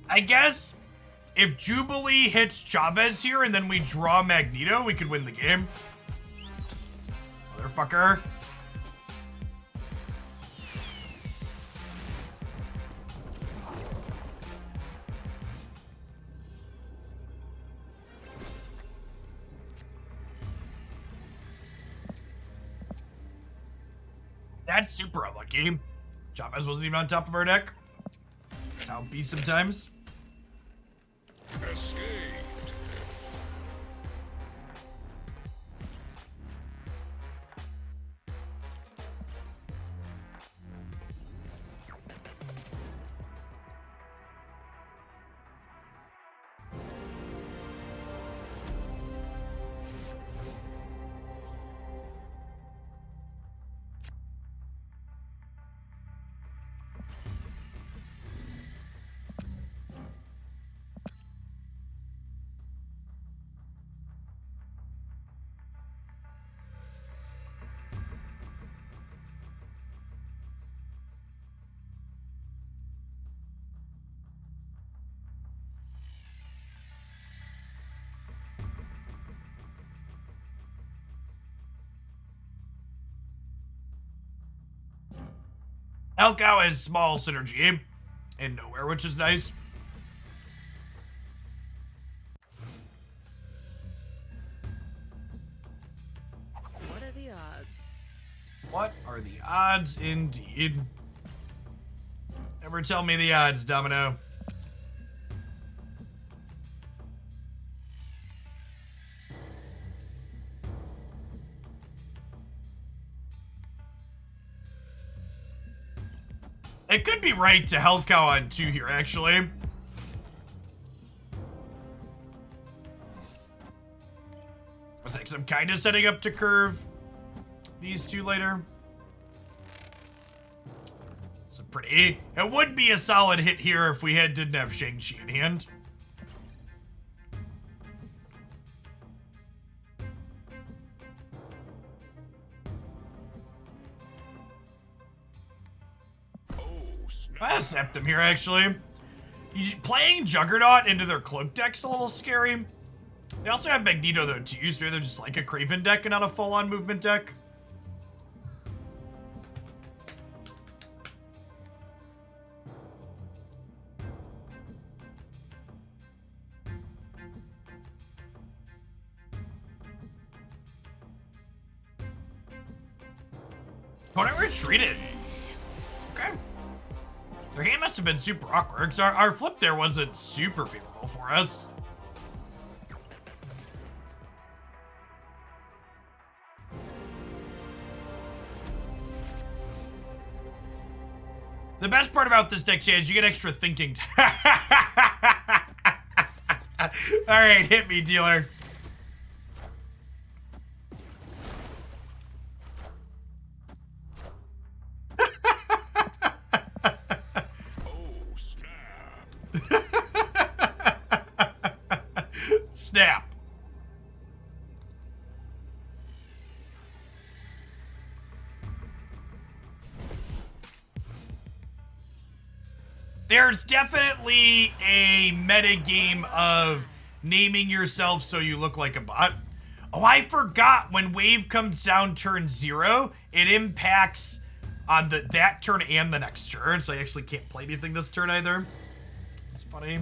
I guess if Jubilee hits Chavez here and then we draw Magneto, we could win the game. Motherfucker. That's super unlucky. Chavez wasn't even on top of our deck. That's how it be sometimes. Escaped. Hellcow has small synergy and nowhere, which is nice. What are the odds? What are the odds indeed? Never tell me the odds, Domino. It could be right to Hellcow on 2 here, actually. Was like some kind of setting up to curve these 2 later. So pretty. It would be a solid hit here if we didn't have Shang-Chi in hand. I snap them here, actually. Playing Juggernaut into their cloak deck's a little scary. They also have Magneto, though, too, so maybe they're just like a Kraven deck and not a full-on movement deck. Opponent retreated. Okay. Their hand must have been super awkward, because our flip there wasn't super favorable for us. The best part about this deck, Shay, is you get extra thinking. Alright, hit me, dealer. Snap. There's definitely a meta game of naming yourself so you look like a bot. Oh, I forgot when wave comes down turn 0, it impacts on that turn and the next turn, so I actually can't play anything this turn either. It's funny.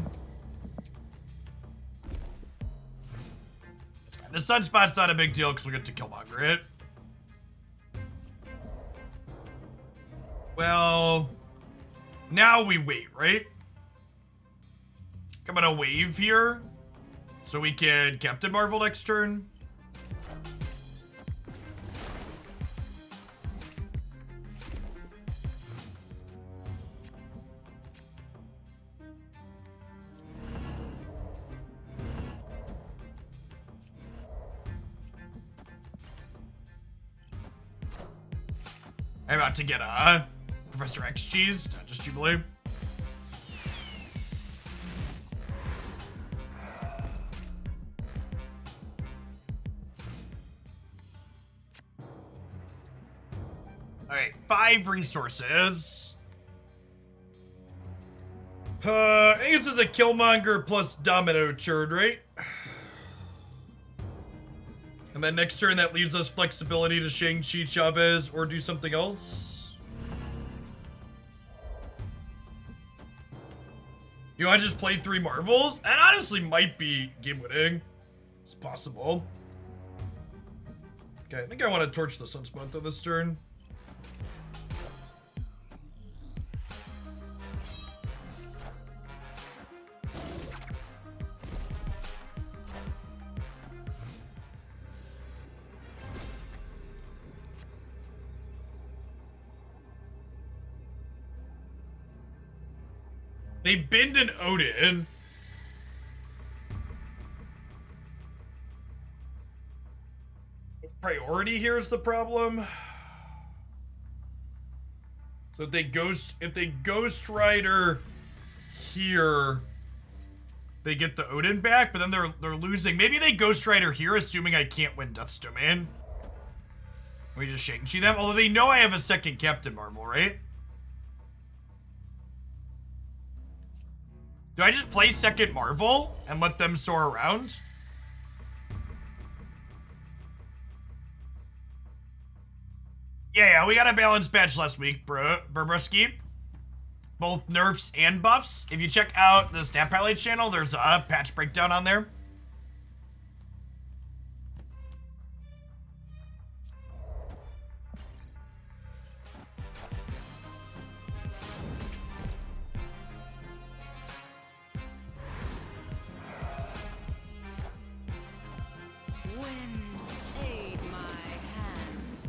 The Sunspot's not a big deal because we'll get to Killmonger it. Well, now we wait, right? I'm gonna wave here so we can Captain Marvel next turn. I'm about to get a Professor X cheese, not just Jubilee. Alright, 5 resources. I think this is a Killmonger plus Domino turn, right? And then next turn, that leaves us flexibility to Shang-Chi, Chavez, or do something else. You want to just play 3 Marvels? That honestly might be game-winning. It's possible. Okay, I think I want to torch the Sunspot though this turn. They bend an Odin. Priority here is the problem. So if they Ghost Rider here, they get the Odin back, but then they're losing. Maybe they Ghost Rider here, assuming I can't win Death's Domain. We just Shang-Chi them, although they know I have a second Captain Marvel, right? Do I just play second Marvel and let them soar around? Yeah, we got a balanced patch last week, Burbrusky. Both nerfs and buffs. If you check out the Snap Highlights channel, there's a patch breakdown on there. Wind, aid my hand.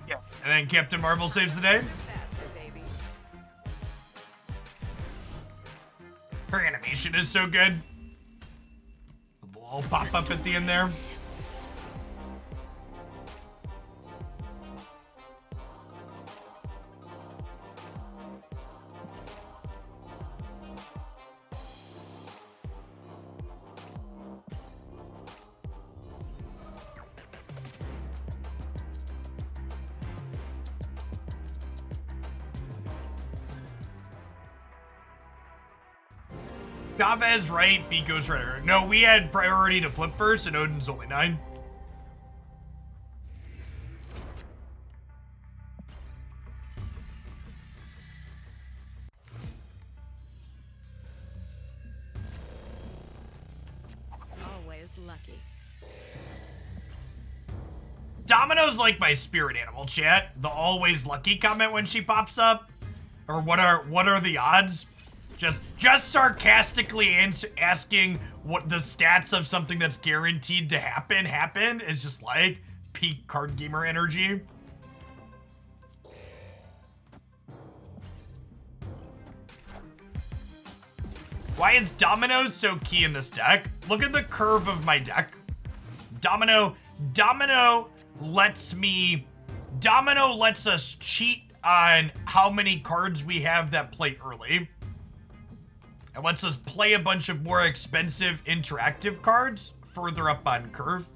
Yeah. And then Captain Marvel saves the day. Faster, baby. Her animation is so good. The little pop up at the end there. Chavez, right? Beat Ghost Rider. No, we had priority to flip first, and Odin's only 9. Always lucky. Domino's like my spirit animal, chat. The always lucky comment when she pops up. Or what are the odds? Just sarcastically asking what the stats of something that's guaranteed to happen is just like peak card gamer energy. Why is Domino so key in this deck? Look at the curve of my deck. Domino lets us cheat on how many cards we have that play early. It lets us play a bunch of more expensive interactive cards further up on curve.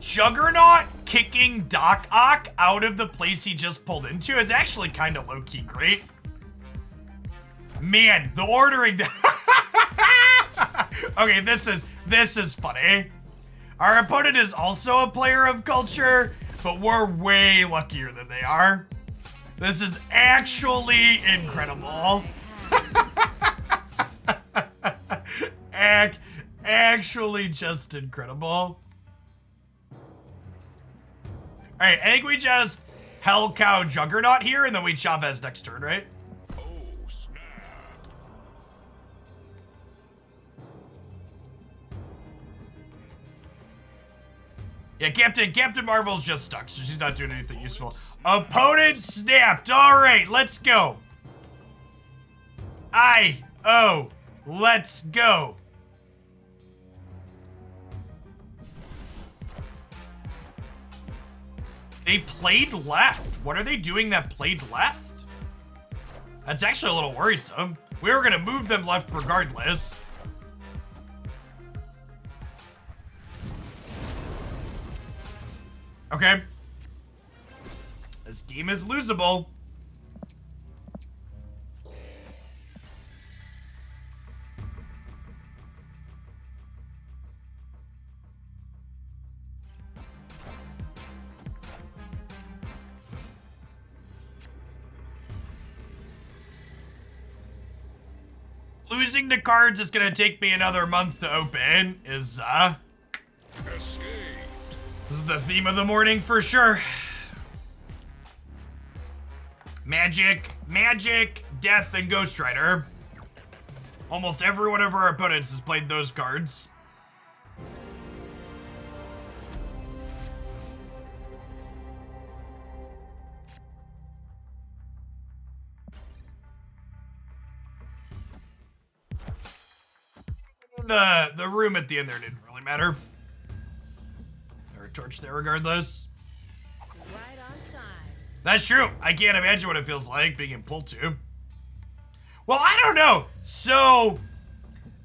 Juggernaut kicking Doc Ock out of the place he just pulled into is actually kind of low-key great. Man, the ordering... Okay, this is funny. Our opponent is also a player of culture, but we're way luckier than they are. This is actually incredible. Actually just incredible. Alright, I think we just Hell Cow Juggernaut here, and then we Chavez next turn, right? Oh, snap. Yeah, Captain Marvel's just stuck, so she's not doing anything useful. Opponent snapped. All right, let's go. Let's go. They played left. What are they doing that played left? That's actually a little worrisome. We were gonna move them left regardless. Okay. This game is losable. Losing to cards is gonna take me another month to open is, Escape. This is the theme of the morning for sure. Magic, Death, and Ghost Rider. Almost every one of our opponents has played those cards. The room at the end there didn't really matter. There a torch there regardless. Right on time. That's true. I can't imagine what it feels like being in pull 2. Well, I don't know. So,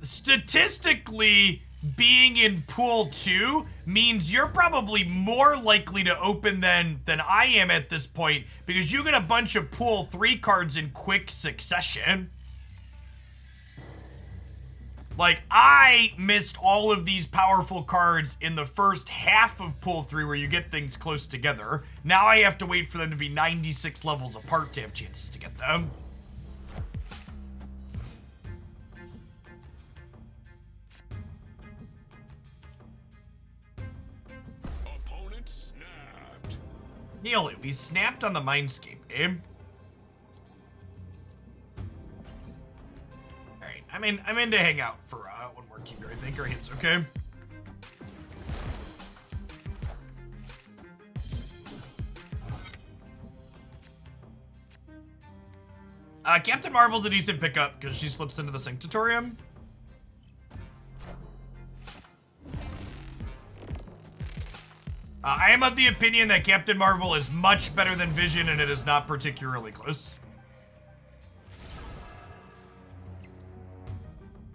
statistically, being in pool 2 means you're probably more likely to open than I am at this point, because you get a bunch of pool 3 cards in quick succession. Like, I missed all of these powerful cards in the first half of pool 3 where you get things close together. Now I have to wait for them to be 96 levels apart to have chances to get them. Opponent snapped. Nail it. We snapped on the Mindscape, eh? Alright, I'm in to hang out for one more cube here, I think. Our hits, okay? Captain Marvel's a decent pickup because she slips into the Sanctatorium. I am of the opinion that Captain Marvel is much better than Vision, and it is not particularly close.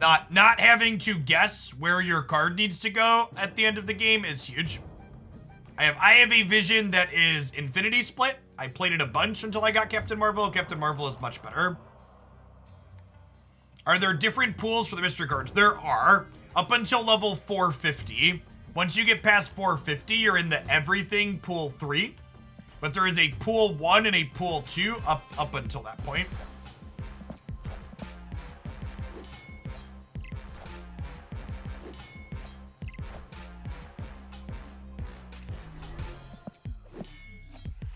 Not having to guess where your card needs to go at the end of the game is huge. I have a Vision that is Infinity Split. I played it a bunch until I got Captain Marvel. Captain Marvel is much better. Are there different pools for the mystery cards? There are. Up until level 450. Once you get past 450, you're in the everything pool 3. But there is a pool 1 and a pool 2 up until that point.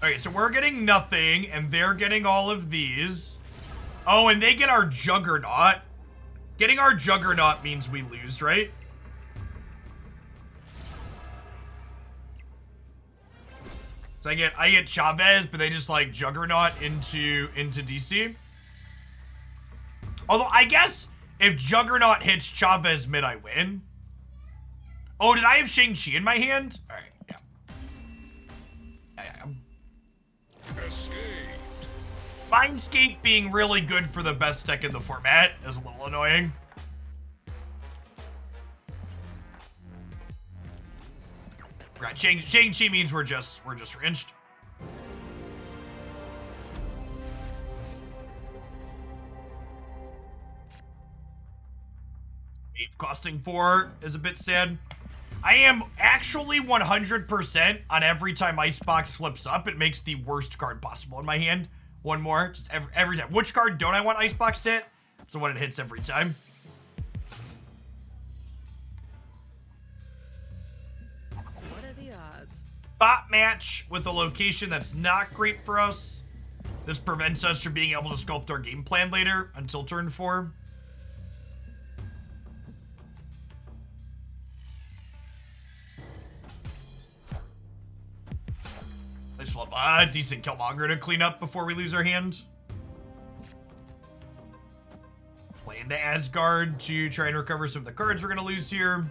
Okay, so we're getting nothing, and they're getting all of these. Oh, and they get our Juggernaut. Getting our Juggernaut means we lose, right? So I get Chavez, but they just like Juggernaut into DC. Although I guess if Juggernaut hits Chavez mid, I win. Oh, did I have Shang-Chi in my hand? All right, yeah. Escaped. Mindscape being really good for the best deck in the format is a little annoying. Right, Shang-Chi means we're just rinsed. Wave costing 4 is a bit sad. I am actually 100% on every time Icebox flips up, it makes the worst card possible in my hand. One more, just every time. Which card don't I want Icebox to hit? It's the one it hits every time. What are the odds? Bot match with a location that's not great for us. This prevents us from being able to sculpt our game plan later until turn 4. I just love a decent Killmonger to clean up before we lose our hand. Play into Asgard to try and recover some of the cards we're going to lose here.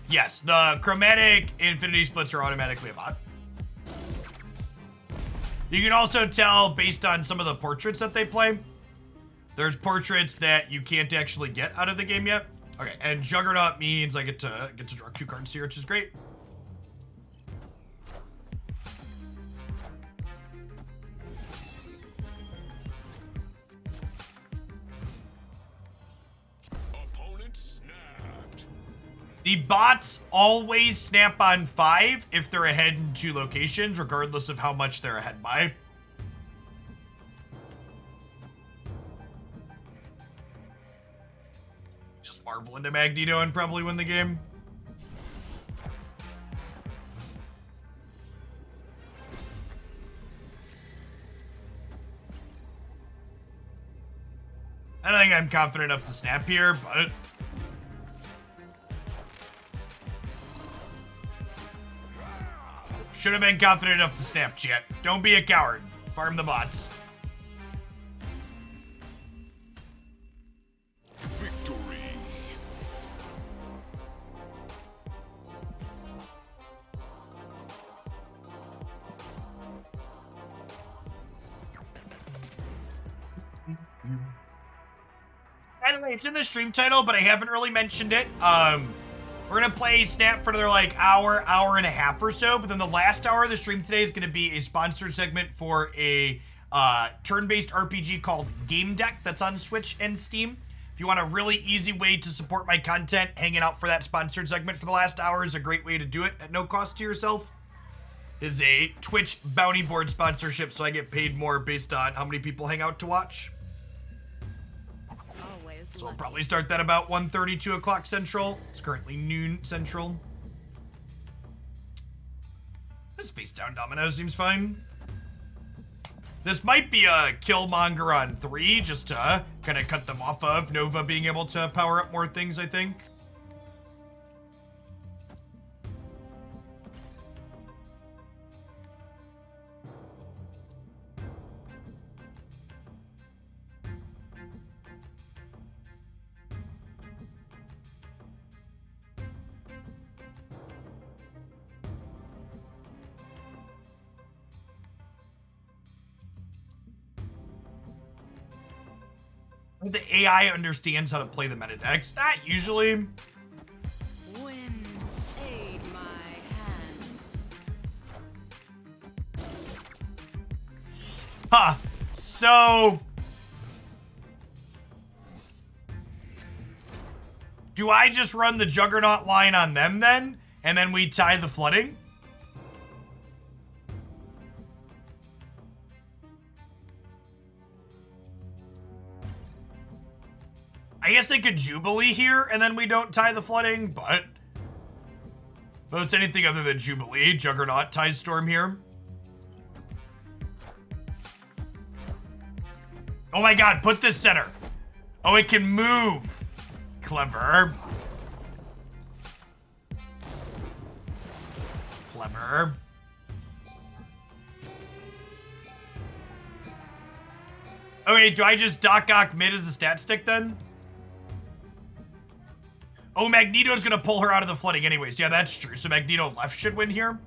Yes, the chromatic infinity splits are automatically a bot. You can also tell based on some of the portraits that they play. There's portraits that you can't actually get out of the game yet. Okay, and Juggernaut means I get to draw 2 cards here, which is great. The bots always snap on 5 if they're ahead in 2 locations, regardless of how much they're ahead by. Just Marvel into Magneto and probably win the game. I don't think I'm confident enough to snap here, but... should have been confident enough to snap, chat. Don't be a coward. Farm the bots. Victory. By the It's in the stream title, but I haven't really mentioned it. We're gonna play Snap for another like hour and a half or so, but then the last hour of the stream today is gonna be a sponsored segment for a turn-based RPG called Game Deck that's on Switch and Steam. If you want a really easy way to support my content, hanging out for that sponsored segment for the last hour is a great way to do it at no cost to yourself. Is a Twitch bounty board sponsorship, so I get paid more based on how many people hang out to watch. So I'll probably start that about 1:30, 2 o'clock Central. It's currently noon Central. This face down domino seems fine. This might be a Killmonger on 3, just to kind of cut them off of Nova being able to power up more things, I think. The AI understands how to play the meta decks. Not usually. Wind, aid my hand. Huh. So... do I just run the Juggernaut line on them then? And then we tie the flooding? I guess they could Jubilee here, and then we don't tie the flooding, but... it's anything other than Jubilee. Juggernaut ties Storm here. Oh my god, put this center. Oh, it can move. Clever. Clever. Okay, do I just Doc Ock mid as a stat stick then? Oh, Magneto's gonna pull her out of the flooding anyways. Yeah, that's true. So Magneto left should win here.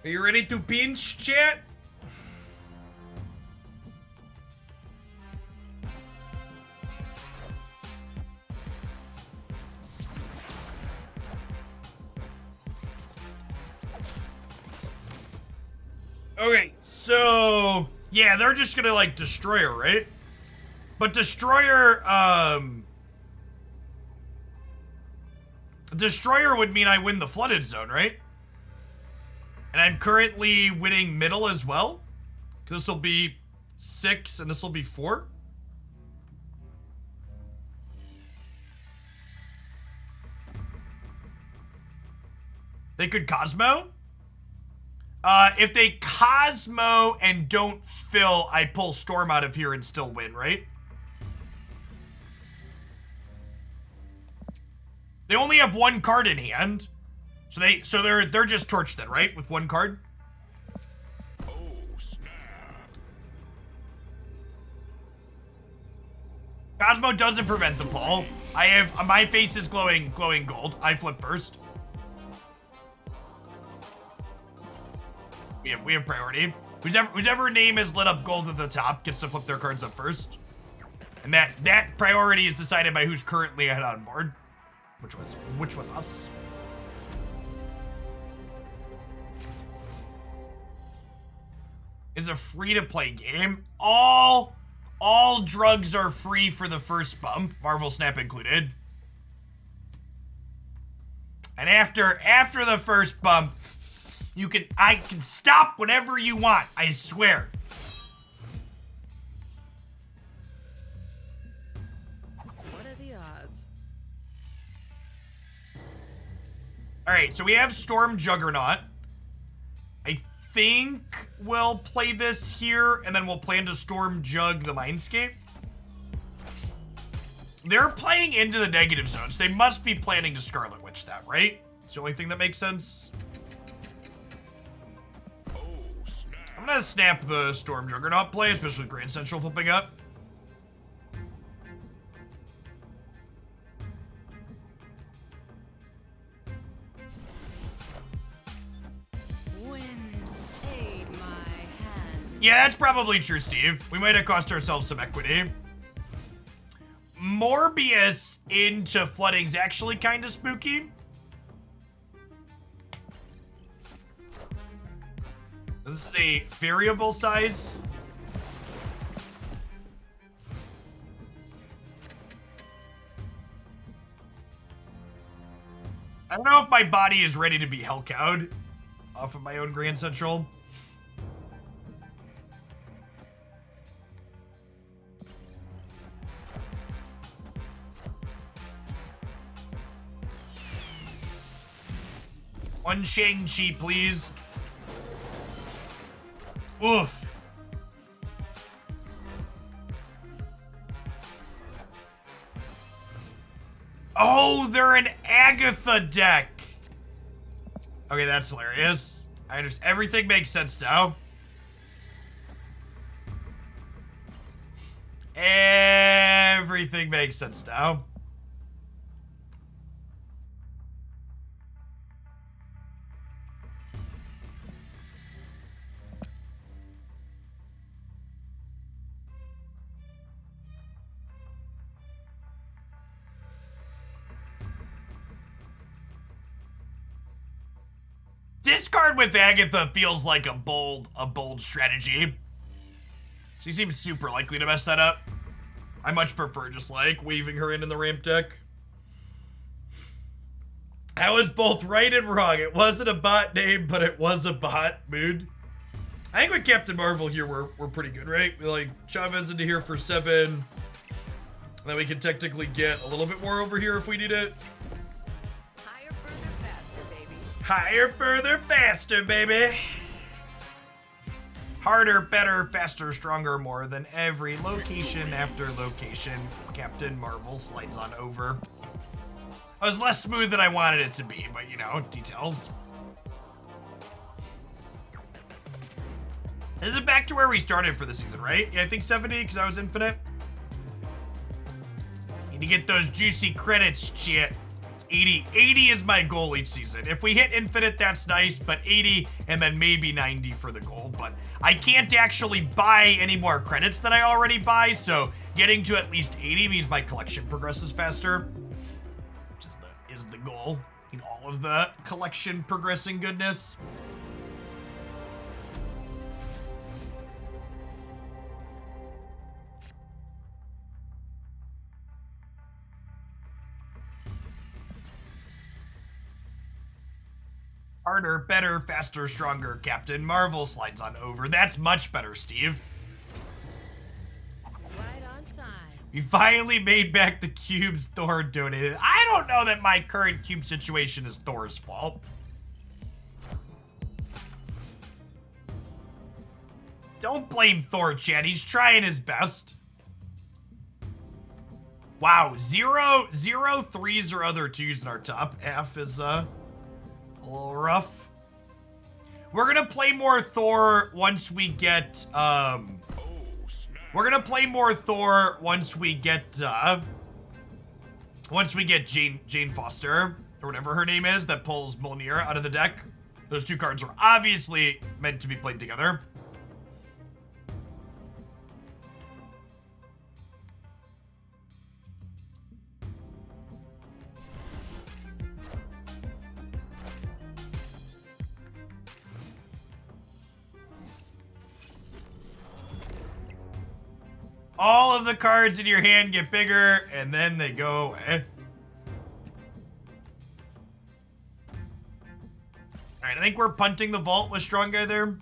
Are you ready to pinch, chat? Okay, so... yeah, they're just gonna, like, destroy her, right? But Destroyer, Destroyer would mean I win the flooded zone, right? And I'm currently winning middle as well. Because this will be 6 and this will be 4. They could Cosmo. If they Cosmo and don't fill, I pull Storm out of here and still win, right? They only have one card in hand. So they're just torched then, right? With one card? Oh, snap. Cosmo doesn't prevent the pull. I have my face is glowing gold. I flip first. We have priority. Whoever name is lit up gold at the top gets to flip their cards up first. And that priority is decided by who's currently ahead on board. Which was us. Is a free-to-play game. All drugs are free for the first bump, Marvel Snap included. And after the first bump, I can stop whenever you want, I swear. What are the odds? Alright, so we have Storm Juggernaut. I think we'll play this here, and then we'll plan to Storm Jug the Mindscape. They're playing into the negative zones. They must be planning to Scarlet Witch that, right? It's the only thing that makes sense. Oh, snap. I'm gonna snap the Storm Juggernaut play, especially Grand Central flipping up. Yeah, that's probably true, Steve. We might have cost ourselves some equity. Morbius into flooding's actually kind of spooky. This is a variable size. I don't know if my body is ready to be hellcowed off of my own Grand Central. One Shang-Chi, please. Oof. Oh, they're an Agatha deck. Okay, that's hilarious. I understand. Everything makes sense now. Everything makes sense now. Discard with Agatha feels like a bold strategy. She seems super likely to mess that up. I much prefer just like waving her in the ramp deck. I was both right and wrong. It wasn't a bot name, but it was a bot mood. I think with Captain Marvel here, we're pretty good, right? We like Chavez into here for 7. Then we can technically get a little bit more over here if we need it. Higher, further, faster, baby. Harder, better, faster, stronger, more than every location after location. Captain Marvel slides on over. It was less smooth than I wanted it to be, but you know, details. This is back to where we started for the season, right? Yeah, I think 70, because I was infinite. Need to get those juicy credits, shit. 80 is my goal each season. If we hit infinite, that's nice, but 80 and then maybe 90 for the goal. But I can't actually buy any more credits than I already buy, so getting to at least 80 means my collection progresses faster, which is the goal in all of the collection progressing goodness. Harder, better, faster, stronger. Captain Marvel slides on over. That's much better, Steve. Right on time. We finally made back the cubes Thor donated. I don't know that my current cube situation is Thor's fault. Don't blame Thor, Chad. He's trying his best. Wow, 0, 3s or other 2s in our top half is, a little rough. We're gonna play more Thor once we get, we're gonna play more Thor once we get Jane Foster, or whatever her name is, that pulls Mjolnir out of the deck. Those 2 cards are obviously meant to be played together. All of the cards in your hand get bigger, and then they go away. Alright, I think we're punting the vault with Strong Guy there.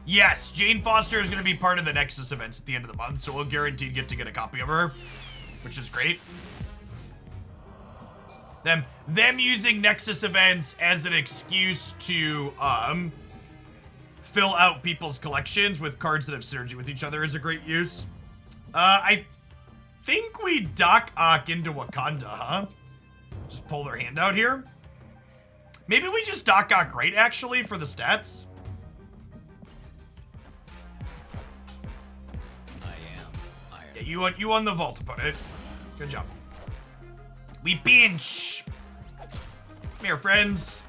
Yes, Jane Foster is going to be part of the Nexus events at the end of the month, so we'll guaranteed get a copy of her, which is great. Them using Nexus events as an excuse to fill out people's collections with cards that have synergy with each other is a great use. I think we Doc Ock into Wakanda, huh? Just pull their hand out here. Maybe we just Doc Ock right, actually, for the stats. I am Iron Yeah, you won the vault, opponent. Good job. We pinch. Come here, friends.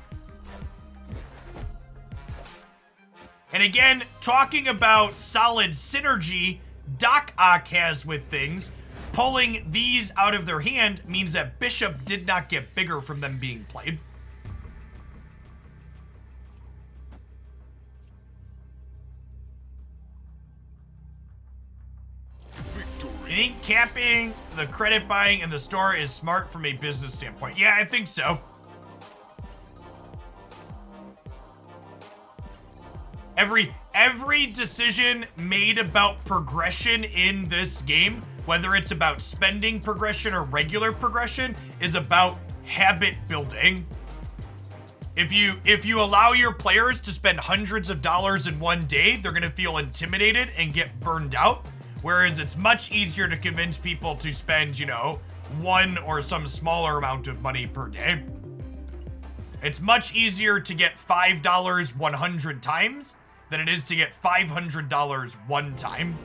And again, talking about solid synergy Doc Ock has with things, pulling these out of their hand means that Bishop did not get bigger from them being played. You think capping the credit buying in the store is smart from a business standpoint? Yeah, I think so. Every decision made about progression in this game, whether it's about spending progression or regular progression, is about habit building. If you allow your players to spend hundreds of dollars in one day, they're gonna feel intimidated and get burned out. Whereas it's much easier to convince people to spend, you know, one or some smaller amount of money per day. It's much easier to get $5 100 times than it is to get $500 one time.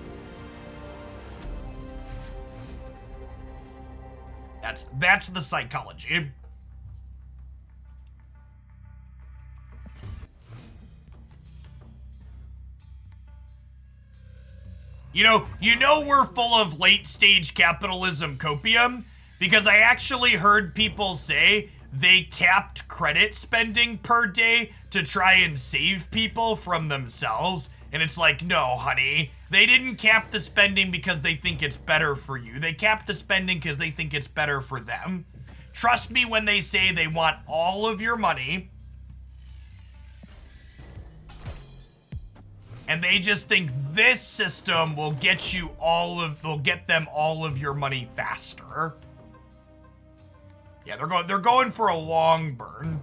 That's the psychology. You know we're full of late-stage capitalism copium because I actually heard people say they capped credit spending per day to try and save people from themselves. And it's like, no, honey, they didn't cap the spending because they think it's better for you. They capped the spending because they think it's better for them. Trust me when they say they want all of your money. And they just think this system will get them all of your money faster. Yeah, they're going for a long burn.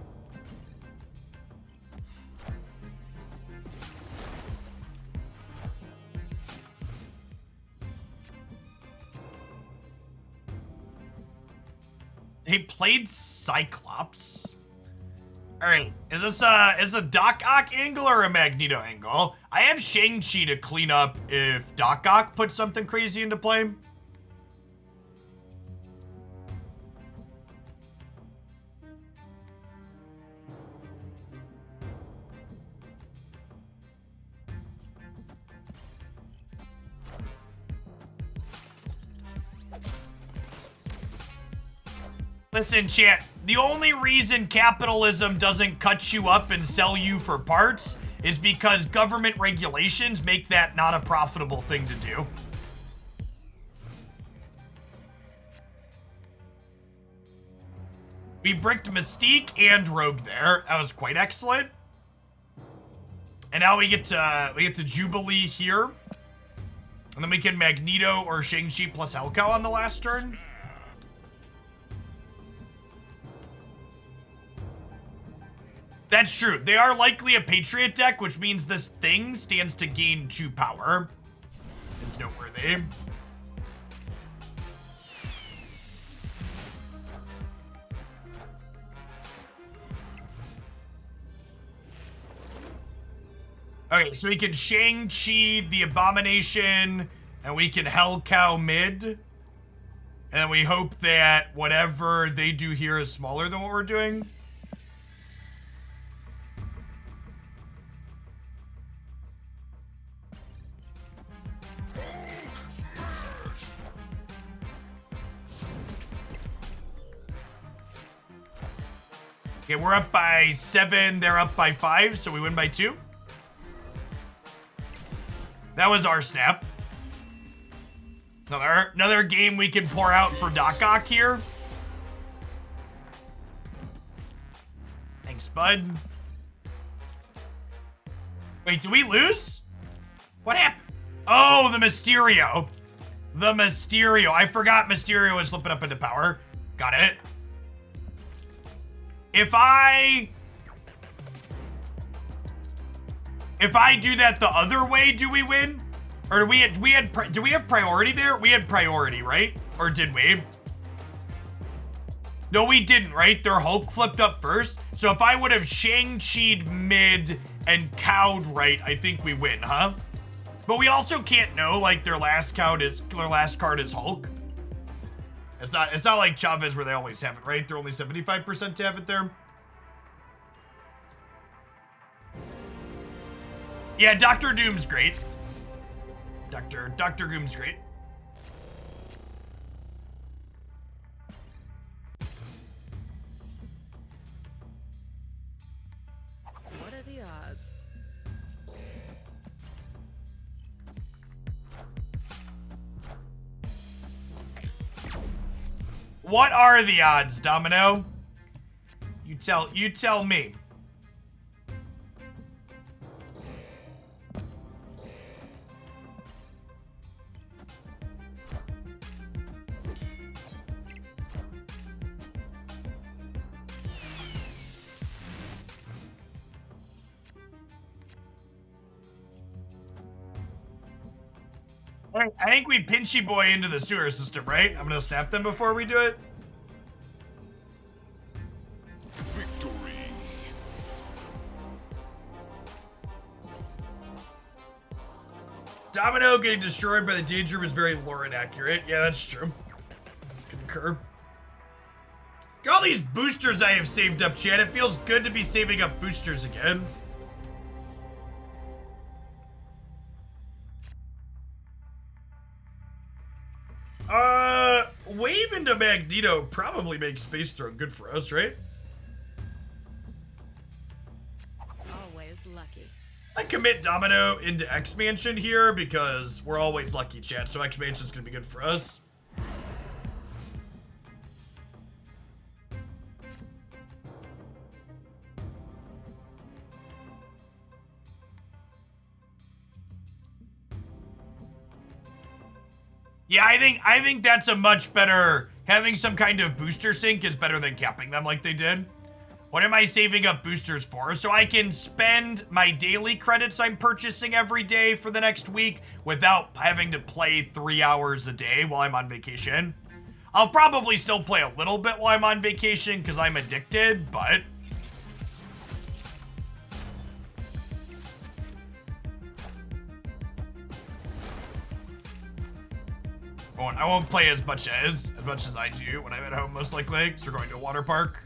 He played Cyclops. All right, is this a Doc Ock angle or a Magneto angle? I have Shang-Chi to clean up if Doc Ock puts something crazy into play. Listen, chat, the only reason capitalism doesn't cut you up and sell you for parts is because government regulations make that not a profitable thing to do. We bricked Mystique and Rogue there. That was quite excellent. And now we get to Jubilee here. And then we can Magneto or Shang-Chi plus Hellcow on the last turn. That's true. They are likely a Patriot deck, which means this thing stands to gain 2 power. It's noteworthy. Okay, so we can Shang-Chi the Abomination, and we can Hellcow mid. And we hope that whatever they do here is smaller than what we're doing. Okay, we're up by 7, they're up by 5, so we win by 2. That was our snap. Another game we can pour out for Doc Ock here. Thanks, bud. Wait, did we lose? What happened? Oh, the Mysterio. The Mysterio. I forgot Mysterio was flipping up into power. Got it. If I do that the other way, do we win? Or do we have priority there? We had priority, right? Or did we? No, we didn't, right? Their Hulk flipped up first. So if I would have Shang-Chi'd mid and cowed right, I think we win, huh? But we also can't know, like, their last card is Hulk. It's not like Chavez where they always have it, right? They're only 75% to have it there. Yeah, Dr. Doom's great. Dr. Doom's great. What are the odds? What are the odds, Domino? You tell me. I think we pinchy boy into the sewer system, right? I'm gonna snap them before we do it. Victory. Domino getting destroyed by the danger was very lore inaccurate. Yeah, that's true. Concur. Look at all these boosters I have saved up, chat. It feels good to be saving up boosters again. Wave into Magneto probably makes Space Throne good for us, right? Always lucky. I commit Domino into X-Mansion here because we're always lucky, chat, so X-Mansion's gonna be good for us. Yeah, I think that's a much better, having some kind of booster sync is better than capping them like they did. What am I saving up boosters for? So I can spend my daily credits I'm purchasing every day for the next week without having to play 3 hours a day while I'm on vacation. I'll probably still play a little bit while I'm on vacation because I'm addicted, but... I won't play as much as I do when I'm at home, most likely, because we're going to a water park.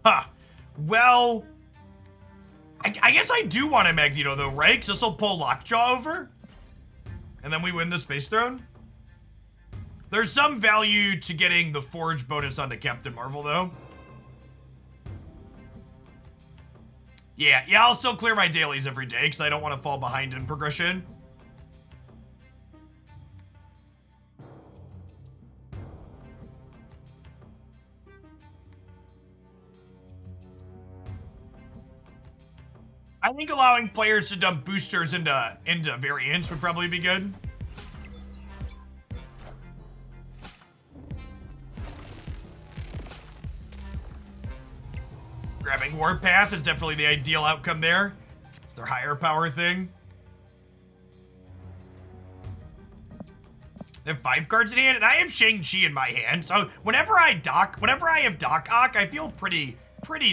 Huh. Well, I guess I do want a Magneto, though, right? Because this will pull Lockjaw over. And then we win the Space Throne. There's some value to getting the Forge bonus onto Captain Marvel, though. Yeah, I'll still clear my dailies every day because I don't want to fall behind in progression. I think allowing players to dump boosters into variance would probably be good. Grabbing Warpath is definitely the ideal outcome there. It's their higher power thing. They have 5 cards in hand, and I have Shang-Chi in my hand. So whenever I have Doc Ock, I feel pretty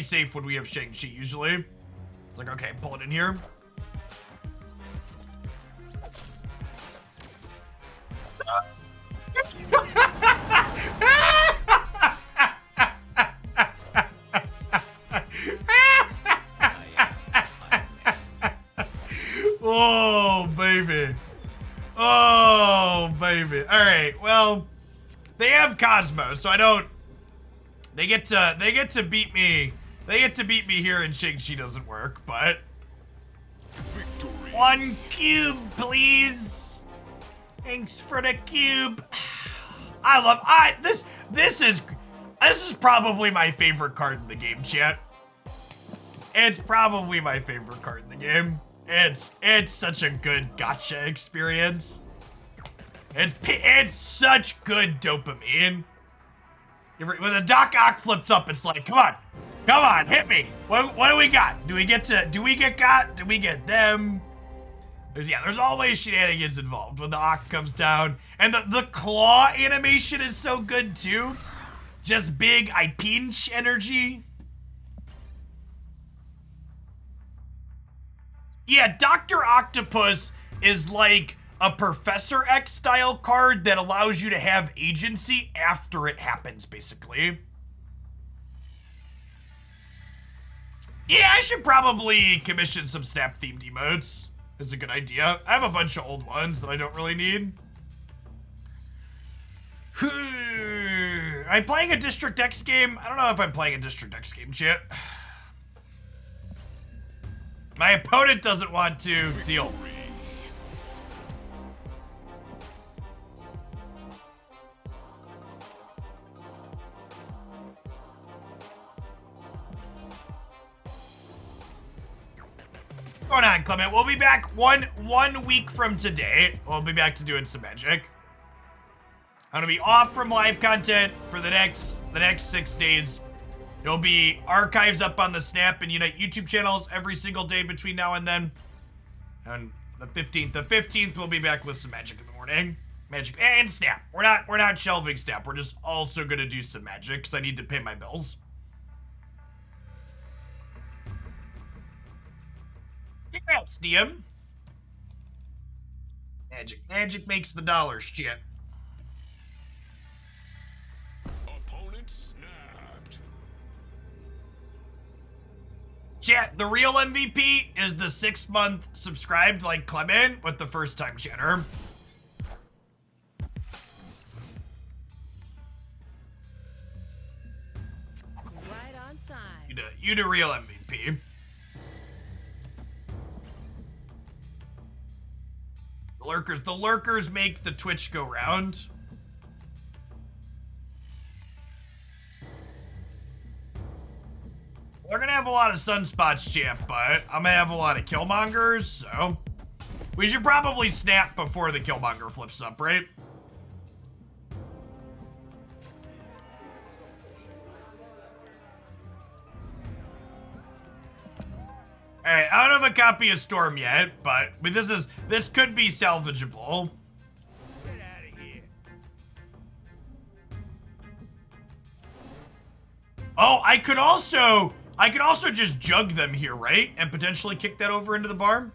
safe when we have Shang-Chi usually. It's like, okay, pull it in here. Oh, baby. Oh, baby. All right. Well, they have Cosmo, so I don't. They get to beat me. They get to beat me here, and Shang-Chi doesn't work. But Victory. 1 cube, please. Thanks for the cube. This is probably my favorite card in the game, chat. It's probably my favorite card in the game. It's such a good gotcha experience. It's such good dopamine. When the Doc Ock flips up, it's like, come on, hit me. What do we got? Do we get got? Do we get them? There's always shenanigans involved when the Ock comes down. And the claw animation is so good too. Just big I pinch energy. Yeah, Dr. Octopus is like a Professor X style card that allows you to have agency after it happens, basically. Yeah, I should probably commission some snap-themed emotes. Is a good idea. I have a bunch of old ones that I don't really need. I'm playing a District X game. I don't know if I'm playing a District X game, shit. My opponent doesn't want to deal. Going on, Clement. We'll be back one week from today. We'll be back to doing some Magic. I'm gonna be off from live content for the next 6 days. There'll be archives up on the Snap and Unite YouTube channels every single day between now and then. And the 15th we'll be back with some Magic in the morning. Magic and Snap. We're not shelving Snap. We're just also gonna do some Magic because I need to pay my bills. Congrats, DM. Magic makes the dollars, shit. Opponent snapped. Chat, the real MVP is the 6-month subscribed like Clement with the first time chatter. Right on time. You the real MVP. The lurkers make the Twitch go round. We're gonna have a lot of Sunspots, champ, but I'm gonna have a lot of Killmongers, so we should probably snap before the Killmonger flips up, right? Alright, I don't have a copy of Storm yet, but this could be salvageable. Get out of here. Oh, I could also just jug them here, right? And potentially kick that over into the bar?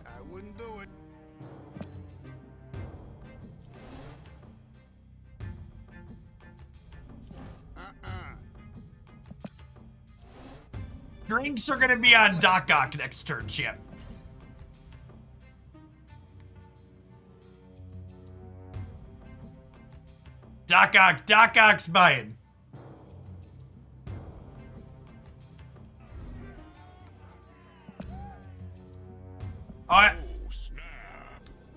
I wouldn't do it. Drinks are gonna be on Doc Ock next turn, champ. Doc Ock's buying.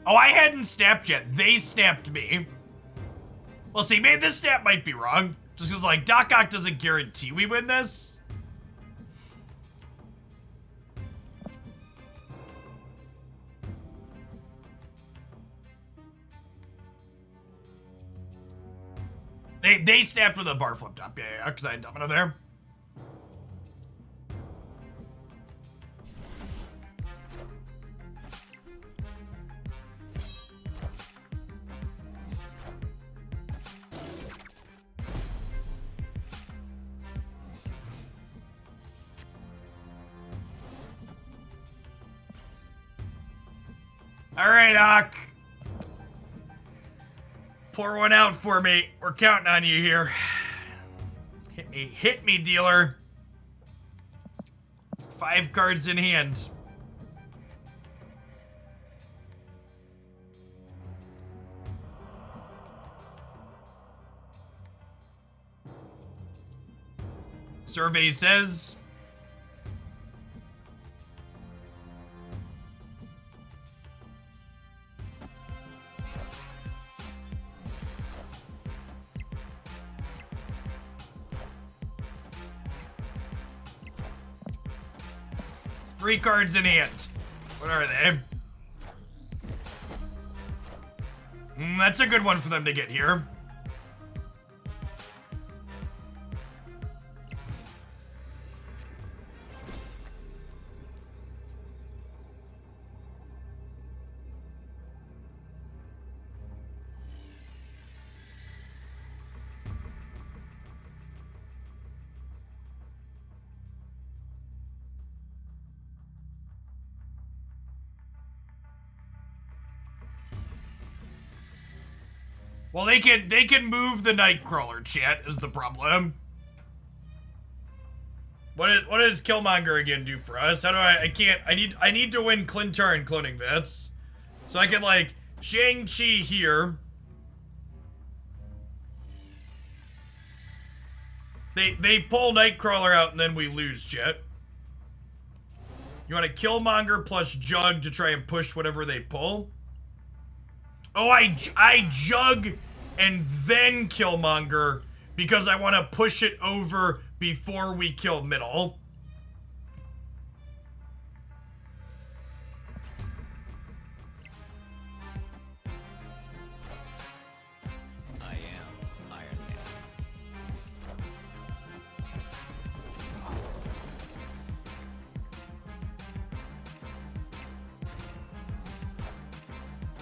Oh, I hadn't snapped yet. They snapped me. Well, see, maybe this snap might be wrong. Just because, like, Doc Ock doesn't guarantee we win this. They snapped with a bar flipped up. Yeah, because I had Domino there. All right, Ock. Pour one out for me. We're counting on you here. Hit me, dealer. 5 cards in hand. Survey says... Three cards in hand. What are they? That's a good one for them to get here. Well, they can move the Nightcrawler, chat, is the problem. What does Killmonger again do for us? How do I need to win Clintar and cloning Vats. So I can like Shang-Chi here. They pull Nightcrawler out and then we lose, chat. You want a Killmonger plus Jug to try and push whatever they pull? Oh, I Jug and then Killmonger because I want to push it over before we kill middle. I am Iron Man.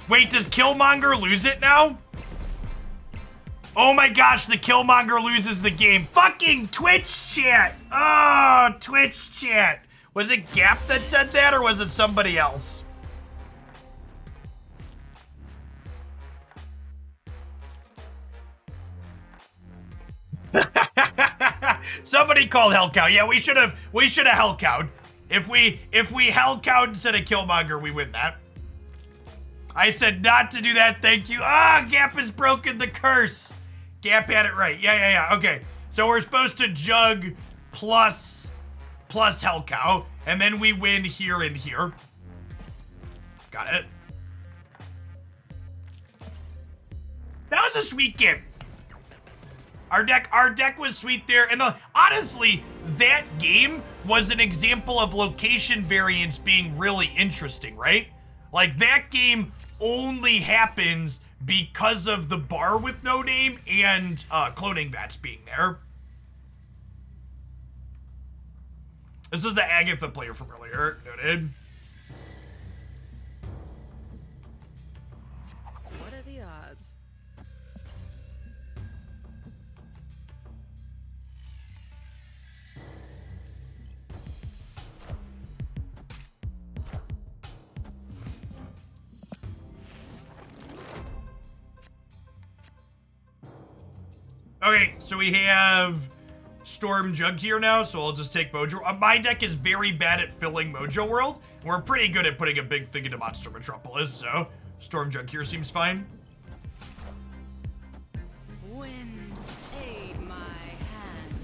Wait, does Killmonger lose it now? Oh my gosh, the Killmonger loses the game. Fucking Twitch chat. Oh, Twitch chat. Was it Gap that said that or was it somebody else? Somebody called Hellcow. Yeah, we should have Hellcowed. If we Hellcowed instead of Killmonger, we win that. I said not to do that, thank you. Ah, Gap has broken the curse. Gap had it right. Yeah. Okay. So we're supposed to Jug plus Hellcow, and then we win here and here. Got it. That was a sweet game. Our deck was sweet there, and honestly, that game was an example of location variance being really interesting, right? Like, that game only happens because of the bar with no name and cloning Vats being there. This is the Agatha player from earlier, noted. What are the odds? Okay, so we have Storm Jug here now, so I'll just take Mojo. My deck is very bad at filling Mojo World. We're pretty good at putting a big thing into Monster Metropolis, so Storm Jug here seems fine. Wind, aid my hand.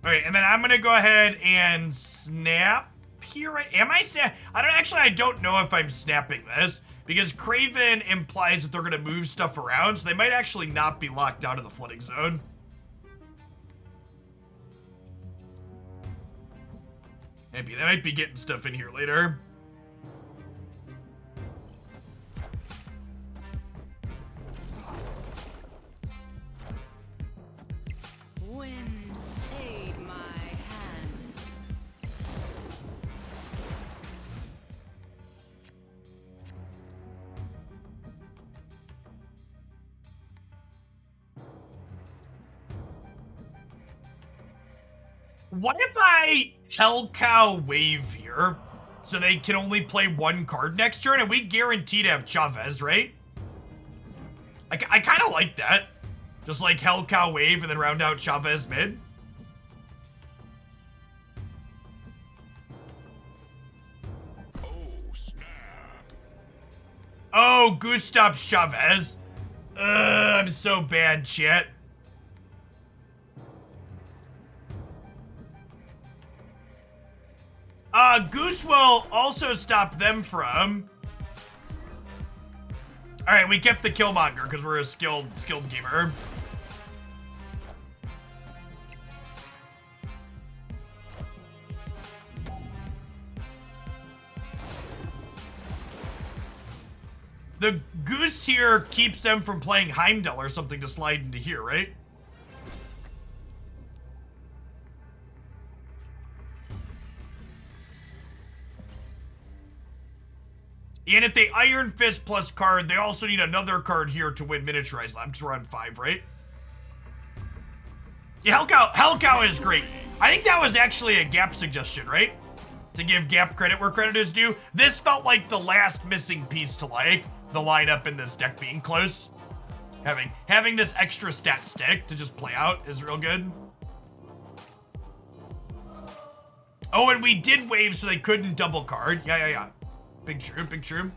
Okay, and then I'm gonna go ahead and snap here. Am I snap? I don't know if I'm snapping this. Because Craven implies that they're going to move stuff around, so they might actually not be locked out of the flooding zone. Maybe they might be getting stuff in here later. Wind, aid my hand. What if I Hellcow Wave here, so they can only play one card next turn, and we guarantee to have Chavez, right? I kind of like that. Just like Hellcow Wave and then round out Chavez mid. Oh, snap. Oh, Gustav Chavez. I'm so bad, chat. Goose will also stop them from... Alright, we kept the Killmonger because we're a skilled gamer. The Goose here keeps them from playing Heimdall or something to slide into here, right? And if they Iron Fist plus card, they also need another card here to win Miniaturized Lab, because we're on 5, right? Yeah, Hellcow is great. I think that was actually a Gap suggestion, right? to give Gap credit where credit is due. This felt like the last missing piece to like the lineup in this deck being close. Having this extra stat stick to just play out is real good. Oh, and we did wave so they couldn't double card. Yeah. Big true, big true.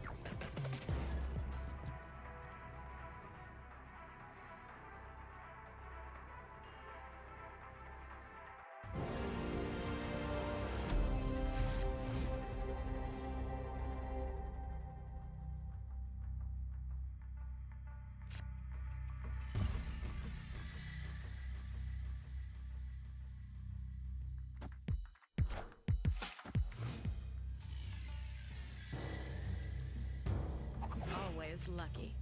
Always lucky.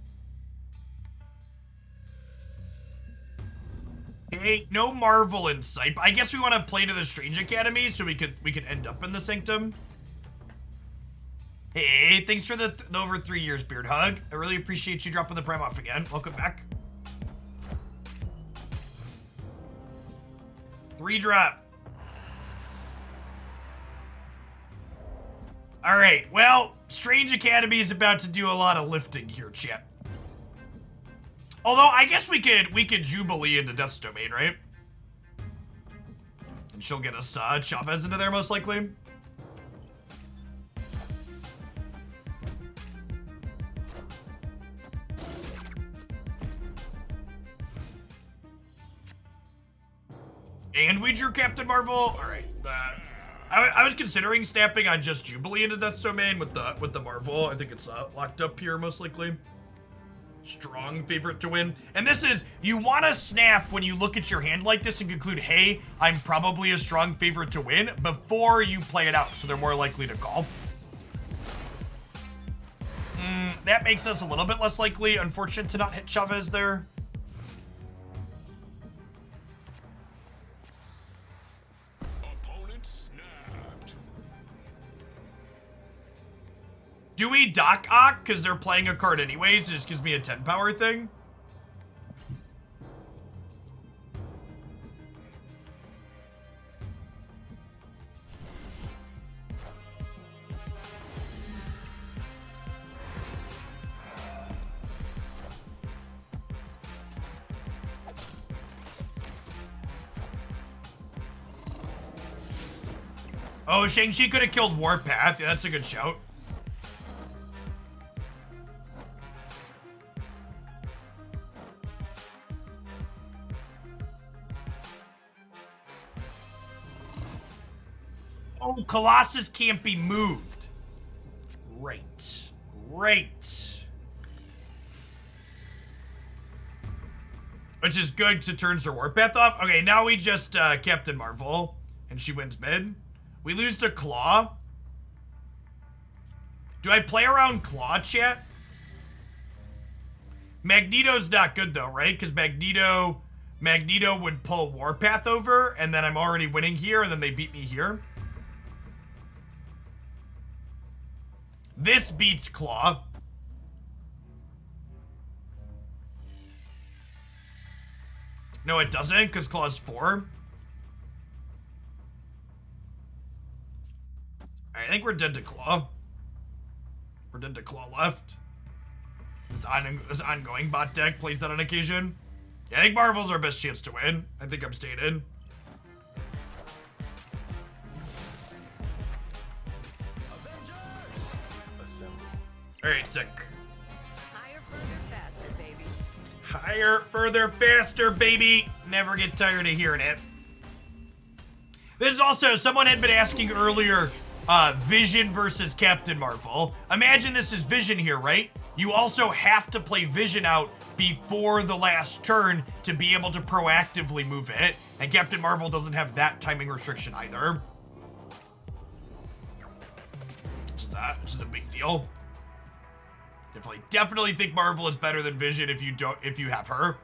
Hey, no Marvel in sight. I guess we want to play to the Strange Academy so we could end up in the Sanctum. Hey, thanks for the over 3 years, Beard Hug. I really appreciate you dropping the prime off again. Welcome back. Redrop. All right, well, Strange Academy is about to do a lot of lifting here, chat. Although, I guess we could Jubilee into Death's Domain, right? And she'll get us Chavez into there, most likely. And we drew Captain Marvel. All right, I was considering snapping on just Jubilee into Death's Domain with the Marvel. I think it's locked up here, most likely. Strong favorite to win. And this is, you want to snap when you look at your hand like this and conclude, hey, I'm probably a strong favorite to win before you play it out, so they're more likely to call. That makes us a little bit less likely. Unfortunate to not hit Chavez there. Opponent snapped. Do we Doc Ock because they're playing a card anyways? It just gives me a 10 power thing. Oh, Shang-Chi could have killed Warpath. Yeah, that's a good shout. Oh, Colossus can't be moved. Right. Which is good to turns her Warpath off. Okay, now we just Captain Marvel, and she wins mid. We lose to Claw. Do I play around Claw, chat? Magneto's not good though, right? Because Magneto would pull Warpath over, and then I'm already winning here, and then they beat me here. This beats Claw. No, it doesn't, because Claw's 4. I think we're dead to Claw. We're dead to Claw left. This ongoing bot deck plays that on occasion. Yeah, I think Marvel's our best chance to win. I think I'm staying in. Alright, sick. Higher, further, faster, baby. Higher, further, faster, baby. Never get tired of hearing it. There's also, someone had been asking earlier, Vision versus Captain Marvel. Imagine this is Vision here, right? You also have to play Vision out before the last turn to be able to proactively move it. And Captain Marvel doesn't have that timing restriction either. Which is a big deal. Definitely think Marvel is better than Vision if you have her.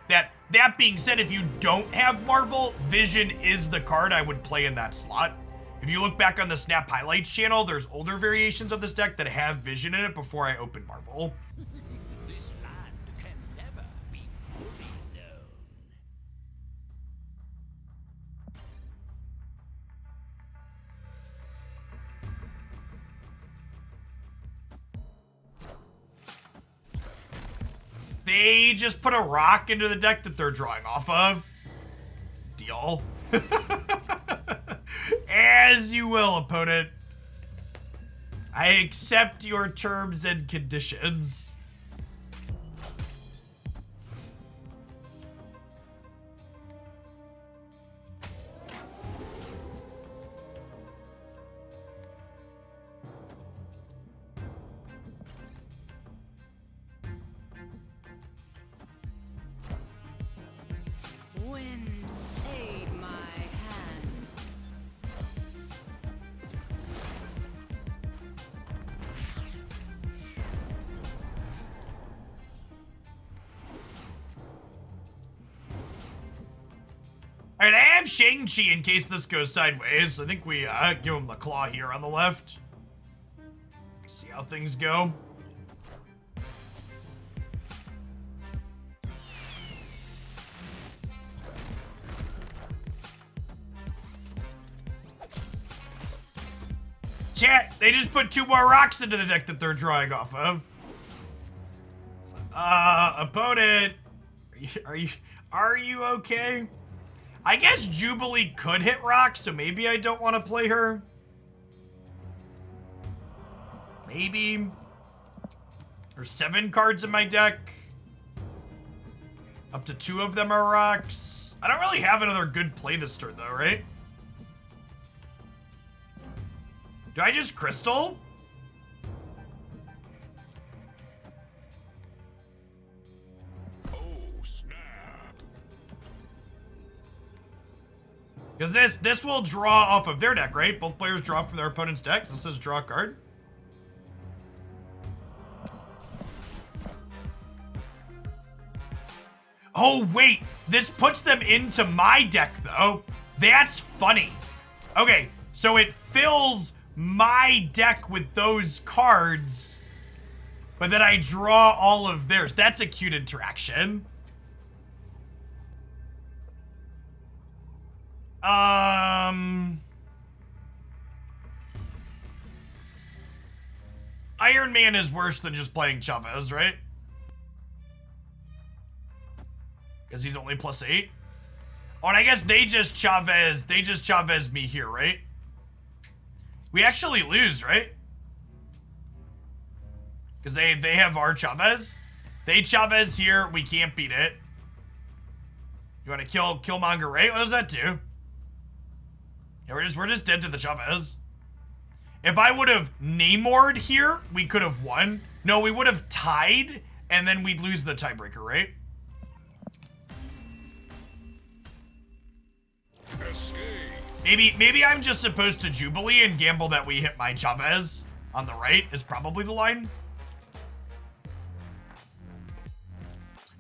That being said, if you don't have Marvel, Vision is the card I would play in that slot. If you look back on the Snap Highlights channel, there's older variations of this deck that have Vision in it before I open Marvel. This land can never be fully known. They just put a rock into the deck that they're drawing off of. Deal. As you will, opponent. I accept your terms and conditions. Wind, aid my hand. Alright, I have Shang-Chi in case this goes sideways. I think we give him the claw here on the left. See how things go. Chat, they just put 2 more rocks into the deck that they're drawing off of. Opponent, are you okay? I guess Jubilee could hit rock, so maybe I don't want to play her. Maybe. There's 7 cards in my deck. Up to 2 of them are rocks. I don't really have another good play this turn though, right? Do I just crystal? Oh, snap. Because this will draw off of their deck, right? Both players draw from their opponent's deck. This says draw a card. Oh, wait. This puts them into my deck, though. That's funny. Okay, so it fills my deck with those cards, but then I draw all of theirs. That's a cute interaction. Iron Man is worse than just playing Chavez, right? Because he's only +8. Oh, and I guess they just Chavez me here, right? We actually lose, right? Because they have our Chavez. They Chavez here, we can't beat it. You want to kill Killmonger, right? What does that do? Yeah, we're just dead to the Chavez. If I would have Namor'd here, we could have won. No, we would have tied, and then we'd lose the tiebreaker, right? Escape. Maybe I'm just supposed to Jubilee and gamble that we hit my Chavez on the right is probably the line.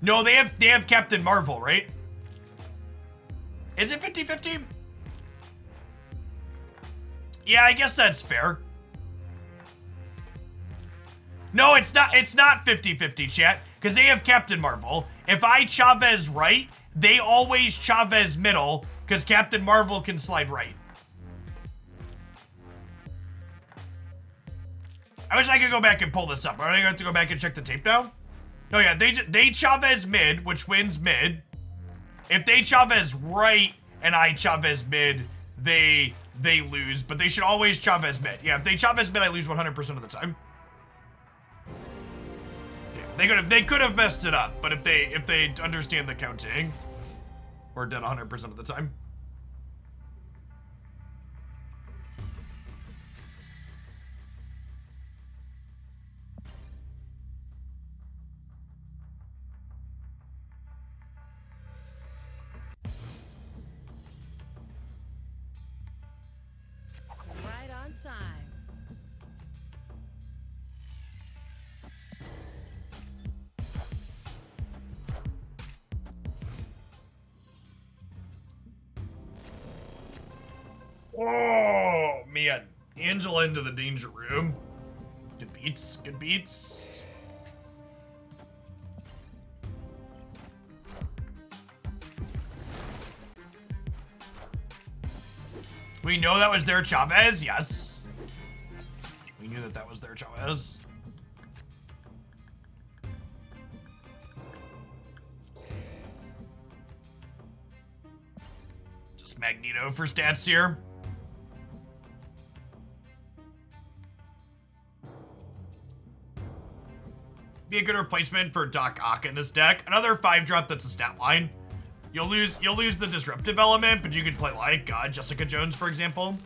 No, they have Captain Marvel, right? Is it 50-50? Yeah, I guess that's fair. No, it's not 50-50, chat, because they have Captain Marvel. If I Chavez right, they always Chavez middle, because Captain Marvel can slide right. I wish I could go back and pull this up. Am I gonna have to go back and check the tape now? No, yeah, they Chavez mid, which wins mid. If they Chavez right and I Chavez mid, they lose, but they should always Chavez mid. Yeah, if they Chavez mid, I lose 100% of the time. Yeah, they could have messed it up, but if they understand the counting, we're dead 100% of the time. Right on time. Oh, man. Angela into the danger room. Good beats. Good beats. We know that was their Chavez? Yes. We knew that was their Chavez. Just Magneto for stats here. Be a good replacement for Doc Ock in this deck. Another 5-drop that's a stat line. You'll lose the disruptive element, but you could play like Jessica Jones, for example.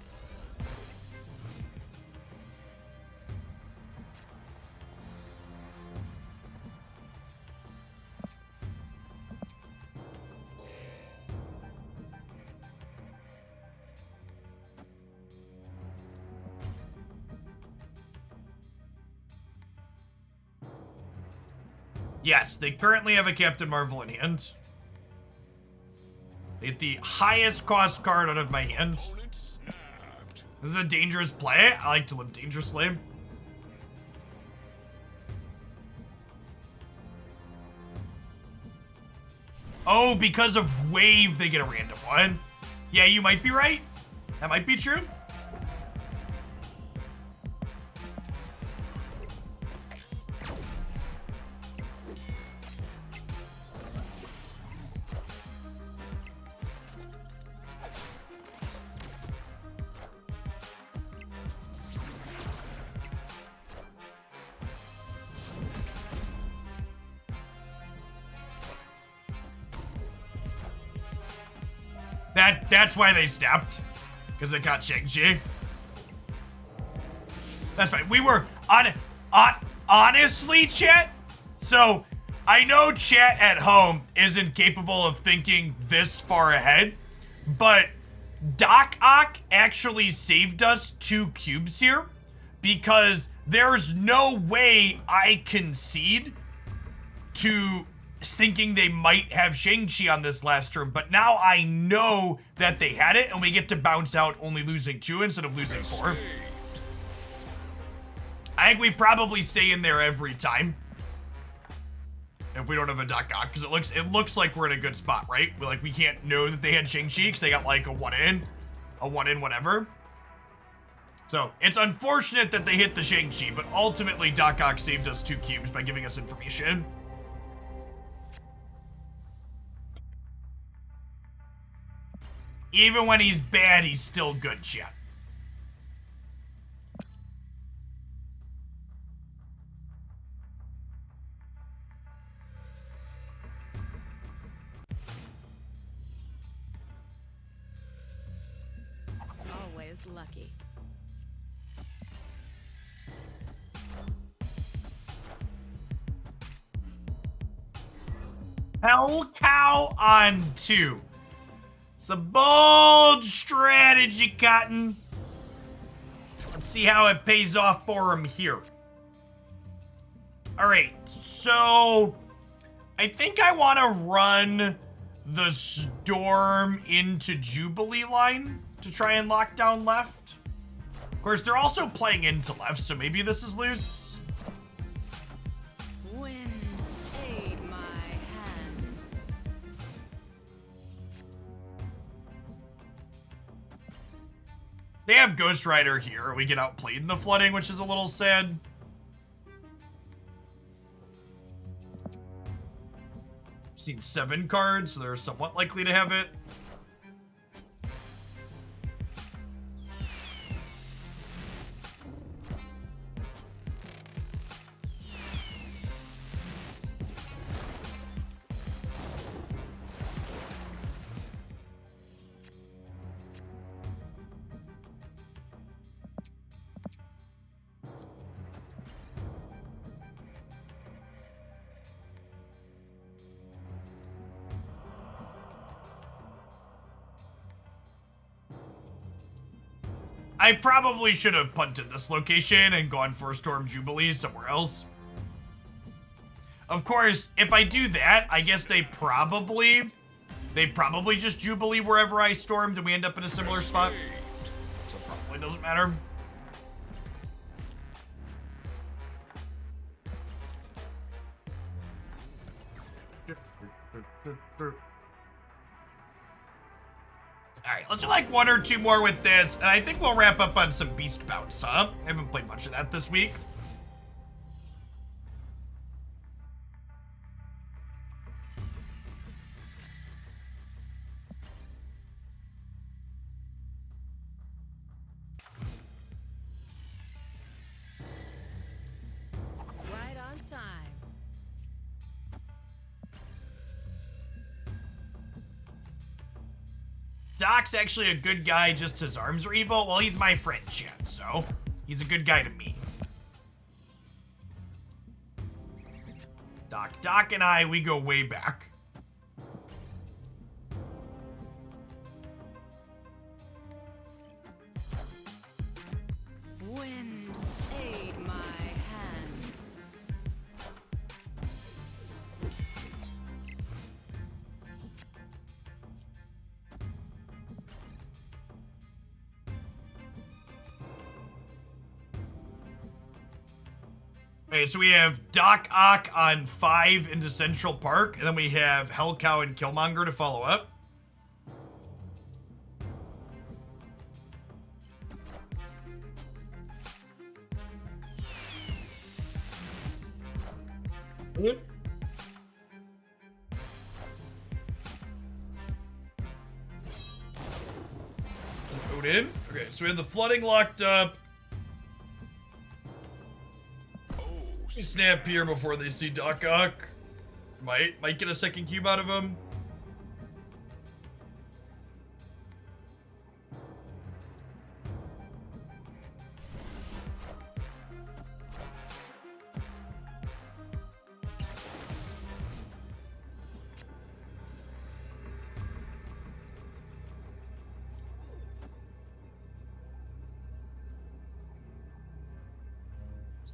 Yes, they currently have a Captain Marvel in hand. They get the highest cost card out of my hand. Opponent snapped. This is a dangerous play. I like to live dangerously. Oh, because of wave, they get a random one. Yeah, you might be right. That might be true. That's why they snapped. Because they got Shang-Chi. That's fine. We were honestly, chat. So I know chat at home isn't capable of thinking this far ahead, but Doc Ock actually saved us 2 cubes here because there's no way I concede to thinking they might have Shang-Chi on this last turn, but now I know that they had it, and we get to bounce out only losing 2 instead of losing 4. I think we probably stay in there every time if we don't have a Doc Ock, because it looks like we're in a good spot, right? We can't know that they had Shang-Chi because they got like a 1-in, whatever. So it's unfortunate that they hit the Shang-Chi, but ultimately Doc Ock saved us 2 cubes by giving us information. Even when he's bad, he's still good, chat. Always lucky. Hell Cow on 2. It's a bold strategy, Cotton. Let's see how it pays off for him here. All right, so I think I want to run the Storm into Jubilee line to try and lock down left. Of course, they're also playing into left, so maybe this is loose. Wind, aid my hand. They have Ghost Rider here. We get outplayed in the flooding, which is a little sad. Seen 7 cards, so they're somewhat likely to have it. I probably should have punted this location and gone for a Storm Jubilee somewhere else. Of course, if I do that, I guess they probably just Jubilee wherever I stormed and we end up in a similar spot. So it probably doesn't matter. Alright, let's do like 1 or 2 more with this, and I think we'll wrap up on some Beast Bounce, huh? I haven't played much of that this week. time. Doc's actually a good guy, just his arms are evil. Well, he's my friend, Chad, so he's a good guy to me. Doc and I, we go way back. Wind, aid my hand. Okay, so we have Doc Ock on 5 into Central Park, and then we have Hellcow and Killmonger to follow up. It's an Odin. Okay, so we have the flooding locked up. Snap here before they see Doc Ock. Might get a second cube out of him.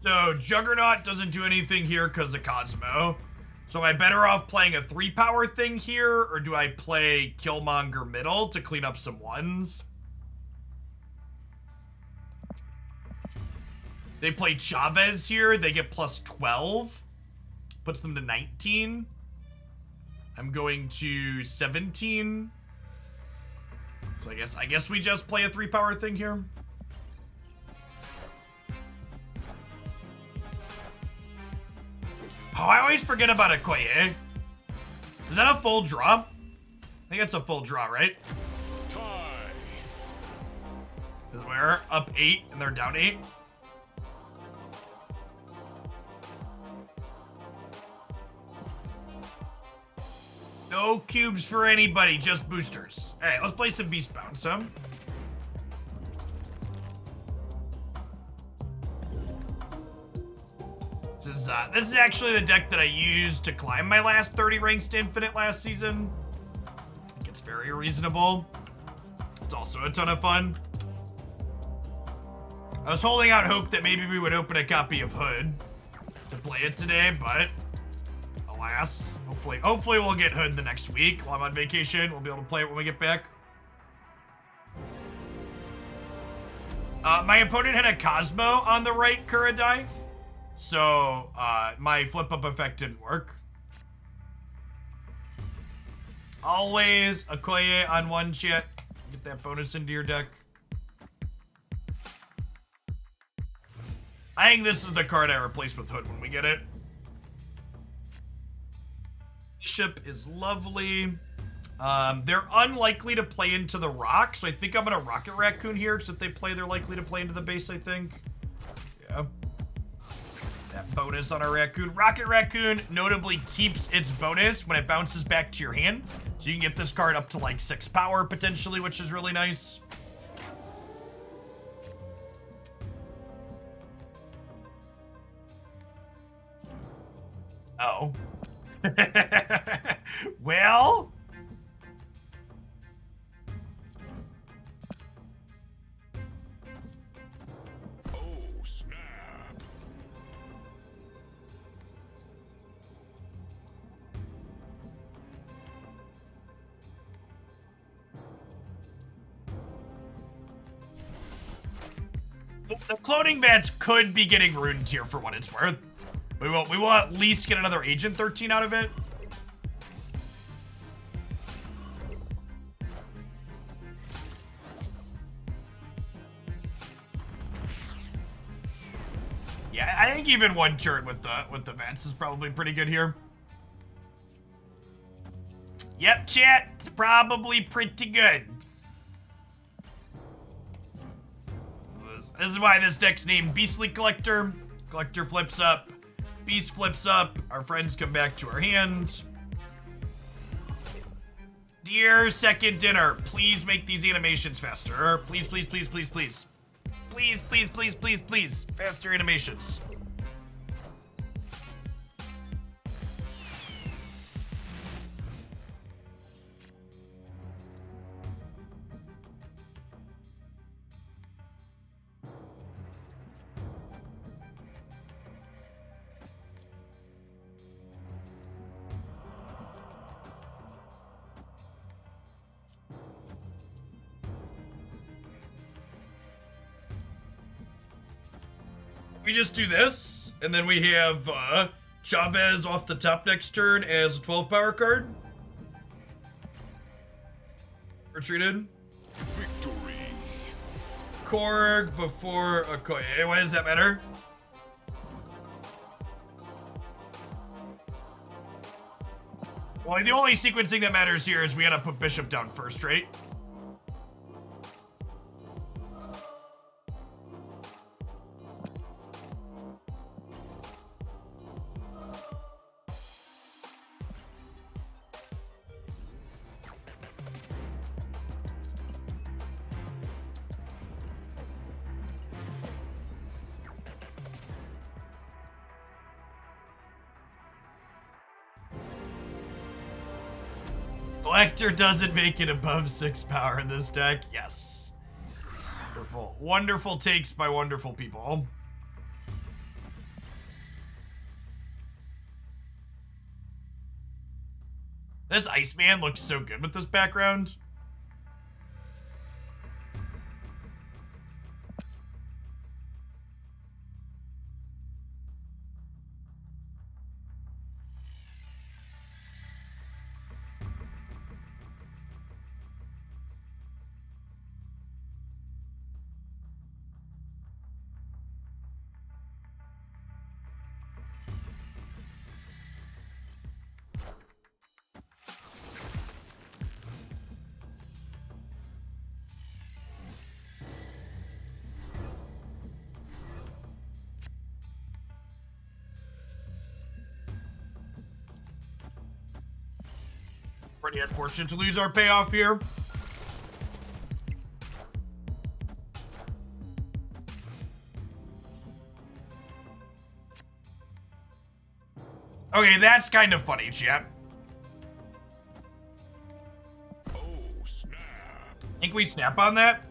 So Juggernaut doesn't do anything here because of Cosmo. So am I better off playing a 3-power thing here, or do I play Killmonger middle to clean up some ones? They play Chavez here. They get plus 12. Puts them to 19. I'm going to 17. So I guess we just play a 3-power thing here. Oh, I always forget about Okoye. Is that a full draw? I think it's a full draw, right? Tie. Because we're up 8 and they're down 8. No cubes for anybody, just boosters. All right, let's play some Beast Bound some. This is actually the deck that I used to climb my last 30 ranks to Infinite last season. I think it's very reasonable. It's also a ton of fun. I was holding out hope that maybe we would open a copy of Hood to play it today, but alas, hopefully we'll get Hood the next week while I'm on vacation. We'll be able to play it when we get back. My opponent had a Cosmo on the right Kuradai. So, my flip-up effect didn't work. Always Okoye on 1 chat. Get that bonus into your deck. I think this is the card I replace with Hood when we get it. Bishop is lovely. They're unlikely to play into the rock, so I think I'm gonna Rocket Raccoon here, because if they play, they're likely to play into the base, I think. Yeah. That bonus on our Raccoon. Rocket Raccoon notably keeps its bonus when it bounces back to your hand. So you can get this card up to like 6 power potentially, which is really nice. Oh. Well. The cloning Vats could be getting ruined here for what it's worth. We will at least get another Agent 13 out of it. Yeah, I think even 1 turn with the Vats is probably pretty good here. Yep, chat, it's probably pretty good. This is why this deck's named Beastly Collector. Collector flips up Beast flips up. Our friends come back to our hand. Dear second dinner, please make these animations faster. Please, please, please, please, please. Please, please, please, please, please. Faster animations. We just do this, and then we have Chavez off the top next turn as a 12 power card. Retreated. Victory. Korg before Okoye. Why does that matter? Well, the only sequencing that matters here is we gotta put Bishop down first, right? Collector doesn't make it above 6 power in this deck. Yes. Wonderful. Wonderful takes by wonderful people. This Iceman looks so good with this background. Pretty unfortunate to lose our payoff here. Okay, that's kind of funny, chat. Oh, snap. Think we snap on that?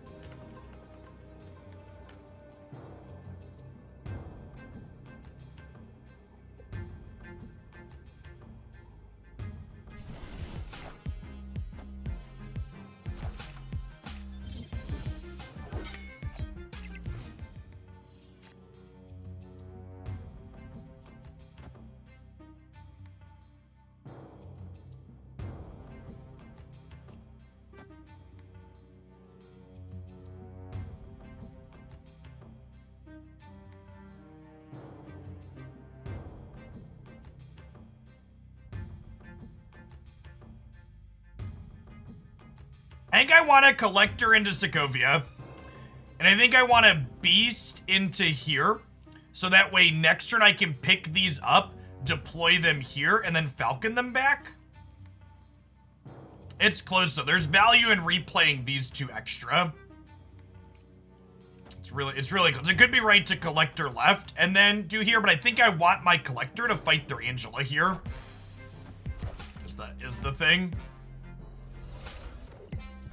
I think I want a Collector into Sokovia. And I think I want a Beast into here. So that way next turn I can pick these up, deploy them here, and then Falcon them back. It's close though. There's value in replaying these two extra. It's really close. It could be right to Collector left and then do here, but I think I want my Collector to fight their Angela here. Is the thing.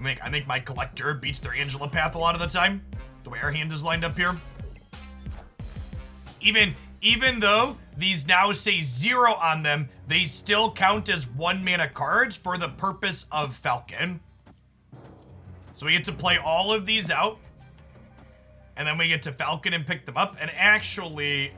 I think my Collector beats their Angela path a lot of the time, the way our hand is lined up here. Even though these now say 0 on them, they still count as 1 mana cards for the purpose of Falcon. So we get to play all of these out, and then we get to Falcon and pick them up. And actually,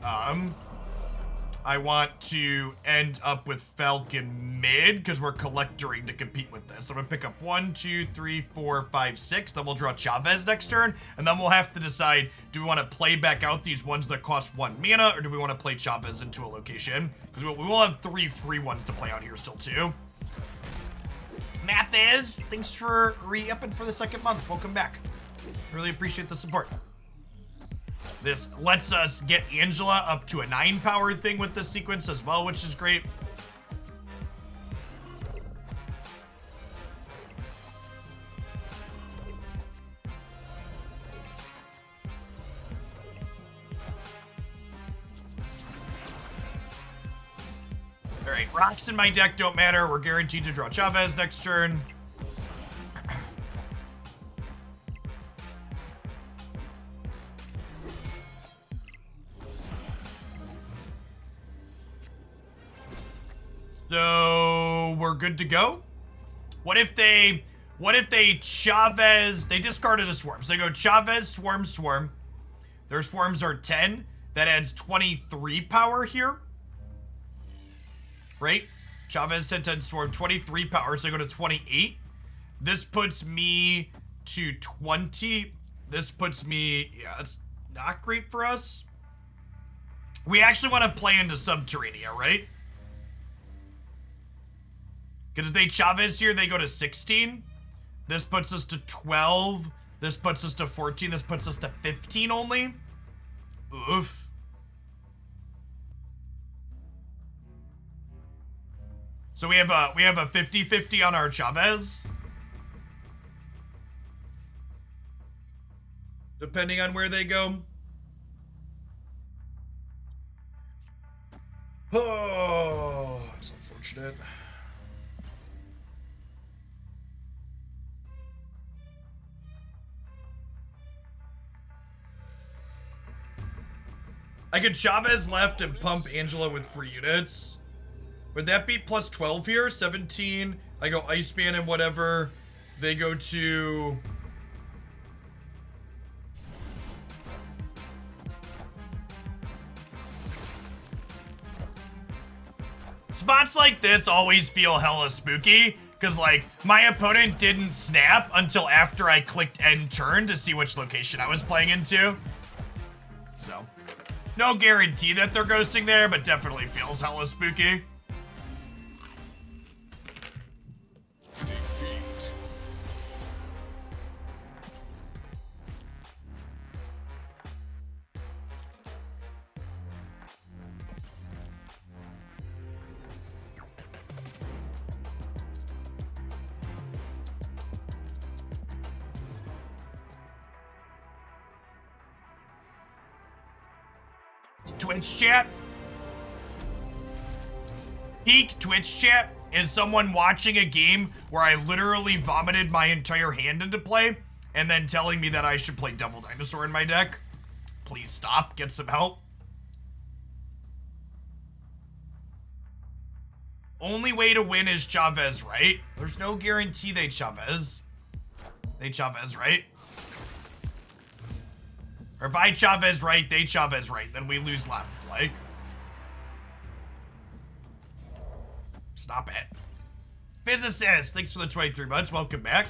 I want to end up with Falcon mid because we're collectoring to compete with this. I'm gonna pick up 1, 2, 3, 4, 5, 6. Then we'll draw Chavez next turn, and then we'll have to decide: do we want to play back out these ones that cost 1 mana, or do we want to play Chavez into a location? Because we will have 3 free ones to play out here still too. Math is. Thanks for re-upping for the 2nd month. Welcome back. Really appreciate the support. This lets us get Angela up to a 9 power thing with this sequence as well, which is great. All right, rocks in my deck don't matter. We're guaranteed to draw Chavez next turn. So we're good to go. What if they Chavez, they discarded a swarm. So they go Chavez, swarm, swarm. Their swarms are 10. That adds 23 power here. Right? Chavez 10, 10, swarm, 23 power. So I go to 28. This puts me to 20. This puts me, yeah, it's not great for us. We actually want to play into Subterranea, right? Because if they Chavez here, they go to 16. This puts us to 12. This puts us to 14. This puts us to 15 only. Oof. So we have a 50-50 on our Chavez. Depending on where they go. Oh, that's unfortunate. I could Chavez left and pump Angela with free units. Would that be plus 12 here? 17. I go Iceman and whatever. They go to... Spots like this always feel hella spooky. Because, like, my opponent didn't snap until after I clicked end turn to see which location I was playing into. So... no guarantee that they're ghosting there, but definitely feels hella spooky. Defeat. Twitch chat. Peak Twitch chat is someone watching a game where I literally vomited my entire hand into play and then telling me that I should play Devil Dinosaur in my deck. Please stop. Get some help. Only way to win is Chavez, right? There's no guarantee they Chavez. They Chavez, right? Or if I Chavez right, they Chavez right, then we lose left, like. Stop it. Physicist, thanks for the 23 months, welcome back.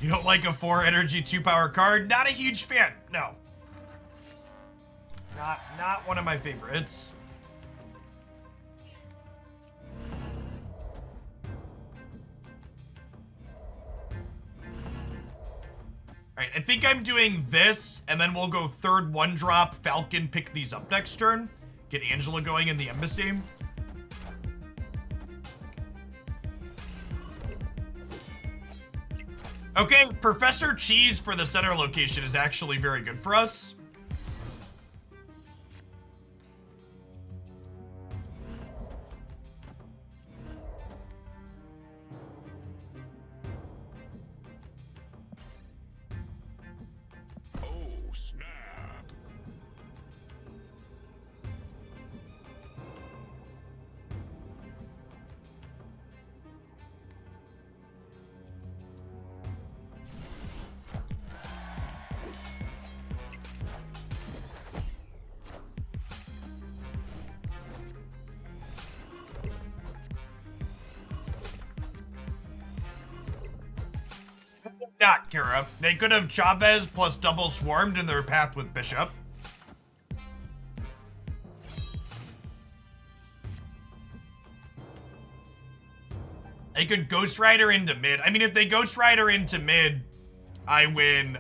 You don't like a 4 energy, 2 power card? Not a huge fan, no. Not one of my favorites. Alright, I think I'm doing this, and then we'll go third 1-drop, Falcon, pick these up next turn. Get Angela going in the embassy. Okay, Professor Cheese for the center location is actually very good for us. Oh, snap. Not Kira. They could have Chavez plus double swarmed in their path with Bishop. They could Ghost Rider into mid. I mean, if they Ghost Rider into mid, I win,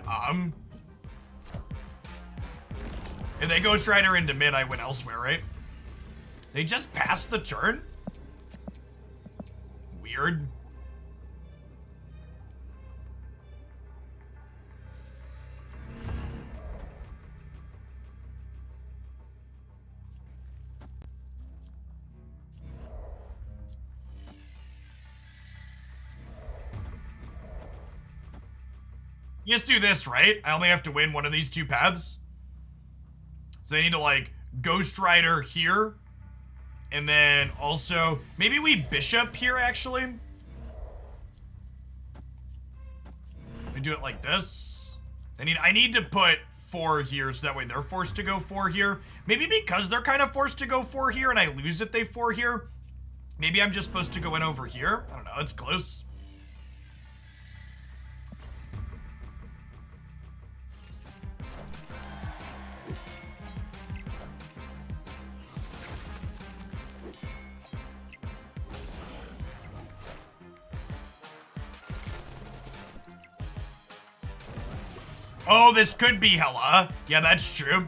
if they Ghost Rider into mid, I win elsewhere, right? They just passed the turn? Weird. You just do this, right? I only have to win one of these two paths. So they need to, like, Ghost Rider here. And then also, maybe we Bishop here, actually. We do it like this. I need to put 4 here, so that way they're forced to go 4 here. Maybe because they're kind of forced to go 4 here, and I lose if they 4 here. Maybe I'm just supposed to go in over here. I don't know, it's close. Oh, this could be Hela. Yeah, that's true.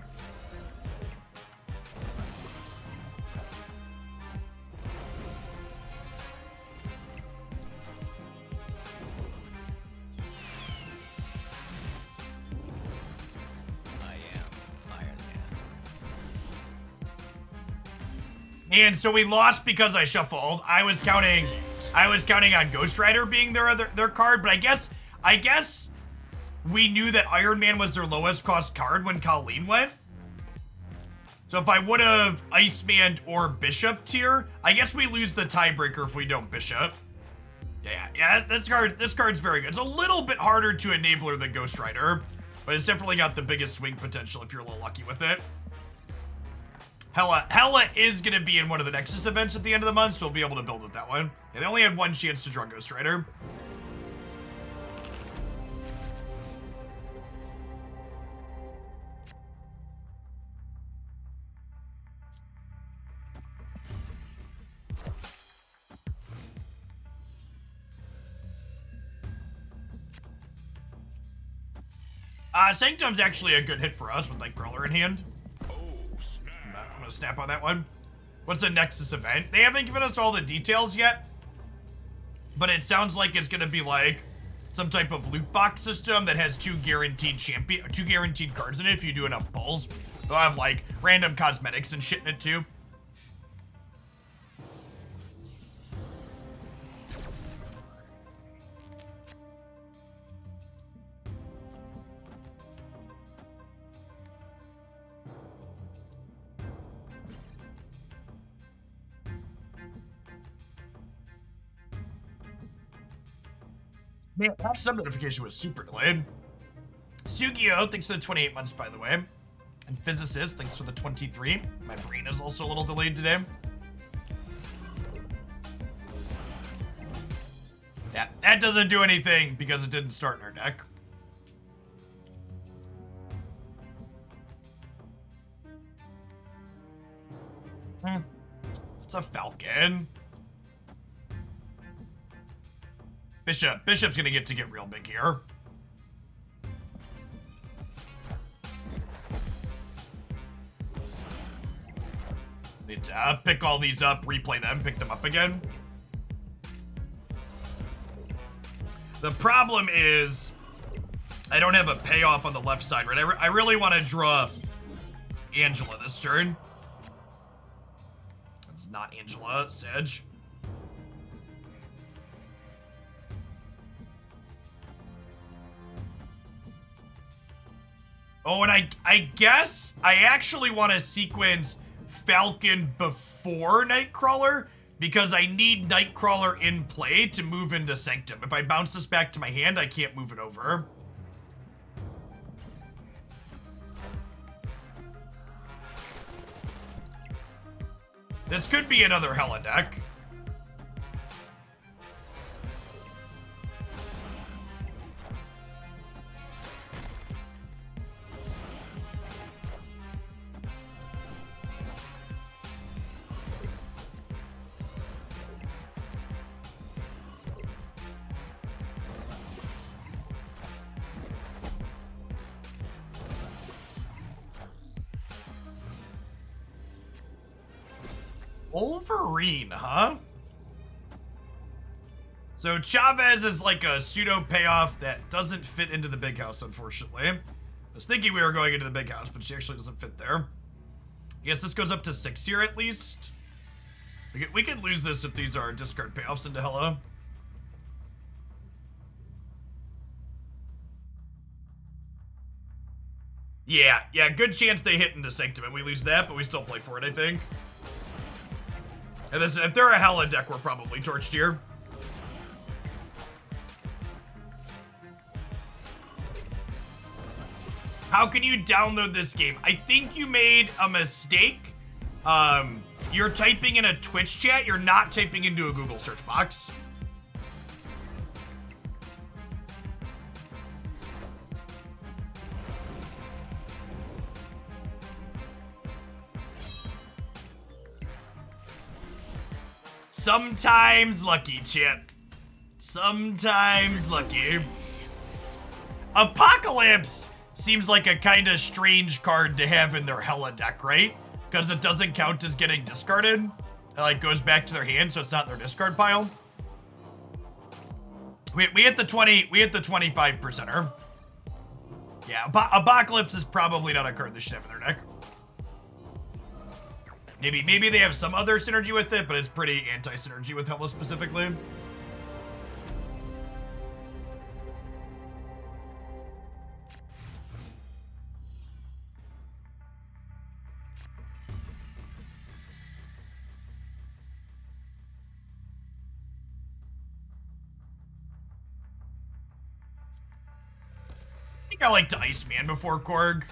I am Iron Man. And so we lost because I shuffled. I was counting on Ghost Rider being their card, but I guess we knew that Iron Man was their lowest cost card when Colleen went. So if I would have Iceman or Bishop tier, I guess we lose the tiebreaker if we don't Bishop. Yeah, this card's very good. It's a little bit harder to enabler than Ghost Rider, but it's definitely got the biggest swing potential if you're a little lucky with it. Hela is gonna be in one of the Nexus events at the end of the month, so we'll be able to build it that one. Yeah, they only had one chance to draw Ghost Rider. Sanctum's actually a good hit for us with Nightcrawler in hand. Oh, snap. I'm gonna snap on that one. What's the Nexus event? They haven't given us all the details yet, but it sounds like it's gonna be like some type of loot box system that has 2 guaranteed cards in it if you do enough pulls. They'll have like random cosmetics and shit in it too. Man, that sub notification was super delayed. Sugio, thanks for the 28 months, by the way. And Physicist, thanks for the 23. My brain is also a little delayed today. Yeah, that doesn't do anything because it didn't start in our deck. It's a Falcon. Bishop's gonna get real big here. Need to pick all these up, replay them, pick them up again. The problem is I don't have a payoff on the left side, right? I really want to draw Angela this turn. It's not Angela, Sedge. Oh, and I guess I actually want to sequence Falcon before Nightcrawler because I need Nightcrawler in play to move into Sanctum. If I bounce this back to my hand, I can't move it over. This could be another Hela deck. Wolverine, huh? So Chavez is like a pseudo payoff that doesn't fit into the big house, unfortunately. I was thinking we were going into the big house, but she actually doesn't fit there. Yes, this goes up to 6 here at least. We could lose this if these are discard payoffs into Hello. Yeah, good chance they hit into Sanctum and we lose that, but we still play for it, I think. And this, if they're a Hella deck, we're probably torched here. How can you download this game? I think you made a mistake. You're typing in a Twitch chat. You're not typing into a Google search box. Sometimes lucky, chat. Sometimes lucky. Apocalypse seems like a kind of strange card to have in their Hella deck, right? Because it doesn't count as getting discarded. It like goes back to their hand, so it's not in their discard pile. We hit the 25%er. Yeah, Apocalypse is probably not a card they should have in their deck. Maybe they have some other synergy with it, but it's pretty anti-synergy with Hella specifically. I think I liked Iceman before Korg.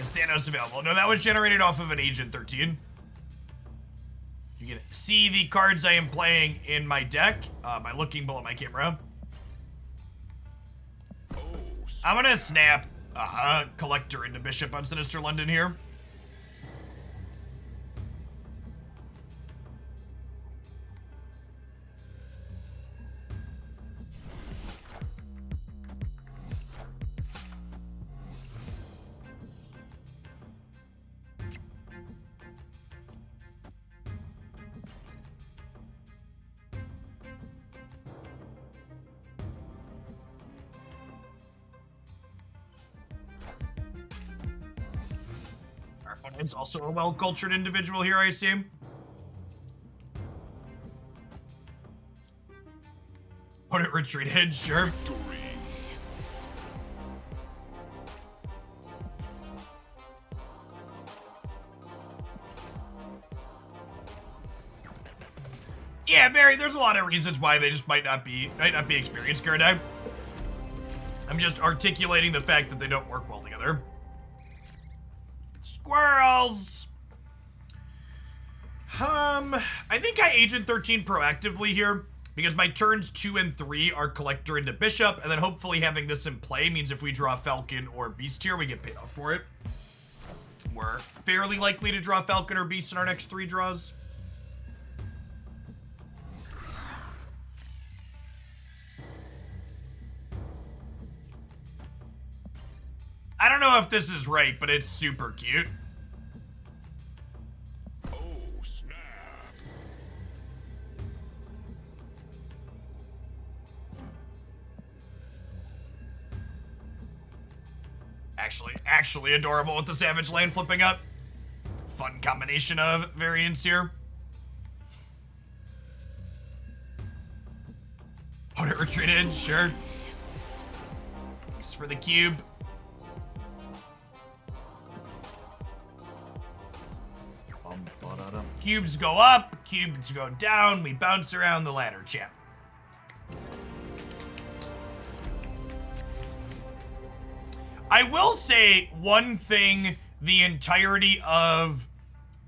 Is Thanos available? No, that was generated off of an Agent 13. You can see the cards I am playing in my deck by looking below my camera. I'm gonna snap Collector into Bishop on Sinister London here. It's also a well-cultured individual here, I assume. Put it retreated, sure. Yeah, Barry, there's a lot of reasons why they just might not be experienced card time. I'm just articulating the fact that they don't work well together. Squirrels! I think I Agent 13 proactively here, because my turns 2 and 3 are Collector into Bishop, and then hopefully having this in play means if we draw Falcon or Beast here, we get paid off for it. We're fairly likely to draw Falcon or Beast in our next 3 draws. I don't know if this is right, but it's super cute. Oh, snap. Actually adorable with the Savage Land flipping up. Fun combination of variants here. Hold it retreated, sure. Thanks for the cube. Cubes go up, cubes go down, we bounce around the ladder, champ. I will say one thing the entirety of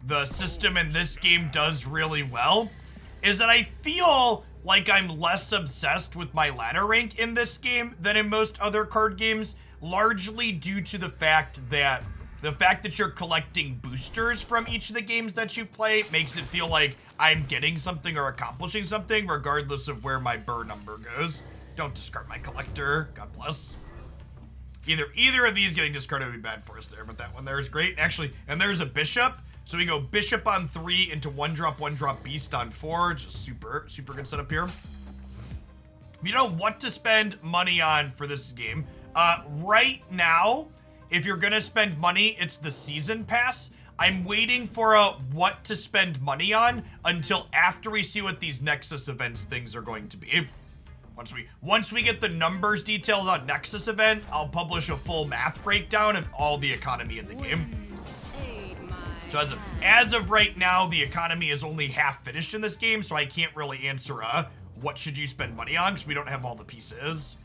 the system in this game does really well is that I feel like I'm less obsessed with my ladder rank in this game than in most other card games, largely due to the fact that you're collecting boosters from each of the games that you play makes it feel like I'm getting something or accomplishing something regardless of where my burr number goes. Don't discard my collector, God bless. Either of these getting discarded would be bad for us there, but that one there is great. Actually, and there's a bishop, So we go Bishop on 3 into 1-drop Beast on 4. Just super good setup here. You know what to spend money on for this game. Right now, if you're gonna spend money, it's the season pass. I'm waiting for what to spend money on until after we see what these Nexus events things are going to be. Once we get the numbers details on Nexus event, I'll publish a full math breakdown of all the economy in the game. So as of right now, the economy is only half finished in this game, so I can't really answer what should you spend money on because we don't have all the pieces.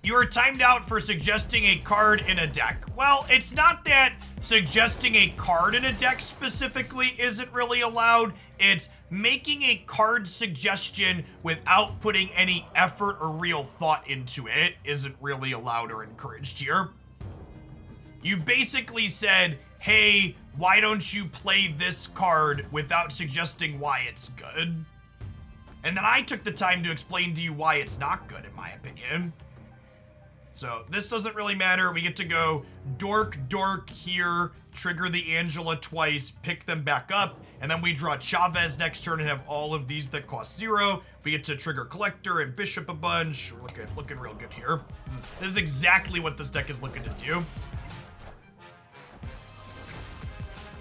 You are timed out for suggesting a card in a deck. Well, it's not that suggesting a card in a deck specifically isn't really allowed. It's making a card suggestion without putting any effort or real thought into it isn't really allowed or encouraged here. You basically said, hey, why don't you play this card without suggesting why it's good? And then I took the time to explain to you why it's not good, in my opinion. So this doesn't really matter. We get to go dork here, trigger the Angela twice, pick them back up, and then we draw Chavez next turn and have all of these that cost 0. We get to trigger Collector and Bishop a bunch. We're looking real good here. This is exactly what this deck is looking to do.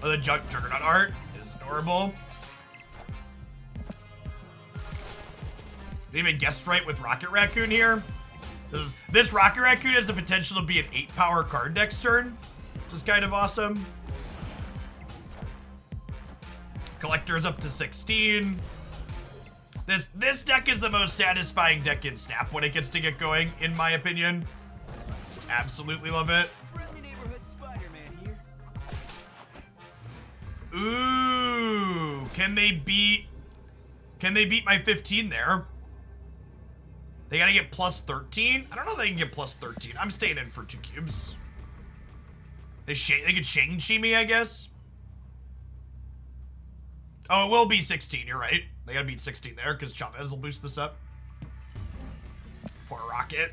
Oh, the Juggernaut art is adorable. They even guessed right with Rocket Raccoon here. This Rocket Raccoon has the potential to be an 8-power card next turn, which is kind of awesome. Collector's up to 16. This deck is the most satisfying deck in Snap when it gets to get going, in my opinion. Just absolutely love it. Friendly neighborhood Spider-Man here. Ooh, can they beat my 15 there? They gotta get plus 13? I don't know if they can get plus 13. I'm staying in for 2 cubes. They could Shang-Chi me, I guess. Oh, it will be 16, you're right. They gotta beat 16 there, because Chavez will boost this up. Poor Rocket.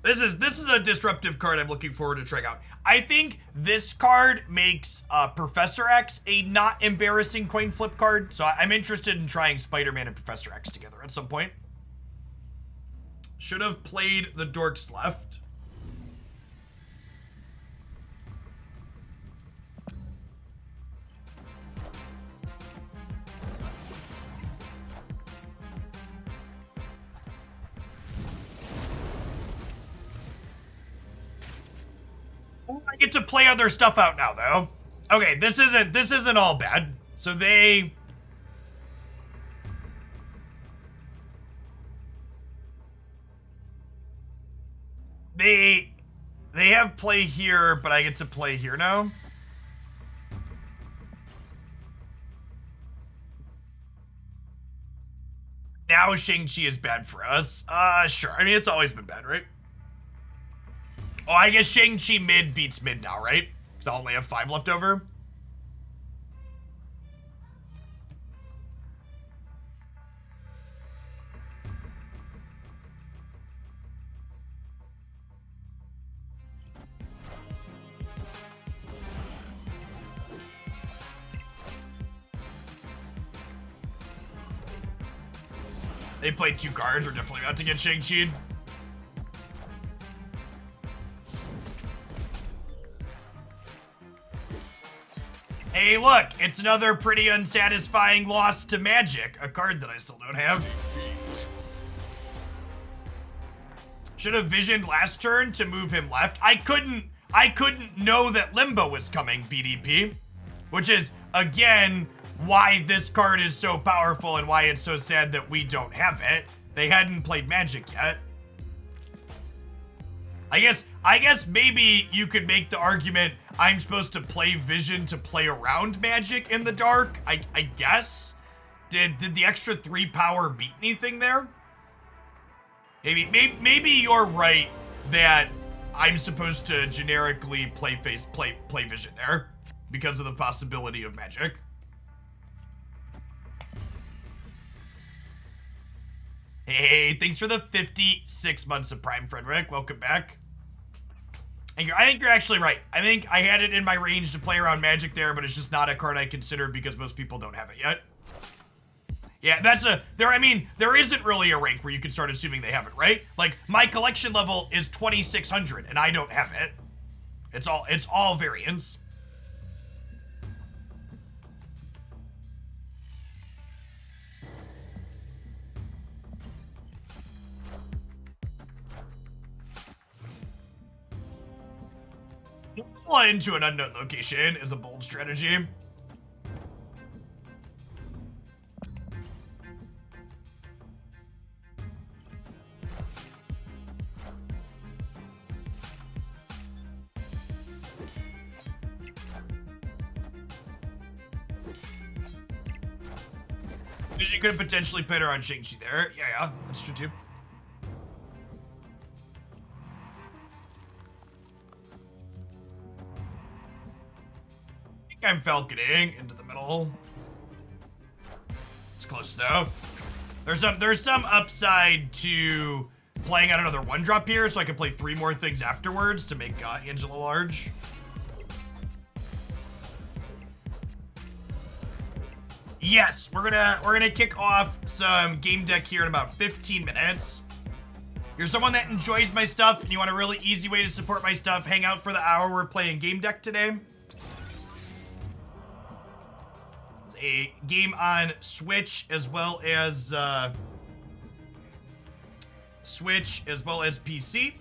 This is a disruptive card I'm looking forward to trying out. I think this card makes Professor X a not embarrassing coin flip card, so I'm interested in trying Spider-Man and Professor X together at some point. Should have played the dorks left. Oh, I get to play other stuff out now, though. Okay, this isn't all bad. So they have play here, but I get to play here now. Now Shang-Chi is bad for us. Sure. I mean, it's always been bad, right? Oh, I guess Shang-Chi mid beats mid now, right? Because I only have 5 left over. They played 2 cards. We're definitely about to get Shang-Chi'd. Hey, look, it's another pretty unsatisfying loss to Magic, a card that I still don't have. Should have visioned last turn to move him left. I couldn't know that Limbo was coming, BDP, which is, again, why this card is so powerful and why it's so sad that we don't have it. They hadn't played Magic yet. I guess maybe you could make the argument I'm supposed to play Vision to play around Magic in the dark. I guess. Did the extra 3 power beat anything there? Maybe you're right that I'm supposed to generically play vision there because of the possibility of magic. Hey, thanks for the 56 months of Prime, Frederick. Welcome back. And I think you're actually right. I think I had it in my range to play around magic there, but it's just not a card I consider because most people don't have it yet. Yeah, there isn't really a rank where you can start assuming they have it, right? Like, my collection level is 2600 and I don't have it. It's all variance. Fly into an unknown location is a bold strategy. I guess you could have potentially put her on Shang-Chi there. Yeah, that's true too. I'm falconing into the middle. It's close though. There's some upside to playing out another 1-drop here, so I can play 3 more things afterwards to make Angela large. Yes, we're gonna kick off some game deck here in about 15 minutes. You're someone that enjoys my stuff and you want a really easy way to support my stuff, hang out for the hour we're playing game deck today. A game on Switch as well as PC.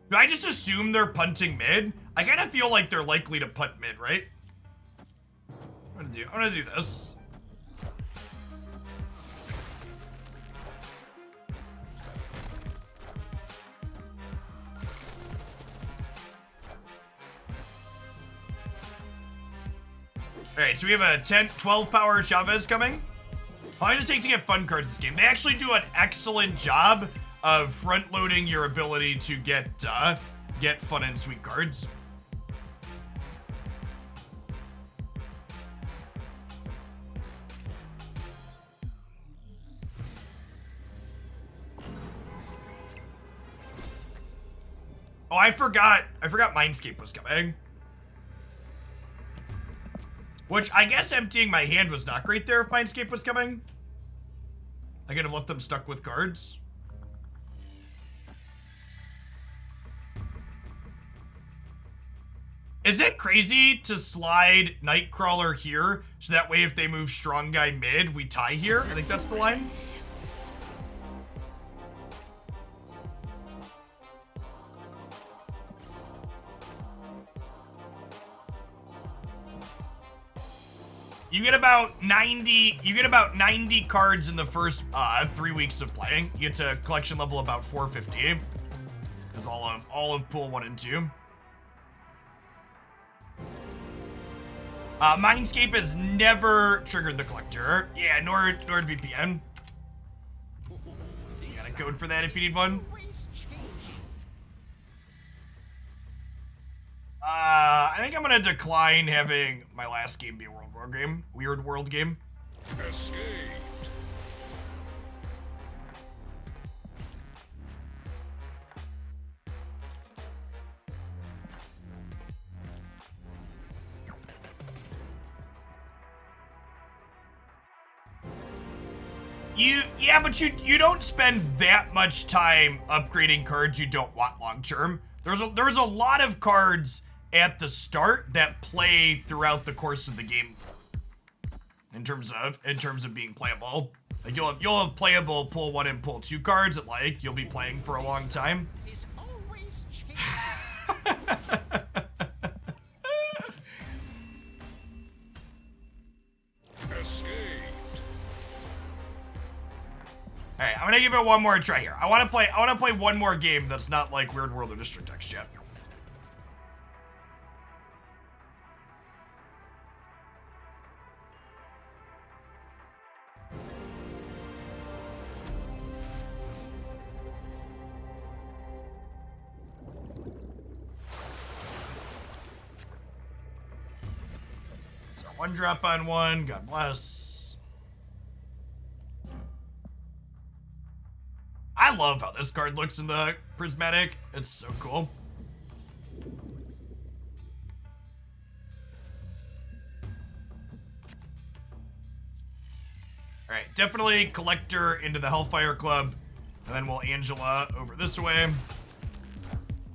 Do I just assume they're punting mid? I kind of feel like they're likely to punt mid, right? I'm gonna do this. Alright, so we have a 12 power Chavez coming. How long does it take to get fun cards this game? They actually do an excellent job of front-loading your ability to get fun and sweet cards. Oh, I forgot Mindscape was coming. Which, I guess emptying my hand was not great there if Mindscape was coming. I could have left them stuck with cards. Is it crazy to slide Nightcrawler here, so that way if they move Strong Guy mid, we tie here? I think that's the line. You get about 90 cards in the first 3 weeks of playing. You get to collection level about 450. That's all of pool 1 and 2. Mindscape has never triggered the collector. Yeah, nor VPN. You got a code for that if you need one. I think I'm gonna decline having my last game be a Weird World game. Escaped. But you don't spend that much time upgrading cards you don't want long term. There's a lot of cards at the start that play throughout the course of the game. In terms of being playable, like you'll have playable pull 1 and pull 2 cards that like you'll be playing for a long time. Is always changing. Escaped. All right, I'm gonna give it one more try here. I want to play one more game that's not like Weird World or District X yet. One drop on one. God bless. I love how this card looks in the prismatic. It's so cool. All right, definitely Collector into the Hellfire Club, and then we'll Angela over this way.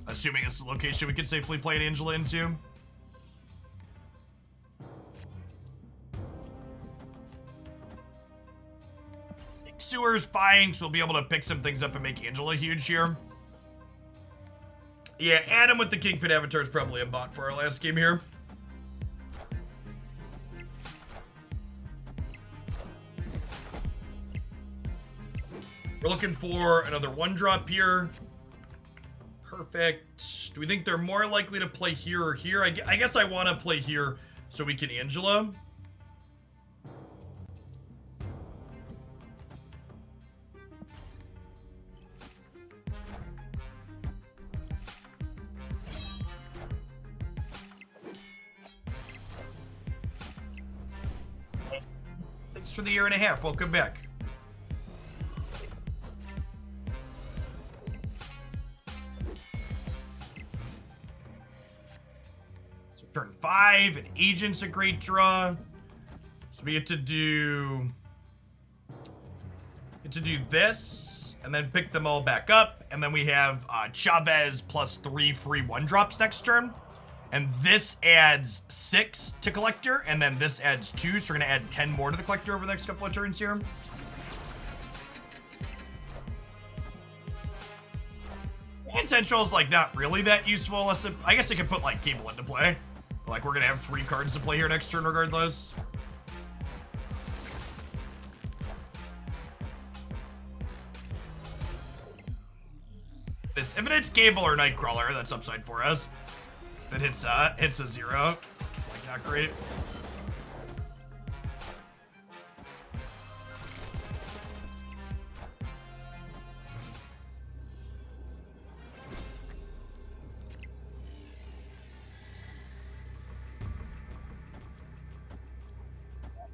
Assuming it's the location we can safely play an Angela into. Sewer's fine, so we'll be able to pick some things up and make Angela huge here. Yeah, Adam with the Kingpin Avatar is probably a bot for our last game here. We're looking for another one drop here. Perfect. Do we think they're more likely to play here or here? I guess I want to play here so we can Angela. Thanks for the year and a half. Welcome back. Turn 5, and Agent's a great draw. So we get to do this, and then pick them all back up, and then we have Chavez plus 3 free 1-drops next turn. And this adds 6 to Collector, and then this adds 2, so we're gonna add 10 more to the Collector over the next couple of turns here. And Central is like not really that useful unless I guess I could put like Cable into play. Like, we're gonna have free cards to play here next turn regardless. If it hits Cable or Nightcrawler, that's upside for us. If it hits a 0, it's like not great.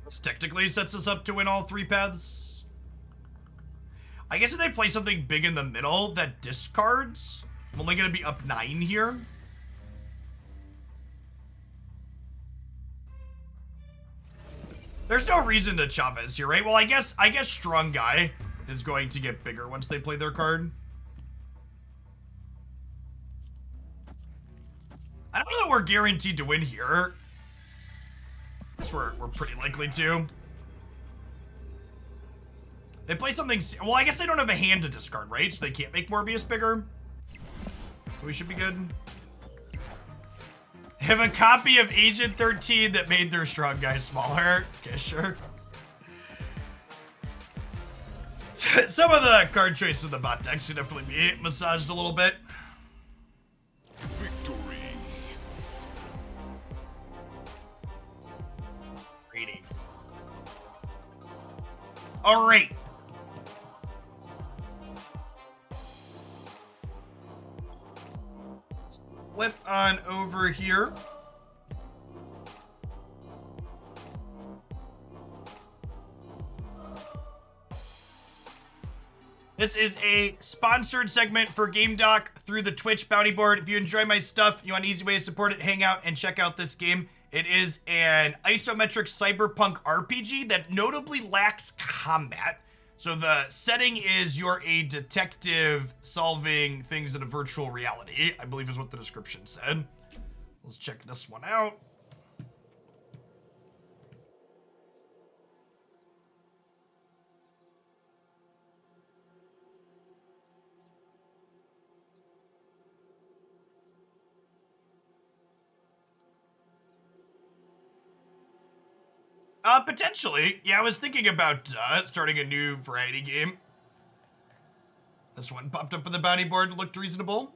This technically sets us up to win all 3 paths. I guess if they play something big in the middle that discards, I'm only gonna be up 9 here. There's no reason to Chavez here, right? Well, I guess Strong Guy is going to get bigger once they play their card. I don't know that we're guaranteed to win here. I guess we're pretty likely to. They play something... Well, I guess they don't have a hand to discard, right? So they can't make Morbius bigger. So we should be good. Have a copy of Agent 13 that made their Strong Guy smaller. Okay, sure. Some of the card choices in the bot deck should definitely be massaged a little bit. Victory. Rating. All right. Flip on over here. This is a sponsored segment for Game Doc through the Twitch bounty board. If you enjoy my stuff, you want an easy way to support it, hang out and check out this game. It is an isometric cyberpunk RPG that notably lacks combat. So the setting is you're a detective solving things in a virtual reality, I believe is what the description said. Let's check this one out. Potentially. Yeah, I was thinking about starting a new variety game. This one popped up on the bounty board, looked reasonable.